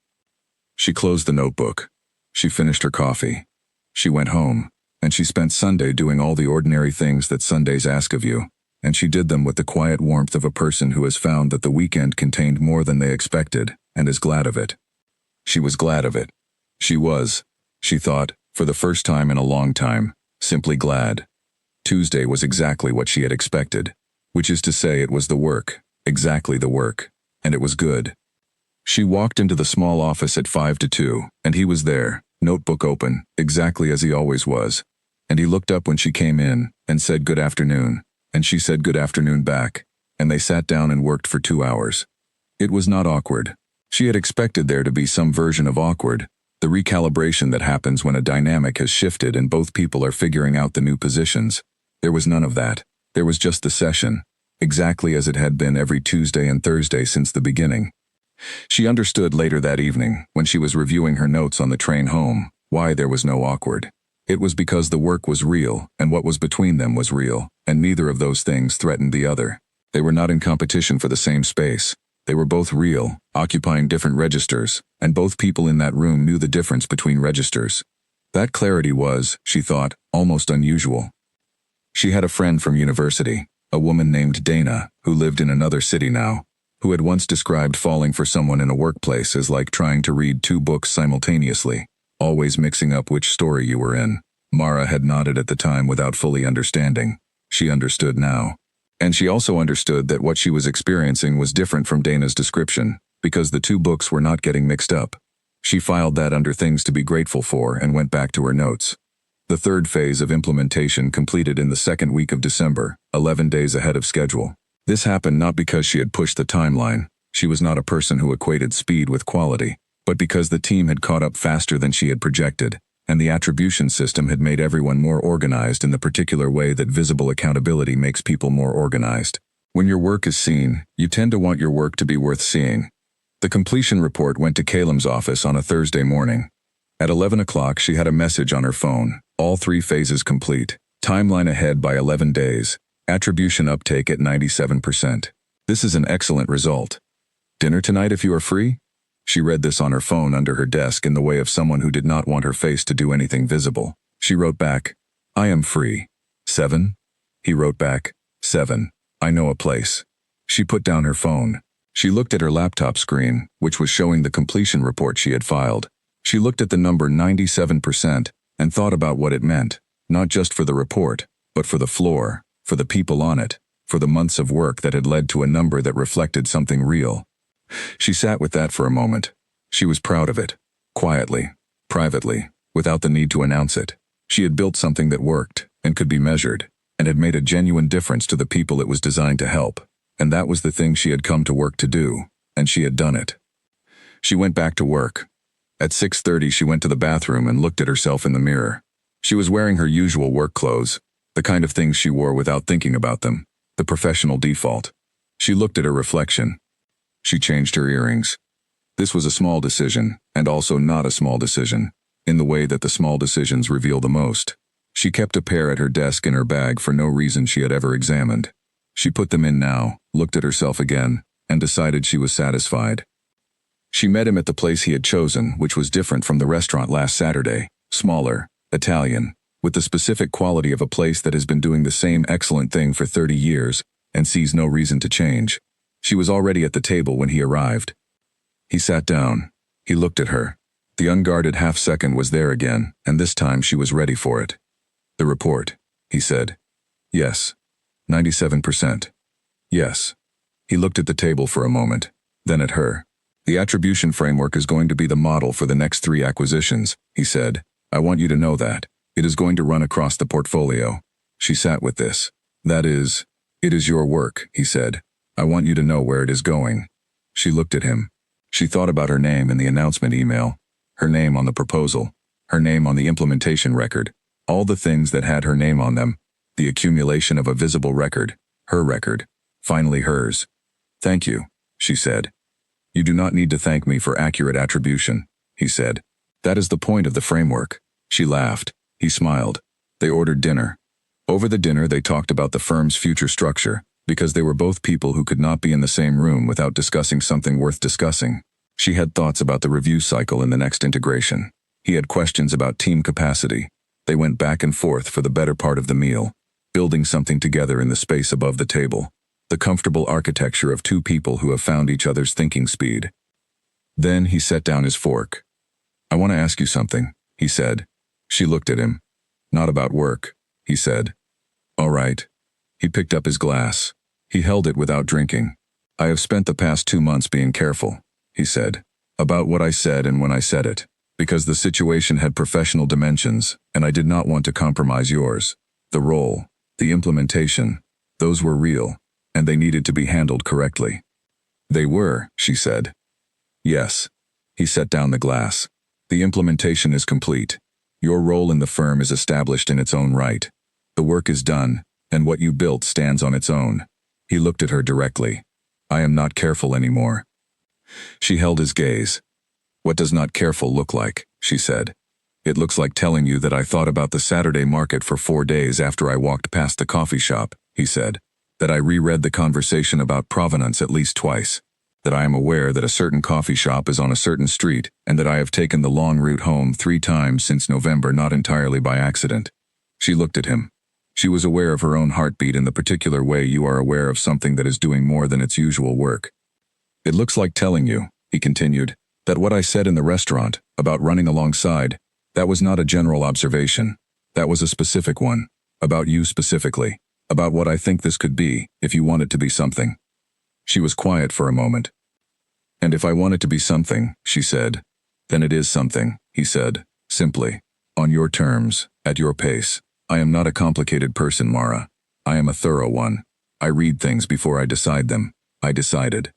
She closed the notebook. She finished her coffee. She went home, and she spent Sunday doing all the ordinary things that Sundays ask of you, and she did them with the quiet warmth of a person who has found that the weekend contained more than they expected, and is glad of it. She was glad of it. She thought, for the first time in a long time, simply glad. Tuesday was exactly what she had expected, which is to say it was the work, exactly the work, and it was good. She walked into the small office at 1:55, and he was there, notebook open, exactly as he always was, and he looked up when she came in, and said good afternoon, and she said good afternoon back, and they sat down and worked for 2 hours. It was not awkward. She had expected there to be some version of awkward, the recalibration that happens when a dynamic has shifted and both people are figuring out the new positions. There was none of that. There was just the session, exactly as it had been every Tuesday and Thursday since the beginning. She understood later that evening, when she was reviewing her notes on the train home, why there was no awkward. It was because the work was real, and what was between them was real, and neither of those things threatened the other. They were not in competition for the same space. They were both real, occupying different registers, and both people in that room knew the difference between registers. That clarity was, she thought, almost unusual. She had a friend from university, a woman named Dana, who lived in another city now, who had once described falling for someone in a workplace as like trying to read 2 books simultaneously, always mixing up which story you were in. Mara had nodded at the time without fully understanding. She understood now. And she also understood that what she was experiencing was different from Dana's description, because the 2 books were not getting mixed up. She filed that under things to be grateful for and went back to her notes. The 3rd phase of implementation completed in the 2nd week of December, 11 days ahead of schedule. This happened not because she had pushed the timeline. She was not a person who equated speed with quality, but because the team had caught up faster than she had projected, and the attribution system had made everyone more organized in the particular way that visible accountability makes people more organized. When your work is seen, you tend to want your work to be worth seeing. The completion report went to Kalem's office on a Thursday morning. At 11 o'clock, she had a message on her phone. All 3 phases complete. Timeline ahead by 11 days. Attribution uptake at 97%. This is an excellent result. Dinner tonight if you are free? She read this on her phone under her desk in the way of someone who did not want her face to do anything visible. She wrote back, I am free. 7? He wrote back, 7. I know a place. She put down her phone. She looked at her laptop screen, which was showing the completion report she had filed. She looked at the number 97% and thought about what it meant, not just for the report, but for the floor, for the people on it, for the months of work that had led to a number that reflected something real. She sat with that for a moment. She was proud of it, quietly, privately, without the need to announce it. She had built something that worked and could be measured, and had made a genuine difference to the people it was designed to help. And that was the thing she had come to work to do, and she had done it. She went back to work. At 6:30 she went to the bathroom and looked at herself in the mirror. She was wearing her usual work clothes, the kind of things she wore without thinking about them, the professional default. She looked at her reflection. She changed her earrings. This was a small decision, and also not a small decision, in the way that the small decisions reveal the most. She kept a pair at her desk in her bag for no reason she had ever examined. She put them in now, looked at herself again, and decided she was satisfied. She met him at the place he had chosen, which was different from the restaurant last Saturday, smaller, Italian, with the specific quality of a place that has been doing the same excellent thing for 30 years and sees no reason to change. She was already at the table when he arrived. He sat down. He looked at her. The unguarded half-second was there again, and this time she was ready for it. The report, he said. Yes. 97%. Yes. He looked at the table for a moment, then at her. The attribution framework is going to be the model for the next 3 acquisitions, he said. I want you to know that. It is going to run across the portfolio. She sat with this. That is, it is your work, he said. I want you to know where it is going. She looked at him. She thought about her name in the announcement email, her name on the proposal, her name on the implementation record, all the things that had her name on them, the accumulation of a visible record, her record, finally hers. Thank you, she said. You do not need to thank me for accurate attribution, he said. That is the point of the framework. She laughed. He smiled. They ordered dinner. Over the dinner they talked about the firm's future structure, because they were both people who could not be in the same room without discussing something worth discussing. She had thoughts about the review cycle in the next integration. He had questions about team capacity. They went back and forth for the better part of the meal, building something together in the space above the table, the comfortable architecture of two people who have found each other's thinking speed. Then he set down his fork. "I want to ask you something," he said. She looked at him. "Not about work," he said. "All right." He picked up his glass. He held it without drinking. "I have spent the past 2 months being careful," he said, "about what I said and when I said it, because the situation had professional dimensions, and I did not want to compromise yours. The role, the implementation, those were real, and they needed to be handled correctly." "They were," she said. "Yes." He set down the glass. "The implementation is complete. Your role in the firm is established in its own right. The work is done, and what you built stands on its own." He looked at her directly. "I am not careful anymore." She held his gaze. "What does not careful look like?" she said. "It looks like telling you that I thought about the Saturday market for 4 days after I walked past the coffee shop," he said. "That I reread the conversation about provenance at least twice. That I am aware that a certain coffee shop is on a certain street, and that I have taken the long route home 3 times since November, not entirely by accident." She looked at him. She was aware of her own heartbeat in the particular way you are aware of something that is doing more than its usual work. "It looks like telling you," he continued, "that what I said in the restaurant, about running alongside, that was not a general observation. That was a specific one. About you specifically. About what I think this could be, if you want it to be something." She was quiet for a moment. "And if I want it to be something," she said, "then it is something," he said, simply. "On your terms, at your pace. I am not a complicated person, Mara. I am a thorough one. I read things before I decide them. I decided."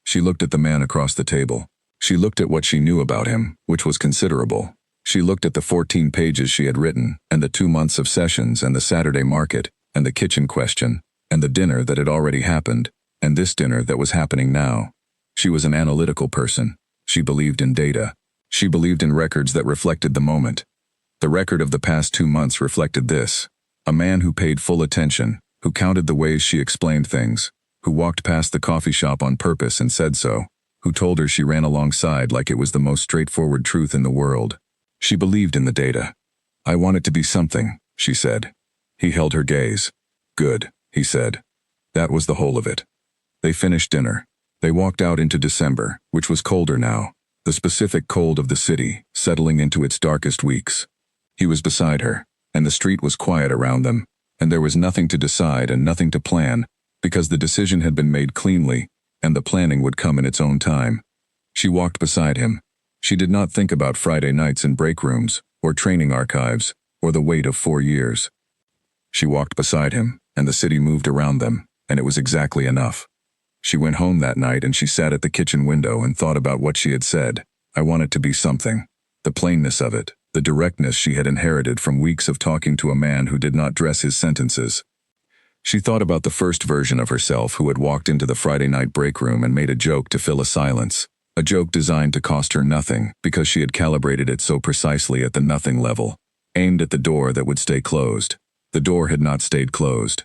She looked at the man across the table. She looked at what she knew about him, which was considerable. She looked at the 14 pages she had written, and the 2 months of sessions, and the Saturday market, and the kitchen question, and the dinner that had already happened, and this dinner that was happening now. She was an analytical person. She believed in data. She believed in records that reflected the moment. The record of the past 2 months reflected this. A man who paid full attention, who counted the ways she explained things, who walked past the coffee shop on purpose and said so, who told her she ran alongside like it was the most straightforward truth in the world. She believed in the data. "I want it to be something," she said. He held her gaze. "Good," he said. That was the whole of it. They finished dinner. They walked out into December, which was colder now, the specific cold of the city, settling into its darkest weeks. He was beside her, and the street was quiet around them, and there was nothing to decide and nothing to plan, because the decision had been made cleanly, and the planning would come in its own time. She walked beside him. She did not think about Friday nights in break rooms, or training archives, or the weight of 4 years. She walked beside him, and the city moved around them, and it was exactly enough. She went home that night and she sat at the kitchen window and thought about what she had said. I want it to be something. The plainness of it, the directness she had inherited from weeks of talking to a man who did not dress his sentences. She thought about the first version of herself who had walked into the Friday night break room and made a joke to fill a silence. A joke designed to cost her nothing because she had calibrated it so precisely at the nothing level, aimed at the door that would stay closed. The door had not stayed closed.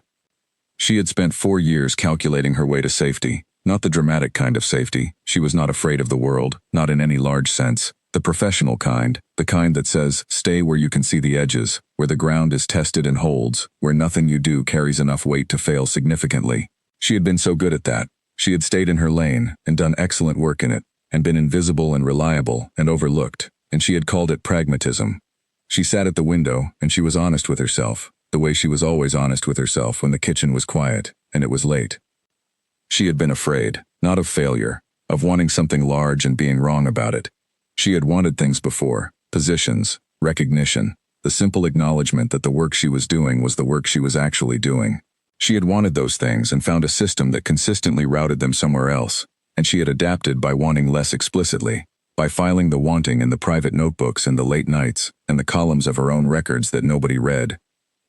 She had spent 4 years calculating her way to safety, not the dramatic kind of safety. She was not afraid of the world, not in any large sense. The professional kind, the kind that says, stay where you can see the edges, where the ground is tested and holds, where nothing you do carries enough weight to fail significantly. She had been so good at that. She had stayed in her lane and done excellent work in it, and been invisible and reliable and overlooked, and she had called it pragmatism. She sat at the window and she was honest with herself, the way she was always honest with herself when the kitchen was quiet and it was late. She had been afraid, not of failure, of wanting something large and being wrong about it. She had wanted things before, positions, recognition, the simple acknowledgement that the work she was doing was the work she was actually doing. She had wanted those things and found a system that consistently routed them somewhere else, and she had adapted by wanting less explicitly, by filing the wanting in the private notebooks and the late nights and the columns of her own records that nobody read.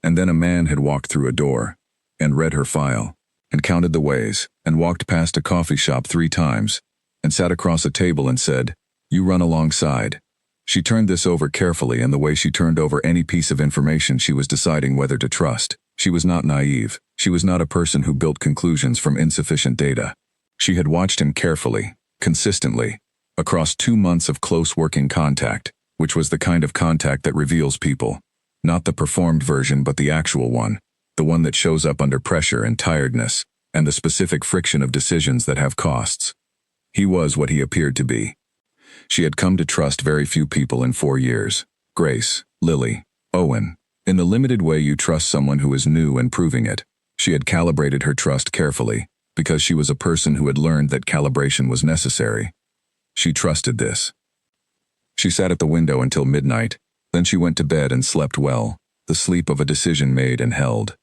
And then a man had walked through a door, and read her file, and counted the ways, and walked past a coffee shop 3 times, and sat across a table and said, "You run alongside." She turned this over carefully in the way she turned over any piece of information she was deciding whether to trust. She was not naive. She was not a person who built conclusions from insufficient data. She had watched him carefully, consistently, Across 2 months of close working contact, which was the kind of contact that reveals people. Not the performed version but the actual one, the one that shows up under pressure and tiredness, and the specific friction of decisions that have costs. He was what he appeared to be. She had come to trust very few people in 4 years. Grace, Lily, Owen. In the limited way you trust someone who is new and proving it. She had calibrated her trust carefully, because she was a person who had learned that calibration was necessary. She trusted this. She sat at the window until midnight, then she went to bed and slept well, the sleep of a decision made and held.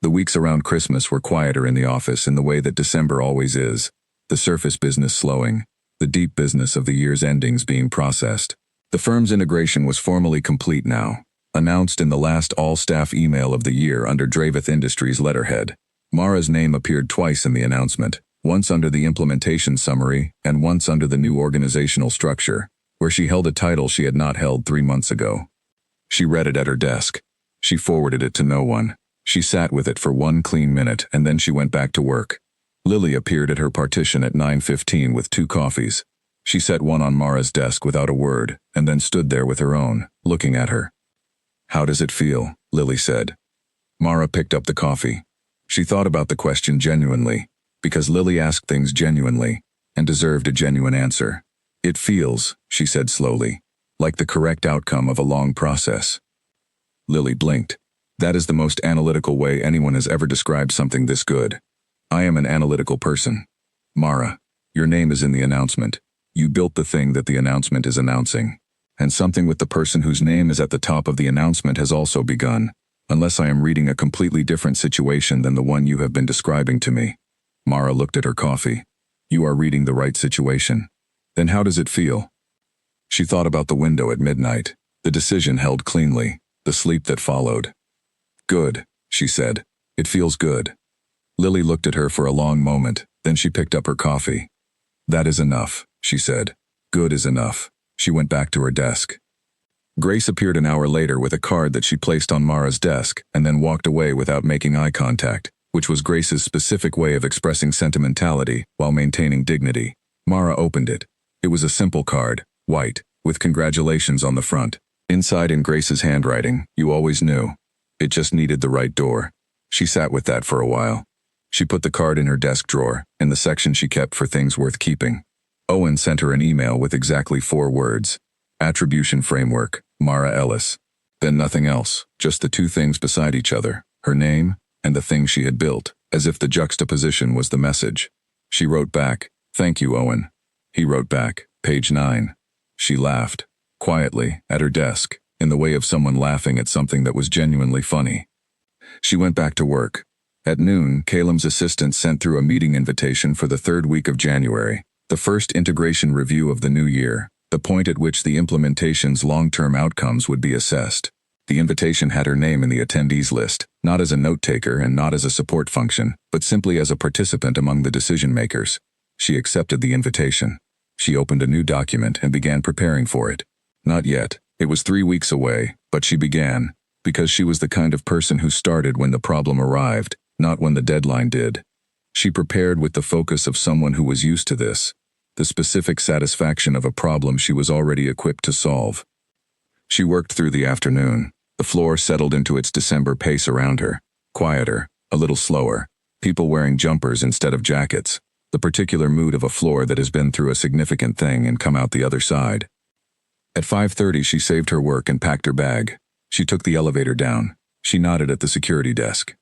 The weeks around Christmas were quieter in the office in the way that December always is, the surface business slowing, the deep business of the year's endings being processed. The firm's integration was formally complete now, announced in the last all-staff email of the year under Draveth Industries letterhead. Mara's name appeared twice in the announcement, once under the implementation summary and once under the new organizational structure, where she held a title she had not held 3 months ago. She read it at her desk. She forwarded it to no one. She sat with it for 1 clean minute and then she went back to work. Lily appeared at her partition at 9:15 with 2 coffees. She set one on Mara's desk without a word and then stood there with her own, looking at her. "How does it feel?" Lily said. Mara picked up the coffee. She thought about the question genuinely, because Lily asked things genuinely and deserved a genuine answer. "It feels," she said slowly, "like the correct outcome of a long process." Lily blinked. "That is the most analytical way anyone has ever described something this good. I am an analytical person. Mara, your name is in the announcement. You built the thing that the announcement is announcing. And something with the person whose name is at the top of the announcement has also begun, unless I am reading a completely different situation than the one you have been describing to me." Mara looked at her coffee. "You are reading the right situation. Then how does it feel?" She thought about the window at midnight, the decision held cleanly, the sleep that followed. "Good," she said. "It feels good." Lily looked at her for a long moment, then she picked up her coffee. "That is enough," she said. "Good is enough." She went back to her desk. Grace appeared an hour later with a card that she placed on Mara's desk and then walked away without making eye contact, which was Grace's specific way of expressing sentimentality while maintaining dignity. Mara opened it. It was a simple card, white, with congratulations on the front. Inside in Grace's handwriting, "You always knew. It just needed the right door." She sat with that for a while. She put the card in her desk drawer, in the section she kept for things worth keeping. Owen sent her an email with exactly 4 words. Attribution Framework, Mara Ellis. Then nothing else, just the 2 things beside each other, her name and the thing she had built, as if the juxtaposition was the message. She wrote back, "Thank you, Owen." He wrote back, "Page 9. She laughed, quietly, at her desk, in the way of someone laughing at something that was genuinely funny. She went back to work. At noon, Calem's assistant sent through a meeting invitation for the 3rd week of January, the first integration review of the new year, the point at which the implementation's long-term outcomes would be assessed. The invitation had her name in the attendees list, not as a note-taker and not as a support function, but simply as a participant among the decision-makers. She accepted the invitation. She opened a new document and began preparing for it. Not yet. It was 3 weeks away, but she began, because she was the kind of person who started when the problem arrived, not when the deadline did. She prepared with the focus of someone who was used to this, the specific satisfaction of a problem she was already equipped to solve. She worked through the afternoon. The floor settled into its December pace around her, quieter, a little slower, people wearing jumpers instead of jackets, the particular mood of a floor that has been through a significant thing and come out the other side. At 5:30 she saved her work and packed her bag. She took the elevator down. She nodded at the security desk.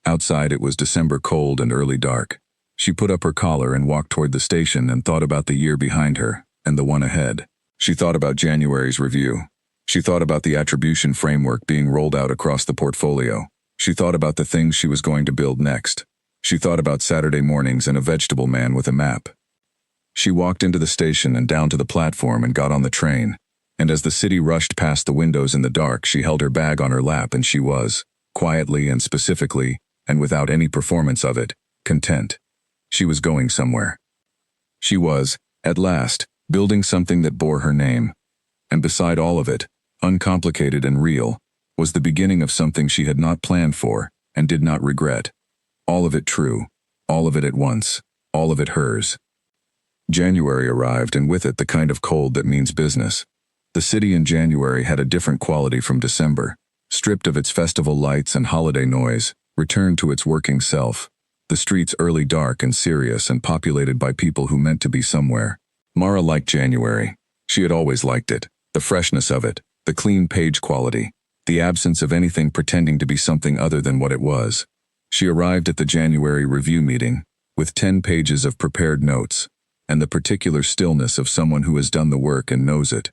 Outside it was December cold and early dark. She put up her collar and walked toward the station and thought about the year behind her and the one ahead. She thought about January's review. She thought about the attribution framework being rolled out across the portfolio. She thought about the things she was going to build next. She thought about Saturday mornings and a vegetable man with a map. She walked into the station and down to the platform and got on the train. And as the city rushed past the windows in the dark, she held her bag on her lap and she was, quietly and specifically, and without any performance of it, content. She was going somewhere. She was, at last, building something that bore her name. And beside all of it, uncomplicated and real, was the beginning of something she had not planned for and did not regret. All of it true, all of it at once, all of it hers. January arrived, and with it the kind of cold that means business. The city in January had a different quality from December. Stripped of its festival lights and holiday noise, returned to its working self. The streets early dark and serious and populated by people who meant to be somewhere. Mara liked January. She had always liked it. The freshness of it, the clean page quality, the absence of anything pretending to be something other than what it was. She arrived at the January review meeting, with 10 pages of prepared notes, and the particular stillness of someone who has done the work and knows it.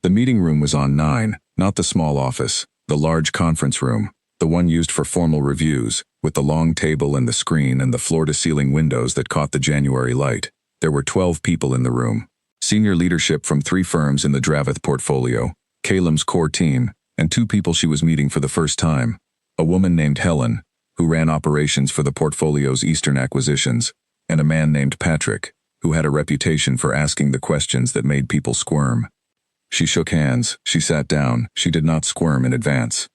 The meeting room was on 9, not the small office, the large conference room, the one used for formal reviews, with the long table and the screen and the floor-to-ceiling windows that caught the January light. There were 12 people in the room. Senior leadership from 3 firms in the Dravith portfolio, Calem's core team, and 2 people she was meeting for the first time. A woman named Helen, who ran operations for the portfolio's Eastern acquisitions, and a man named Patrick, who had a reputation for asking the questions that made people squirm. She shook hands, she sat down, she did not squirm in advance.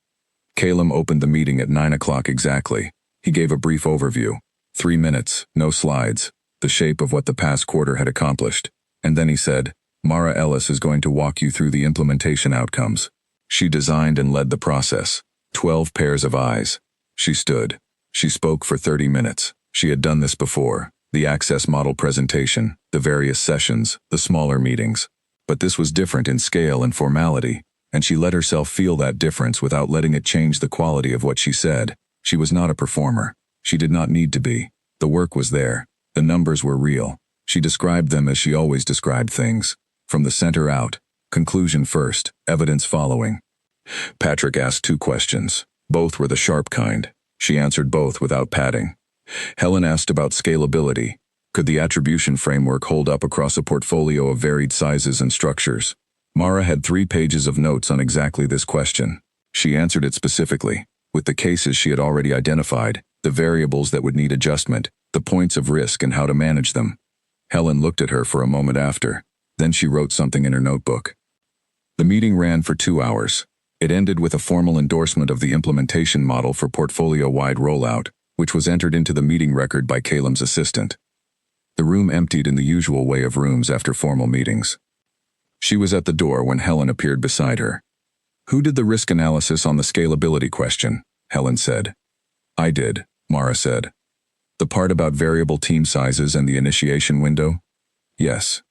Calem opened the meeting at 9 o'clock exactly. He gave a brief overview. 3 minutes, no slides, the shape of what the past quarter had accomplished. And then he said, Mara Ellis is going to walk you through the implementation outcomes. She designed and led the process. 12 pairs of eyes. She stood. She spoke for 30 minutes. She had done this before. The access model presentation, the various sessions, the smaller meetings. But this was different in scale and formality, and she let herself feel that difference without letting it change the quality of what she said. She was not a performer. She did not need to be. The work was there. The numbers were real. She described them as she always described things. From the center out, conclusion first, evidence following. Patrick asked 2 questions. Both were the sharp kind. She answered both without padding. Helen asked about scalability. Could the attribution framework hold up across a portfolio of varied sizes and structures? Mara had 3 pages of notes on exactly this question. She answered it specifically, with the cases she had already identified, the variables that would need adjustment, the points of risk and how to manage them. Helen looked at her for a moment after. Then she wrote something in her notebook. The meeting ran for 2 hours. It ended with a formal endorsement of the implementation model for portfolio-wide rollout, which was entered into the meeting record by Calem's assistant. The room emptied in the usual way of rooms after formal meetings. She was at the door when Helen appeared beside her. Who did the risk analysis on the scalability question? Helen said. I did, Mara said. The part about variable team sizes and the initiation window? Yes.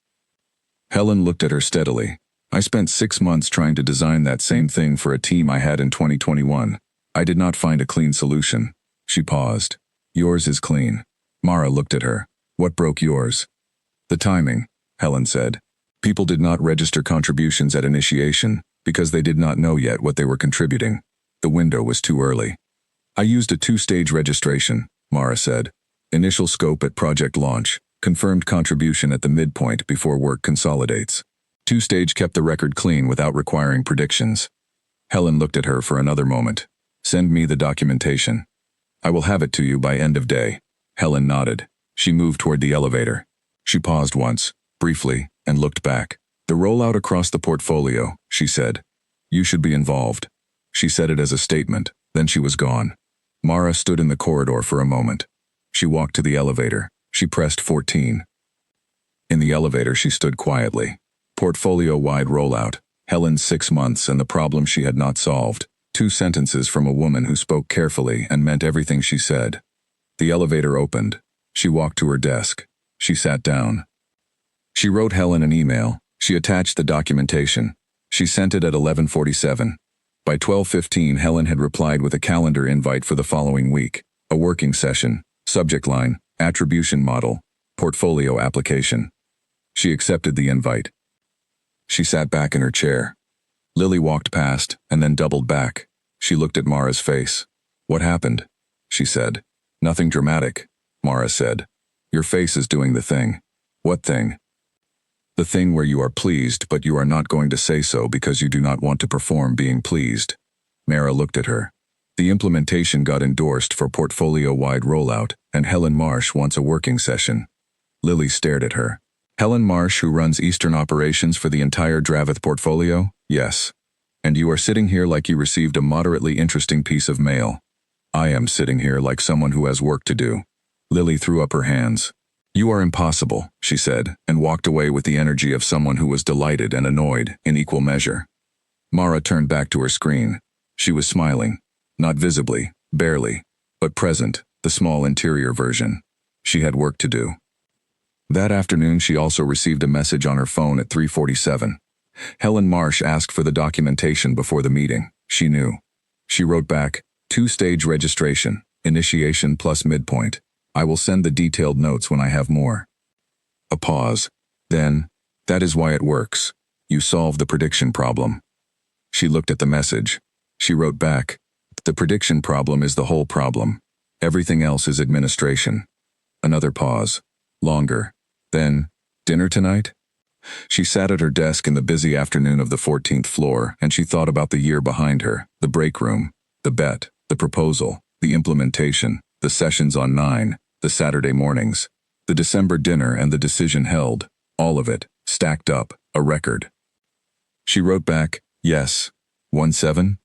Helen looked at her steadily. I spent 6 months trying to design that same thing for a team I had in 2021. I did not find a clean solution. She paused. Yours is clean. Mara looked at her. What broke yours? The timing, Helen said. People did not register contributions at initiation because they did not know yet what they were contributing. The window was too early. I used a 2-stage registration, Mara said. Initial scope at project launch, confirmed contribution at the midpoint before work consolidates. 2-stage kept the record clean without requiring predictions. Helen looked at her for another moment. Send me the documentation. I will have it to you by end of day. Helen nodded. She moved toward the elevator. She paused once, briefly, and looked back. The rollout across the portfolio, she said. You should be involved. She said it as a statement, then she was gone. Mara stood in the corridor for a moment. She walked to the elevator. She pressed 14. In the elevator she stood quietly. Portfolio-wide rollout. Helen's 6 months and the problem she had not solved. 2 sentences from a woman who spoke carefully and meant everything she said. The elevator opened. She walked to her desk. She sat down. She wrote Helen an email. She attached the documentation. She sent it at 11:47. By 12:15, Helen had replied with a calendar invite for the following week. A working session. Subject line, attribution model, portfolio application. She accepted the invite. She sat back in her chair. Lily walked past and then doubled back. She looked at Mara's face. What happened? She said. Nothing dramatic, Mara said. Your face is doing the thing. What thing? The thing where you are pleased, but you are not going to say so because you do not want to perform being pleased. Mara looked at her. The implementation got endorsed for portfolio-wide rollout, and Helen Marsh wants a working session. Lily stared at her. Helen Marsh, who runs Eastern operations for the entire Dravith portfolio? Yes. And you are sitting here like you received a moderately interesting piece of mail. I am sitting here like someone who has work to do. Lily threw up her hands. You are impossible, she said, and walked away with the energy of someone who was delighted and annoyed in equal measure. Mara turned back to her screen. She was smiling. Not visibly, barely, but present, the small interior version. She had work to do. That afternoon she also received a message on her phone at 3:47. Helen Marsh asked for the documentation before the meeting. She knew. She wrote back, 2-stage registration, initiation plus midpoint. I will send the detailed notes when I have more. A pause. Then, that is why it works. You solve the prediction problem. She looked at the message. She wrote back, the prediction problem is the whole problem. Everything else is administration. Another pause. Longer. Then, dinner tonight? She sat at her desk in the busy afternoon of the 14th floor, and she thought about the year behind her, the break room, the bet, the proposal, the implementation, the sessions on 9, the Saturday mornings, the December dinner and the decision held, all of it, stacked up, a record. She wrote back, yes. 1-7?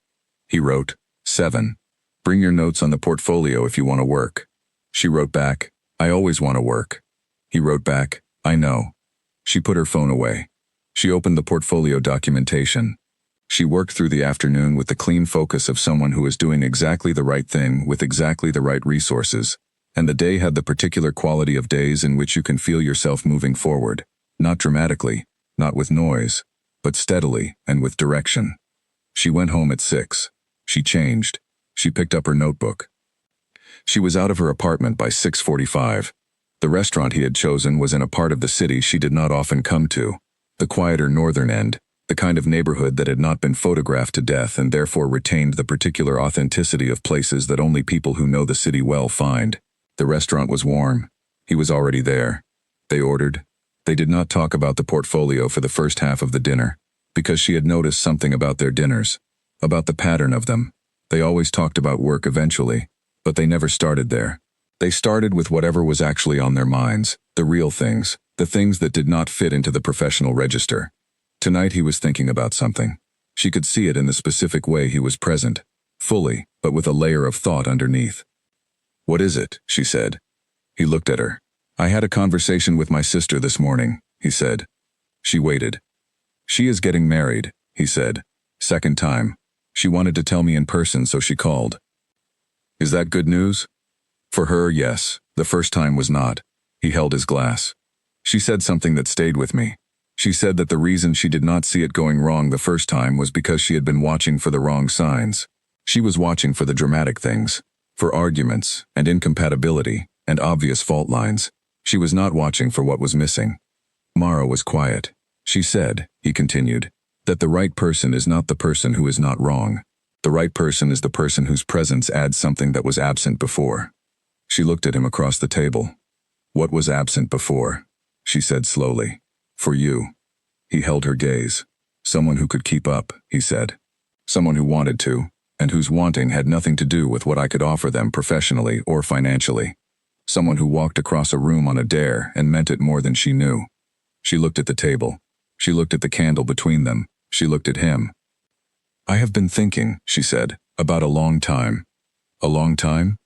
He wrote, 7. Bring your notes on the portfolio if you want to work. She wrote back, I always want to work. He wrote back, I know. She put her phone away. She opened the portfolio documentation. She worked through the afternoon with the clean focus of someone who is doing exactly the right thing with exactly the right resources, and the day had the particular quality of days in which you can feel yourself moving forward, not dramatically, not with noise, but steadily and with direction. She went home at 6. She changed. She picked up her notebook. She was out of her apartment by 6:45. The restaurant he had chosen was in a part of the city she did not often come to, the quieter northern end, the kind of neighborhood that had not been photographed to death and therefore retained the particular authenticity of places that only people who know the city well find. The restaurant was warm. He was already there. They ordered. They did not talk about the portfolio for the first half of the dinner, because she had noticed something about their dinners, about the pattern of them. They always talked about work eventually, but they never started there. They started with whatever was actually on their minds, the real things, the things that did not fit into the professional register. Tonight he was thinking about something. She could see it in the specific way he was present, fully, but with a layer of thought underneath. What is it? She said. He looked at her. I had a conversation with my sister this morning, he said. She waited. She is getting married, he said. Second time. She wanted to tell me in person, so she called. Is that good news? For her, yes. The first time was not. He held his glass. She said something that stayed with me. She said that the reason she did not see it going wrong the first time was because she had been watching for the wrong signs. She was watching for the dramatic things, for arguments and incompatibility and obvious fault lines. She was not watching for what was missing. Mara was quiet. She said, he continued, that the right person is not the person who is not wrong. The right person is the person whose presence adds something that was absent before. She looked at him across the table. What was absent before? She said slowly. For you. He held her gaze. Someone who could keep up, he said. Someone who wanted to, and whose wanting had nothing to do with what I could offer them professionally or financially. Someone who walked across a room on a dare and meant it more than she knew. She looked at the table. She looked at the candle between them. She looked at him. I have been thinking, she said, about a long time. A long time?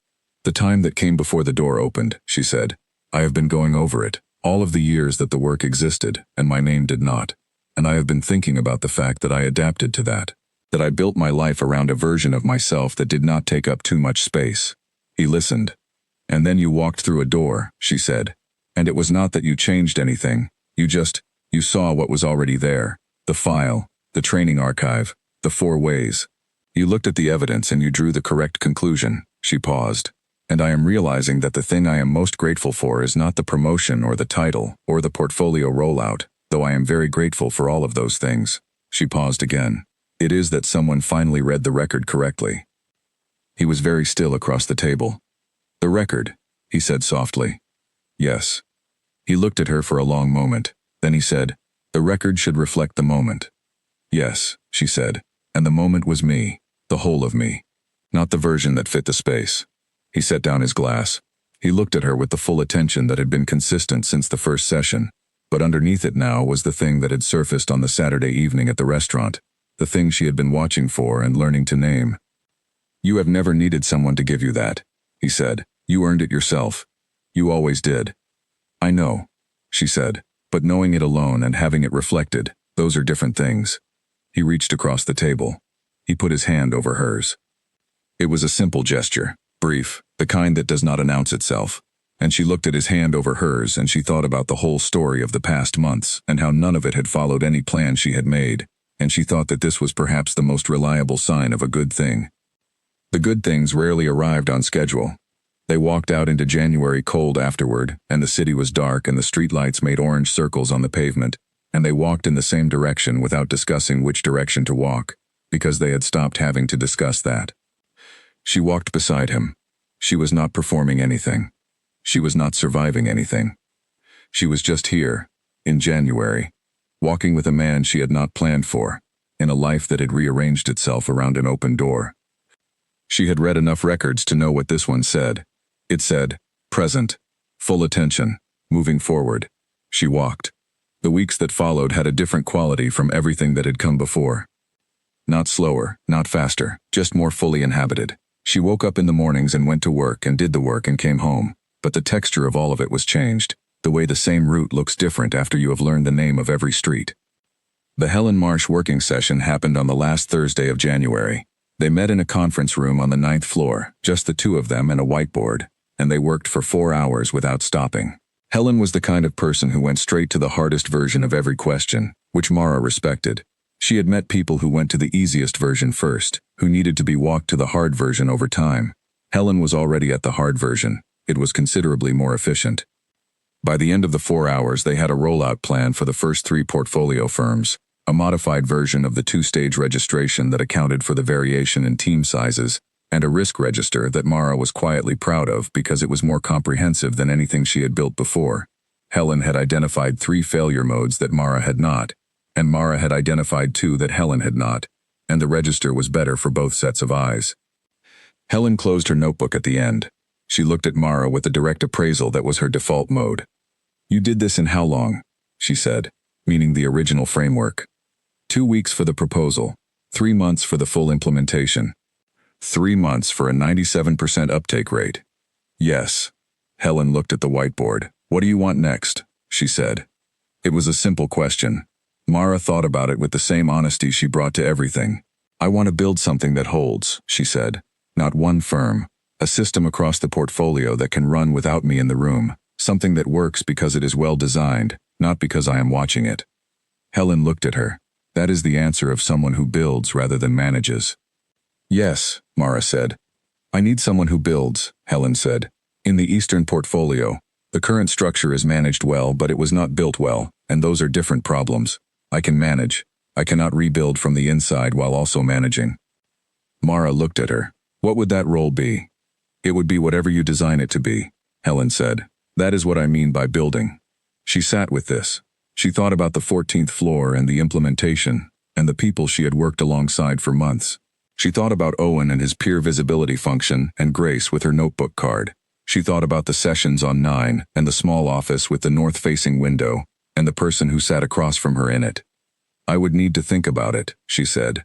The time that came before the door opened, she said. I have been going over it, all of the years that the work existed, and my name did not. And I have been thinking about the fact that I adapted to that I built my life around a version of myself that did not take up too much space. He listened. And then you walked through a door, she said. And it was not that you changed anything. You saw what was already there. The file, the training archive, the 4 ways. You looked at the evidence and you drew the correct conclusion. She paused. And I am realizing that the thing I am most grateful for is not the promotion or the title or the portfolio rollout, though I am very grateful for all of those things. She paused again. It is that someone finally read the record correctly. He was very still across the table. The record, he said softly. Yes. He looked at her for a long moment. Then he said, the record should reflect the moment. Yes, she said, and the moment was me, the whole of me, not the version that fit the space. He set down his glass. He looked at her with the full attention that had been consistent since the first session, but underneath it now was the thing that had surfaced on the Saturday evening at the restaurant, the thing she had been watching for and learning to name. You have never needed someone to give you that, he said. You earned it yourself. You always did. I know, she said, but knowing it alone and having it reflected, those are different things. He reached across the table. He put his hand over hers. It was a simple gesture, brief, the kind that does not announce itself. And she looked at his hand over hers and she thought about the whole story of the past months and how none of it had followed any plan she had made, and she thought that this was perhaps the most reliable sign of a good thing. The good things rarely arrived on schedule. They walked out into January cold afterward, and the city was dark and the streetlights made orange circles on the pavement, and they walked in the same direction without discussing which direction to walk, because they had stopped having to discuss that. She walked beside him. She was not performing anything. She was not surviving anything. She was just here, in January, walking with a man she had not planned for, in a life that had rearranged itself around an open door. She had read enough records to know what this one said. It said, present, full attention, moving forward. She walked. The weeks that followed had a different quality from everything that had come before. Not slower, not faster, just more fully inhabited. She woke up in the mornings and went to work and did the work and came home, but the texture of all of it was changed, the way the same route looks different after you have learned the name of every street. The Helen Marsh working session happened on the last Thursday of January. They met in a conference room on the 9th floor, just the two of them and a whiteboard, and they worked for 4 hours without stopping. Helen was the kind of person who went straight to the hardest version of every question, which Mara respected. She had met people who went to the easiest version first, who needed to be walked to the hard version over time. Helen was already at the hard version. It was considerably more efficient. By the end of the 4 hours, they had a rollout plan for the first 3 portfolio firms, a modified version of the 2-stage registration that accounted for the variation in team sizes, and a risk register that Mara was quietly proud of because it was more comprehensive than anything she had built before. Helen had identified 3 failure modes that Mara had not, and Mara had identified 2 that Helen had not, and the register was better for both sets of eyes. Helen closed her notebook at the end. She looked at Mara with the direct appraisal that was her default mode. You did this in how long? She said, meaning the original framework. 2 weeks for the proposal, 3 months for the full implementation. 3 months for a 97% uptake rate. Yes. Helen looked at the whiteboard. What do you want next? She said. It was a simple question. Mara thought about it with the same honesty she brought to everything. I want to build something that holds, she said. Not one firm. A system across the portfolio that can run without me in the room. Something that works because it is well designed, not because I am watching it. Helen looked at her. That is the answer of someone who builds rather than manages. Yes, Mara said. I need someone who builds, Helen said. In the Eastern portfolio, the current structure is managed well, but it was not built well, and those are different problems. I can manage. I cannot rebuild from the inside while also managing. Mara looked at her. What would that role be? It would be whatever you design it to be, Helen said. That is what I mean by building. She sat with this. She thought about the 14th floor and the implementation, and the people she had worked alongside for months. She thought about Owen and his peer visibility function and Grace with her notebook card. She thought about the sessions on 9 and the small office with the north-facing window and the person who sat across from her in it. I would need to think about it, she said.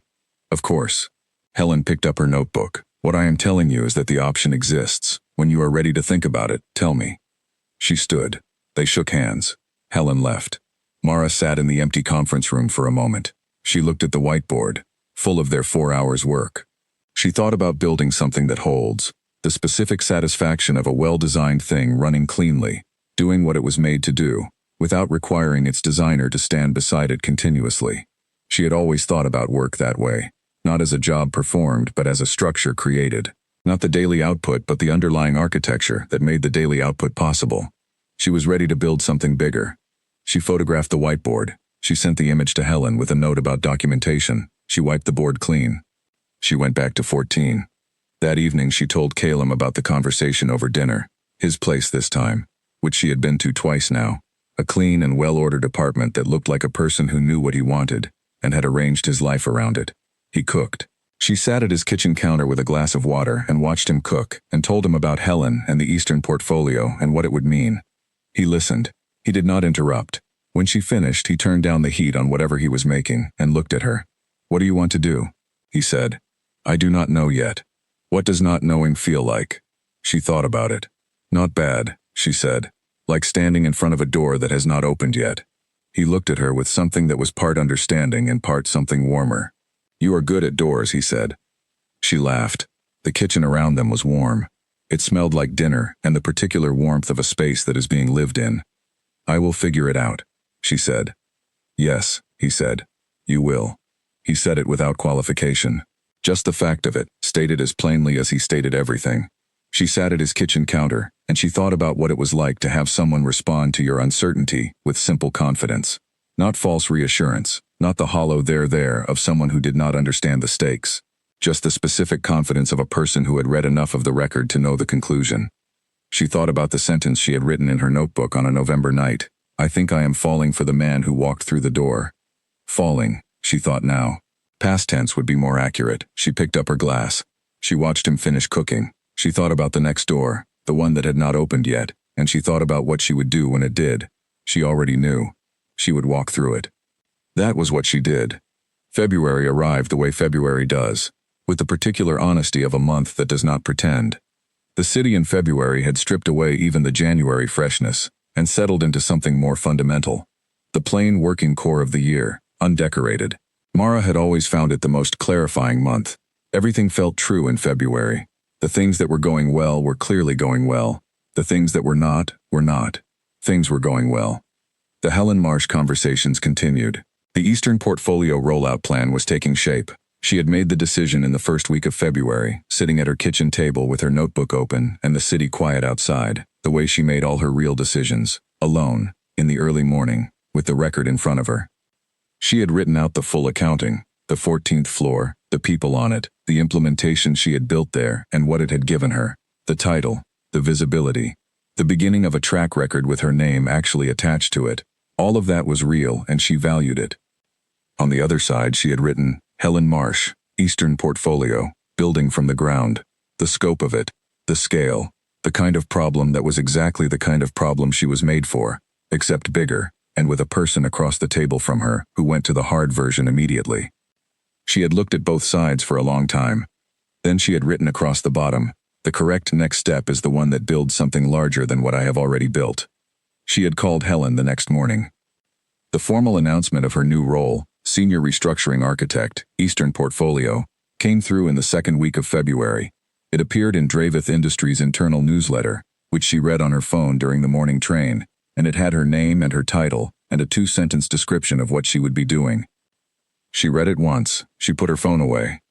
Of course. Helen picked up her notebook. What I am telling you is that the option exists. When you are ready to think about it, tell me. She stood. They shook hands. Helen left. Mara sat in the empty conference room for a moment. She looked at the whiteboard, full of their 4 hours' work. She thought about building something that holds, the specific satisfaction of a well-designed thing running cleanly, doing what it was made to do, without requiring its designer to stand beside it continuously. She had always thought about work that way, not as a job performed but as a structure created. Not the daily output but the underlying architecture that made the daily output possible. She was ready to build something bigger. She photographed the whiteboard. She sent the image to Helen with a note about documentation. She wiped the board clean. She went back to 14. That evening she told Calum about the conversation over dinner, his place this time, which she had been to twice now, a clean and well-ordered apartment that looked like a person who knew what he wanted and had arranged his life around it. He cooked. She sat at his kitchen counter with a glass of water and watched him cook and told him about Helen and the Eastern portfolio and what it would mean. He listened. He did not interrupt. When she finished, he turned down the heat on whatever he was making and looked at her. What do you want to do? He said. I do not know yet. What does not knowing feel like? She thought about it. Not bad, she said. like standing in front of a door that has not opened yet. He looked at her with something that was part understanding and part something warmer. "You are good at doors," he said. She laughed. The kitchen around them was warm. It smelled like dinner and the particular warmth of a space that is being lived in. "I will figure it out," she said. "Yes," he said. "You will." He said it without qualification. Just the fact of it, stated as plainly as he stated everything. She sat at his kitchen counter, and she thought about what it was like to have someone respond to your uncertainty with simple confidence. Not false reassurance, not the hollow there of someone who did not understand the stakes. Just the specific confidence of a person who had read enough of the record to know the conclusion. She thought about the sentence she had written in her notebook on a November night. "I think I am falling for the man who walked through the door." Falling, she thought now. Past tense would be more accurate. She picked up her glass. She watched him finish cooking. She thought about the next door, the one that had not opened yet, and she thought about what she would do when it did. She already knew. She would walk through it. That was what she did. February arrived the way February does, with the particular honesty of a month that does not pretend. The city in February had stripped away even the January freshness and settled into something more fundamental. The plain working core of the year, undecorated. Mara had always found it the most clarifying month. Everything felt true in February. The things that were going well were clearly going well. The things that were not, were not. Things were going well. The Helen Marsh conversations continued. The Eastern Portfolio rollout plan was taking shape. She had made the decision in the first week of February, sitting at her kitchen table with her notebook open and the city quiet outside, the way she made all her real decisions, alone, in the early morning, with the record in front of her. She had written out the full accounting, the 14th floor, the people on it, the implementation she had built there and what it had given her, the title, the visibility, the beginning of a track record with her name actually attached to it. All of that was real and she valued it. On the other side she had written, Helen Marsh, Eastern Portfolio, building from the ground, the scope of it, the scale, the kind of problem that was exactly the kind of problem she was made for, except bigger, and with a person across the table from her who went to the hard version immediately. She had looked at both sides for a long time. Then she had written across the bottom, "The correct next step is the one that builds something larger than what I have already built." She had called Helen the next morning. The formal announcement of her new role, Senior Restructuring Architect, Eastern Portfolio, came through in the second week of February. It appeared in Dravith Industries' internal newsletter, which she read on her phone during the morning train, and it had her name and her title and a 2-sentence description of what she would be doing. She read it once. She put her phone away.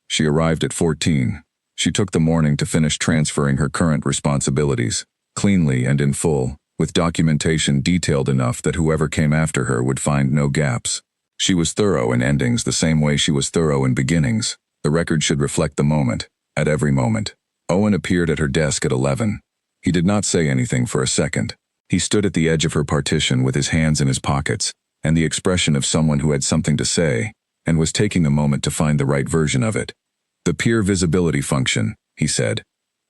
She arrived at 14. She took the morning to finish transferring her current responsibilities, cleanly and in full, with documentation detailed enough that whoever came after her would find no gaps. She was thorough in endings the same way she was thorough in beginnings. The record should reflect the moment, at every moment. Owen appeared at her desk at 11. He did not say anything for a second. He stood at the edge of her partition with his hands in his pockets, and the expression of someone who had something to say, and was taking a moment to find the right version of it. "The peer visibility function," he said,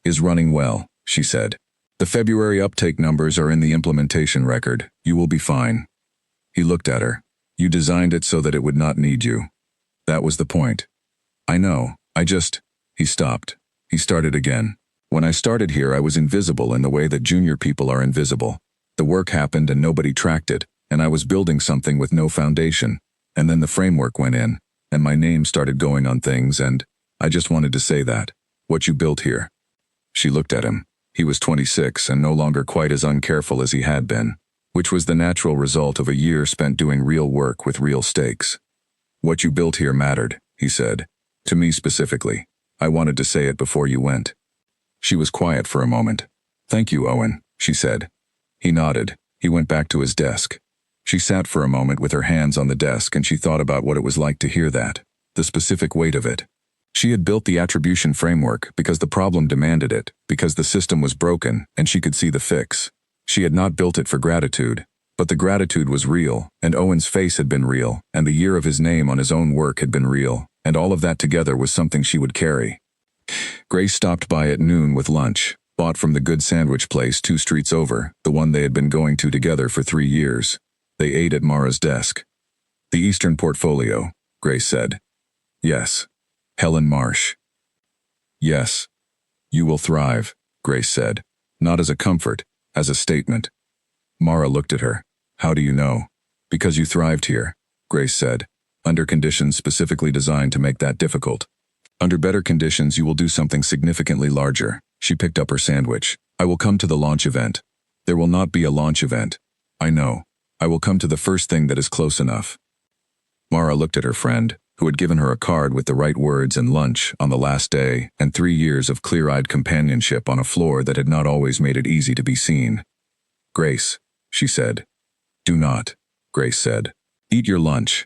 "is running well," she said. "The February uptake numbers are in the implementation record. You will be fine." He looked at her. "You designed it so that it would not need you. That was the point." "I know, He stopped. He started again. "When I started here I was invisible in the way that junior people are invisible. The work happened and nobody tracked it, and I was building something with no foundation. And then the framework went in, and my name started going on things, and I just wanted to say that. What you built here." She looked at him. He was 26 and no longer quite as uncareful as he had been, which was the natural result of a year spent doing real work with real stakes. "What you built here mattered," he said. "To me specifically. I wanted to say it before you went." She was quiet for a moment. "Thank you, Owen," she said. He nodded. He went back to his desk. She sat for a moment with her hands on the desk and she thought about what it was like to hear that, the specific weight of it. She had built the attribution framework because the problem demanded it, because the system was broken and she could see the fix. She had not built it for gratitude, but the gratitude was real, and Owen's face had been real, and the year of his name on his own work had been real, and all of that together was something she would carry. Grace stopped by at noon with lunch, bought from the good sandwich place 2 streets over, the one they had been going to together for 3 years. They ate at Mara's desk. "The Eastern Portfolio," Grace said. "Yes." "Helen Marsh." "Yes." "You will thrive," Grace said. Not as a comfort, as a statement. Mara looked at her. How do you know? Because you thrived here, Grace said. Under conditions specifically designed to make that difficult. Under better conditions, you will do something significantly larger. She picked up her sandwich. I will come to the launch event. There will not be a launch event. I know. I will come to the first thing that is close enough. Mara looked at her friend, who had given her a card with the right words and lunch on the last day, and 3 years of clear-eyed companionship on a floor that had not always made it easy to be seen. Grace, she said. Do not, Grace said. Eat your lunch.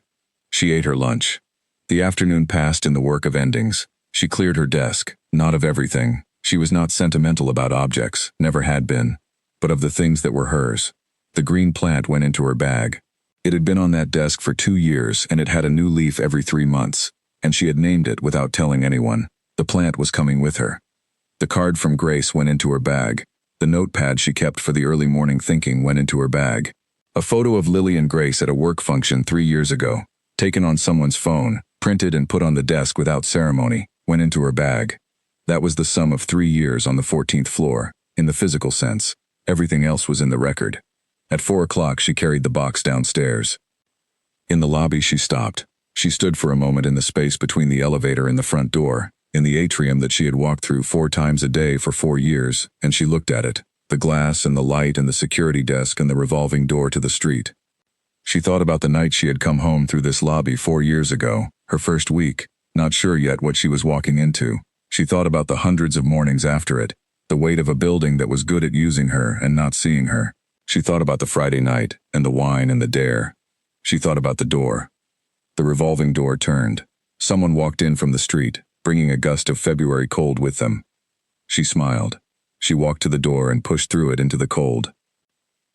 She ate her lunch. The afternoon passed in the work of endings. She cleared her desk, not of everything. She was not sentimental about objects, never had been, but of the things that were hers. The green plant went into her bag. It had been on that desk for 2 years, and it had a new leaf every 3 months, and she had named it without telling anyone. The plant was coming with her. The card from Grace went into her bag. The notepad she kept for the early morning thinking went into her bag. A photo of Lily and Grace at a work function 3 years ago, taken on someone's phone, printed and put on the desk without ceremony, went into her bag. That was the sum of 3 years on the 14th floor, in the physical sense. Everything else was in the record. At 4 o'clock, she carried the box downstairs. In the lobby, she stopped. She stood for a moment in the space between the elevator and the front door, in the atrium that she had walked through 4 times a day for 4 years, and she looked at it, the glass and the light and the security desk and the revolving door to the street. She thought about the night she had come home through this lobby 4 years ago, her first week, not sure yet what she was walking into. She thought about the hundreds of mornings after it, the weight of a building that was good at using her and not seeing her. She thought about the Friday night, and the wine and the dare. She thought about the door. The revolving door turned. Someone walked in from the street, bringing a gust of February cold with them. She smiled. She walked to the door and pushed through it into the cold.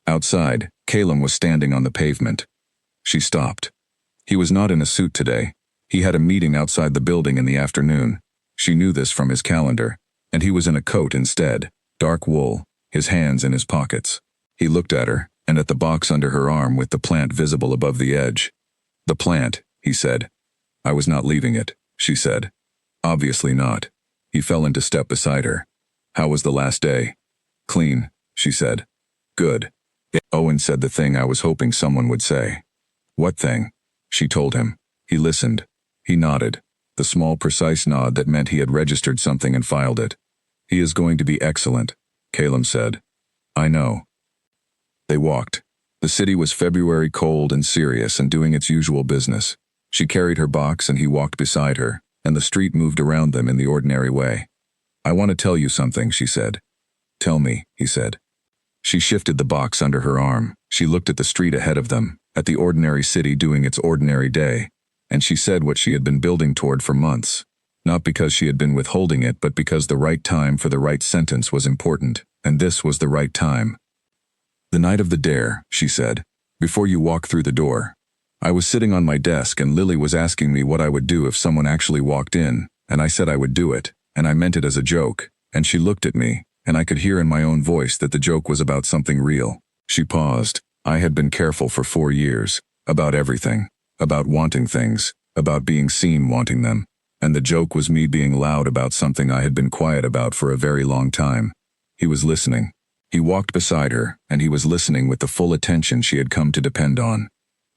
Outside, Calum was standing on the pavement. She stopped. He was not in a suit today. He had a meeting outside the building in the afternoon. She knew this from his calendar, and he was in a coat instead, dark wool, his hands in his pockets. He looked at her, and at the box under her arm with the plant visible above the edge. The plant, he said. I was not leaving it, she said. Obviously not. He fell into step beside her. How was the last day? Clean, she said. Good. Owen said the thing I was hoping someone would say. What thing? She told him. He listened. He nodded. The small, precise nod that meant he had registered something and filed it. He is going to be excellent, Calum said. I know. They walked. The city was February cold and serious and doing its usual business. She carried her box and he walked beside her, and the street moved around them in the ordinary way. I want to tell you something, she said. Tell me, he said. She shifted the box under her arm. She looked at the street ahead of them, at the ordinary city doing its ordinary day, and she said what she had been building toward for months. Not because she had been withholding it, but because the right time for the right sentence was important, and this was the right time. The night of the dare, she said, before you walked through the door. I was sitting on my desk and Lily was asking me what I would do if someone actually walked in, and I said I would do it, and I meant it as a joke, and she looked at me, and I could hear in my own voice that the joke was about something real. She paused. I had been careful for 4 years, about everything, about wanting things, about being seen wanting them, and the joke was me being loud about something I had been quiet about for a very long time. He was listening. He walked beside her, and he was listening with the full attention she had come to depend on.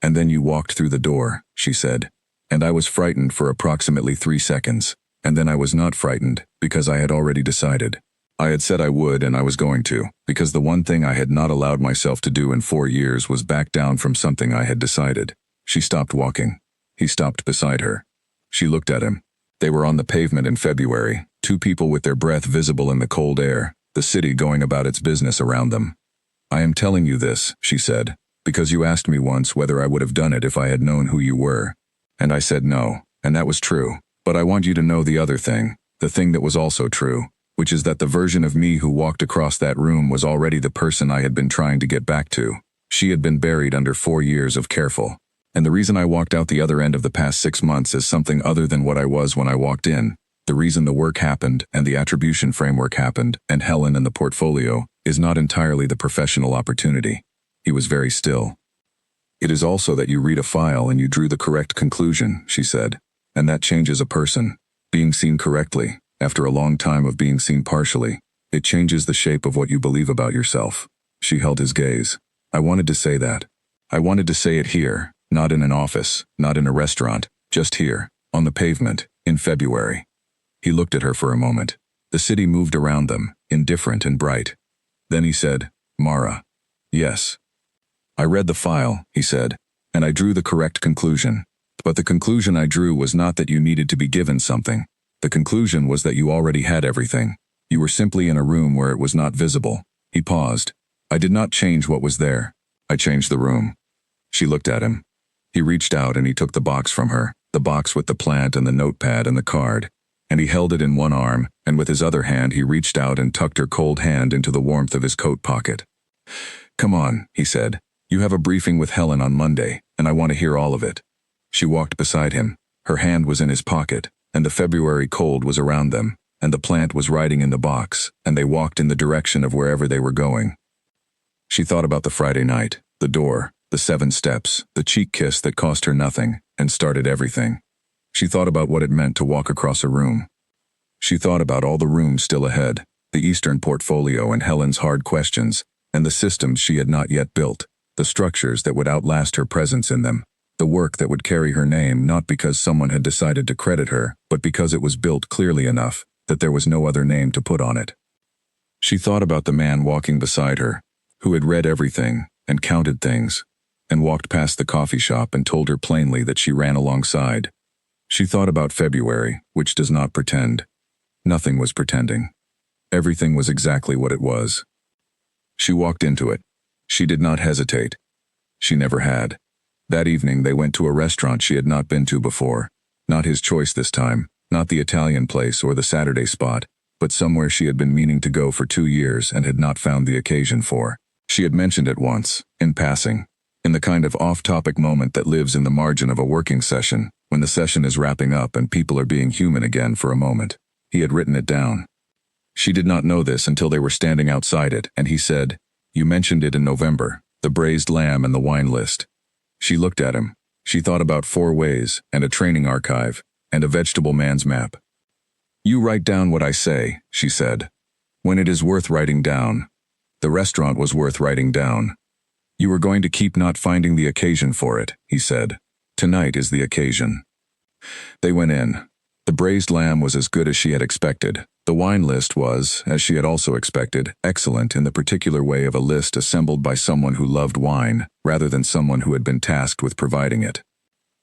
And then you walked through the door, she said. And I was frightened for approximately 3 seconds, and then I was not frightened, because I had already decided. I had said I would and I was going to, because the one thing I had not allowed myself to do in 4 years was back down from something I had decided. She stopped walking. He stopped beside her. She looked at him. They were on the pavement in February, 2 people with their breath visible in the cold air, the city going about its business around them. I am telling you this, she said, because you asked me once whether I would have done it if I had known who you were. And I said no, and that was true. But I want you to know the other thing, the thing that was also true, which is that the version of me who walked across that room was already the person I had been trying to get back to. She had been buried under 4 years of careful. And the reason I walked out the other end of the past 6 months is something other than what I was when I walked in. The reason the work happened and the attribution framework happened and Helen and the portfolio is not entirely the professional opportunity. He was very still. It is also that you read a file and you drew the correct conclusion, she said. And that changes a person. Being seen correctly, after a long time of being seen partially, it changes the shape of what you believe about yourself. She held his gaze. I wanted to say that. I wanted to say it here, not in an office, not in a restaurant, just here, on the pavement, in February. He looked at her for a moment. The city moved around them, indifferent and bright. Then he said, Mara. Yes. I read the file, he said, and I drew the correct conclusion. But the conclusion I drew was not that you needed to be given something. The conclusion was that you already had everything. You were simply in a room where it was not visible. He paused. I did not change what was there. I changed the room. She looked at him. He reached out and he took the box from her, the box with the plant and the notepad and the card, and he held it in one arm, and with his other hand he reached out and tucked her cold hand into the warmth of his coat pocket. Come on, he said. You have a briefing with Helen on Monday, and I want to hear all of it. She walked beside him. Her hand was in his pocket, and the February cold was around them, and the plant was riding in the box, and they walked in the direction of wherever they were going. She thought about the Friday night, the door, the 7 steps, the cheek kiss that cost her nothing, and started everything. She thought about what it meant to walk across a room. She thought about all the rooms still ahead, the Eastern portfolio and Helen's hard questions, and the systems she had not yet built, the structures that would outlast her presence in them, the work that would carry her name not because someone had decided to credit her, but because it was built clearly enough that there was no other name to put on it. She thought about the man walking beside her, who had read everything and counted things, and walked past the coffee shop and told her plainly that she ran alongside. She thought about February, which does not pretend. Nothing was pretending. Everything was exactly what it was. She walked into it. She did not hesitate. She never had. That evening they went to a restaurant she had not been to before. Not his choice this time, not the Italian place or the Saturday spot, but somewhere she had been meaning to go for 2 years and had not found the occasion for. She had mentioned it once, in passing, in the kind of off-topic moment that lives in the margin of a working session, when the session is wrapping up and people are being human again for a moment. He had written it down. She did not know this until they were standing outside it, and he said, You mentioned it in November, the braised lamb and the wine list. She looked at him. She thought about 4 ways, and a training archive, and a vegetable man's map. You write down what I say, she said. When it is worth writing down. The restaurant was worth writing down. You were going to keep not finding the occasion for it, he said. Tonight is the occasion. They went in. The braised lamb was as good as she had expected. The wine list was, as she had also expected, excellent in the particular way of a list assembled by someone who loved wine, rather than someone who had been tasked with providing it.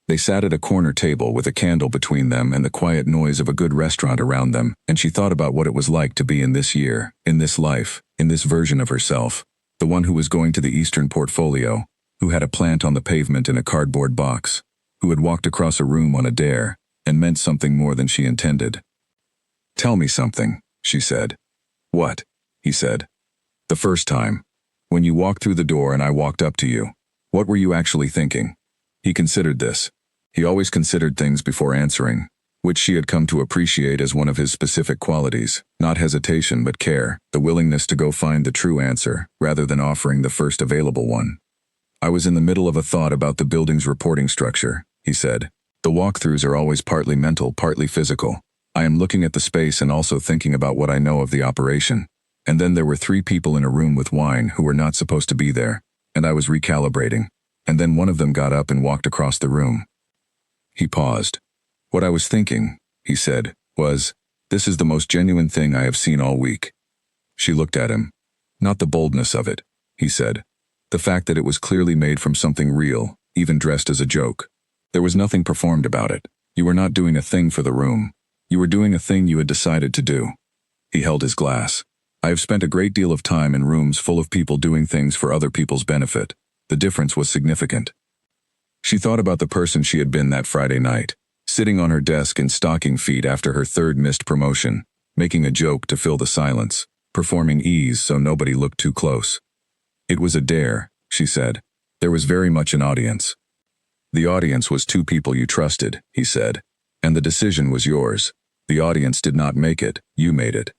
They sat at a corner table with a candle between them and the quiet noise of a good restaurant around them, and she thought about what it was like to be in this year, in this life, in this version of herself, the one who was going to the Eastern portfolio, who had a plant on the pavement in a cardboard box, who had walked across a room on a dare, and meant something more than she intended. Tell me something, she said. What? He said. The first time. When you walked through the door and I walked up to you. What were you actually thinking? He considered this. He always considered things before answering, which she had come to appreciate as one of his specific qualities, not hesitation but care, the willingness to go find the true answer, rather than offering the first available one. I was in the middle of a thought about the building's reporting structure, he said. The walkthroughs are always partly mental, partly physical. I am looking at the space and also thinking about what I know of the operation. And then there were 3 people in a room with wine who were not supposed to be there, and I was recalibrating. And then one of them got up and walked across the room. He paused. What I was thinking, he said, was, this is the most genuine thing I have seen all week. She looked at him. Not the boldness of it, he said. The fact that it was clearly made from something real, even dressed as a joke. There was nothing performed about it. You were not doing a thing for the room. You were doing a thing you had decided to do. He held his glass. I have spent a great deal of time in rooms full of people doing things for other people's benefit. The difference was significant. She thought about the person she had been that Friday night, sitting on her desk in stocking feet after her 3rd missed promotion, making a joke to fill the silence, performing ease so nobody looked too close. It was a dare, she said. There was very much an audience. The audience was 2 people you trusted, he said, and the decision was yours. The audience did not make it, you made it.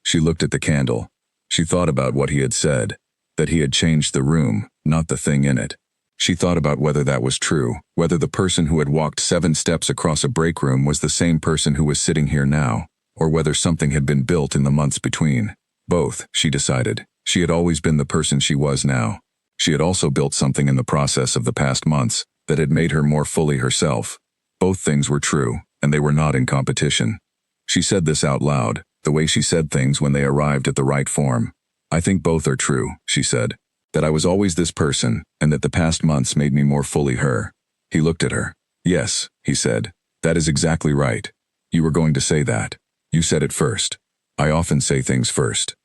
She looked at the candle. She thought about what he had said, that he had changed the room, not the thing in it. She thought about whether that was true, whether the person who had walked 7 steps across a break room was the same person who was sitting here now, or whether something had been built in the months between. Both, she decided. She had always been the person she was now. She had also built something in the process of the past months that had made her more fully herself. Both things were true, and they were not in competition. She said this out loud, the way she said things when they arrived at the right form. I think both are true, she said. That I was always this person, and that the past months made me more fully her. He looked at her. Yes, he said. That is exactly right. You were going to say that. You said it first. I often say things first.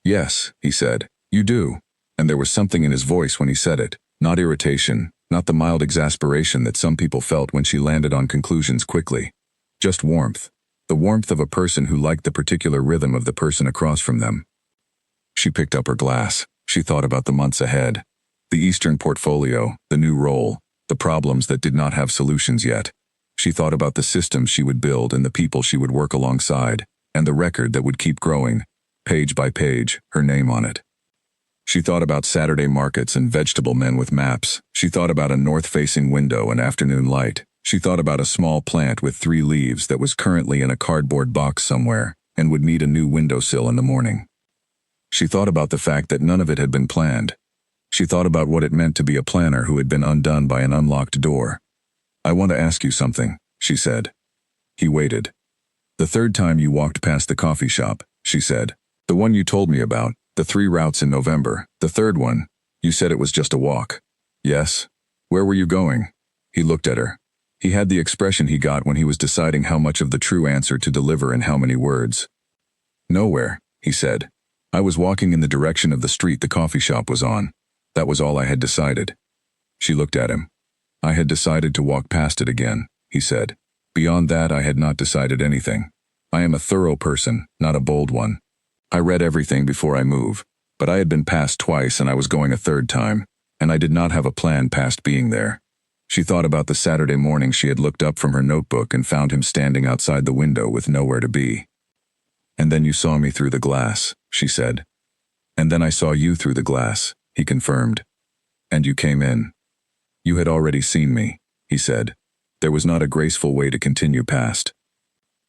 Yes, he said. You do. And there was something in his voice when he said it. Not irritation, not the mild exasperation that some people felt when she landed on conclusions quickly. Just warmth. The warmth of a person who liked the particular rhythm of the person across from them. She picked up her glass. She thought about the months ahead. The Eastern portfolio, the new role, the problems that did not have solutions yet. She thought about the systems she would build and the people she would work alongside, and the record that would keep growing, page by page, her name on it. She thought about Saturday markets and vegetable men with maps. She thought about a north-facing window and afternoon light. She thought about a small plant with 3 leaves that was currently in a cardboard box somewhere and would need a new windowsill in the morning. She thought about the fact that none of it had been planned. She thought about what it meant to be a planner who had been undone by an unlocked door. I want to ask you something, she said. He waited. The third time you walked past the coffee shop, she said. The one you told me about, the 3 routes in November, the third one, you said it was just a walk. Yes. Where were you going? He looked at her. He had the expression he got when he was deciding how much of the true answer to deliver in how many words. Nowhere, he said. I was walking in the direction of the street the coffee shop was on. That was all I had decided. She looked at him. I had decided to walk past it again, he said. Beyond that, I had not decided anything. I am a thorough person, not a bold one. I read everything before I move, but I had been past twice and I was going a third time, and I did not have a plan past being there. She thought about the Saturday morning she had looked up from her notebook and found him standing outside the window with nowhere to be. And then you saw me through the glass, she said. And then I saw you through the glass, he confirmed. And you came in. You had already seen me, he said. There was not a graceful way to continue past.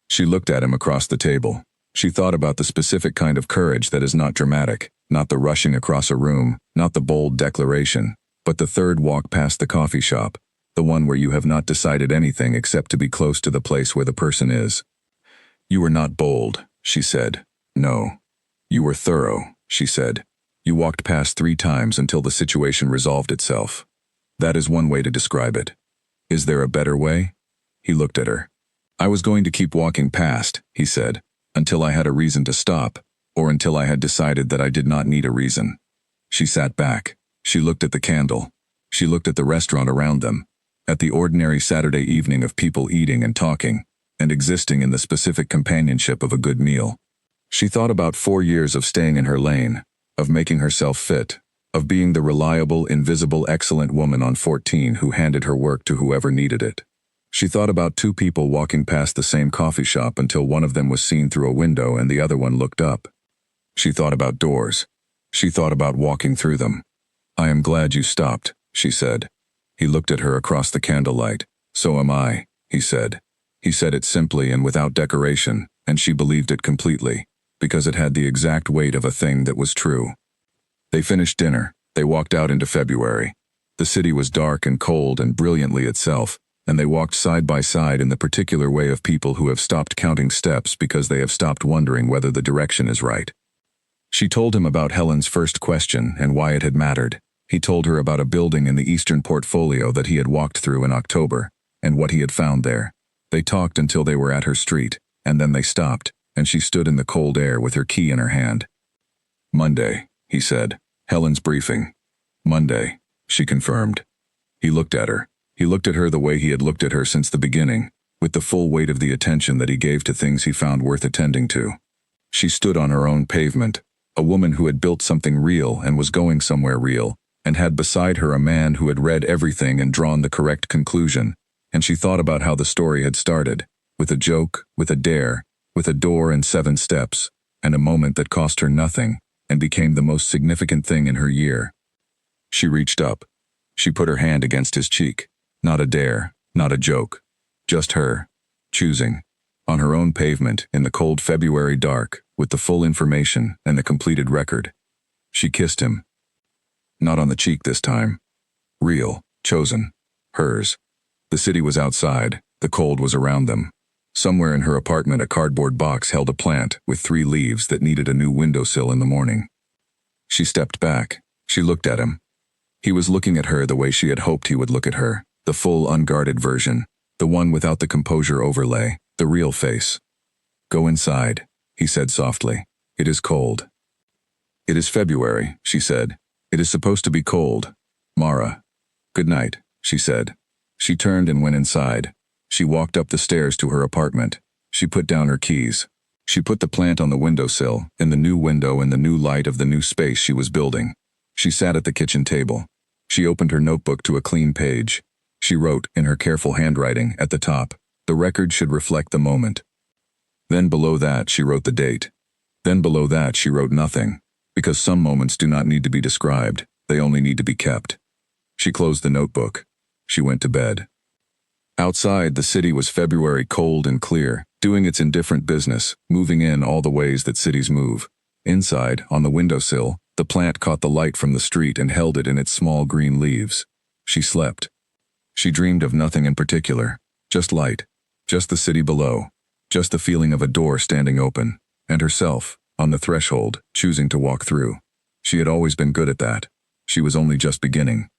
She looked at him across the table. She thought about the specific kind of courage that is not dramatic, not the rushing across a room, not the bold declaration, but the third walk past the coffee shop, the one where you have not decided anything except to be close to the place where the person is. You were not bold, she said. No. You were thorough, she said. You walked past 3 times until the situation resolved itself. That is one way to describe it. Is there a better way? He looked at her. I was going to keep walking past, he said, until I had a reason to stop, or until I had decided that I did not need a reason. She sat back. She looked at the candle. She looked at the restaurant around them, at the ordinary Saturday evening of people eating and talking, and existing in the specific companionship of a good meal. She thought about 4 years of staying in her lane, of making herself fit, of being the reliable, invisible, excellent woman on 14 who handed her work to whoever needed it. She thought about 2 people walking past the same coffee shop until one of them was seen through a window and the other one looked up. She thought about doors. She thought about walking through them. I am glad you stopped, she said. He looked at her across the candlelight. So am I, he said. He said it simply and without decoration, and she believed it completely, because it had the exact weight of a thing that was true. They finished dinner. They walked out into February. The city was dark and cold and brilliantly itself, and they walked side by side in the particular way of people who have stopped counting steps because they have stopped wondering whether the direction is right. She told him about Helen's first question and why it had mattered. He told her about a building in the Eastern portfolio that he had walked through in October, and what he had found there. They talked until they were at her street, and then they stopped, and she stood in the cold air with her key in her hand. Monday, he said. Helen's briefing. Monday, she confirmed. He looked at her. He looked at her the way he had looked at her since the beginning, with the full weight of the attention that he gave to things he found worth attending to. She stood on her own pavement, a woman who had built something real and was going somewhere real, and had beside her a man who had read everything and drawn the correct conclusion, and she thought about how the story had started, with a joke, with a dare, with a door and 7 steps, and a moment that cost her nothing, and became the most significant thing in her year. She reached up. She put her hand against his cheek. Not a dare, not a joke. Just her, choosing, on her own pavement in the cold February dark, with the full information and the completed record. She kissed him. Not on the cheek this time. Real, chosen, hers. The city was outside, the cold was around them. Somewhere in her apartment a cardboard box held a plant with 3 leaves that needed a new windowsill in the morning. She stepped back. She looked at him. He was looking at her the way she had hoped he would look at her, the full unguarded version, the one without the composure overlay, the real face. "Go inside," he said softly. "It is cold." "It is February," she said. "It is supposed to be cold. Mara." "Good night," she said. She turned and went inside. She walked up the stairs to her apartment. She put down her keys. She put the plant on the windowsill, in the new window in the new light of the new space she was building. She sat at the kitchen table. She opened her notebook to a clean page. She wrote, in her careful handwriting, at the top, "The record should reflect the moment." Then below that she wrote the date. Then below that she wrote nothing, because some moments do not need to be described, they only need to be kept. She closed the notebook. She went to bed. Outside, the city was February, cold and clear, doing its indifferent business, moving in all the ways that cities move. Inside, on the windowsill, the plant caught the light from the street and held it in its small green leaves. She slept. She dreamed of nothing in particular, just light, just the city below, just the feeling of a door standing open, and herself, on the threshold, choosing to walk through. She had always been good at that. She was only just beginning.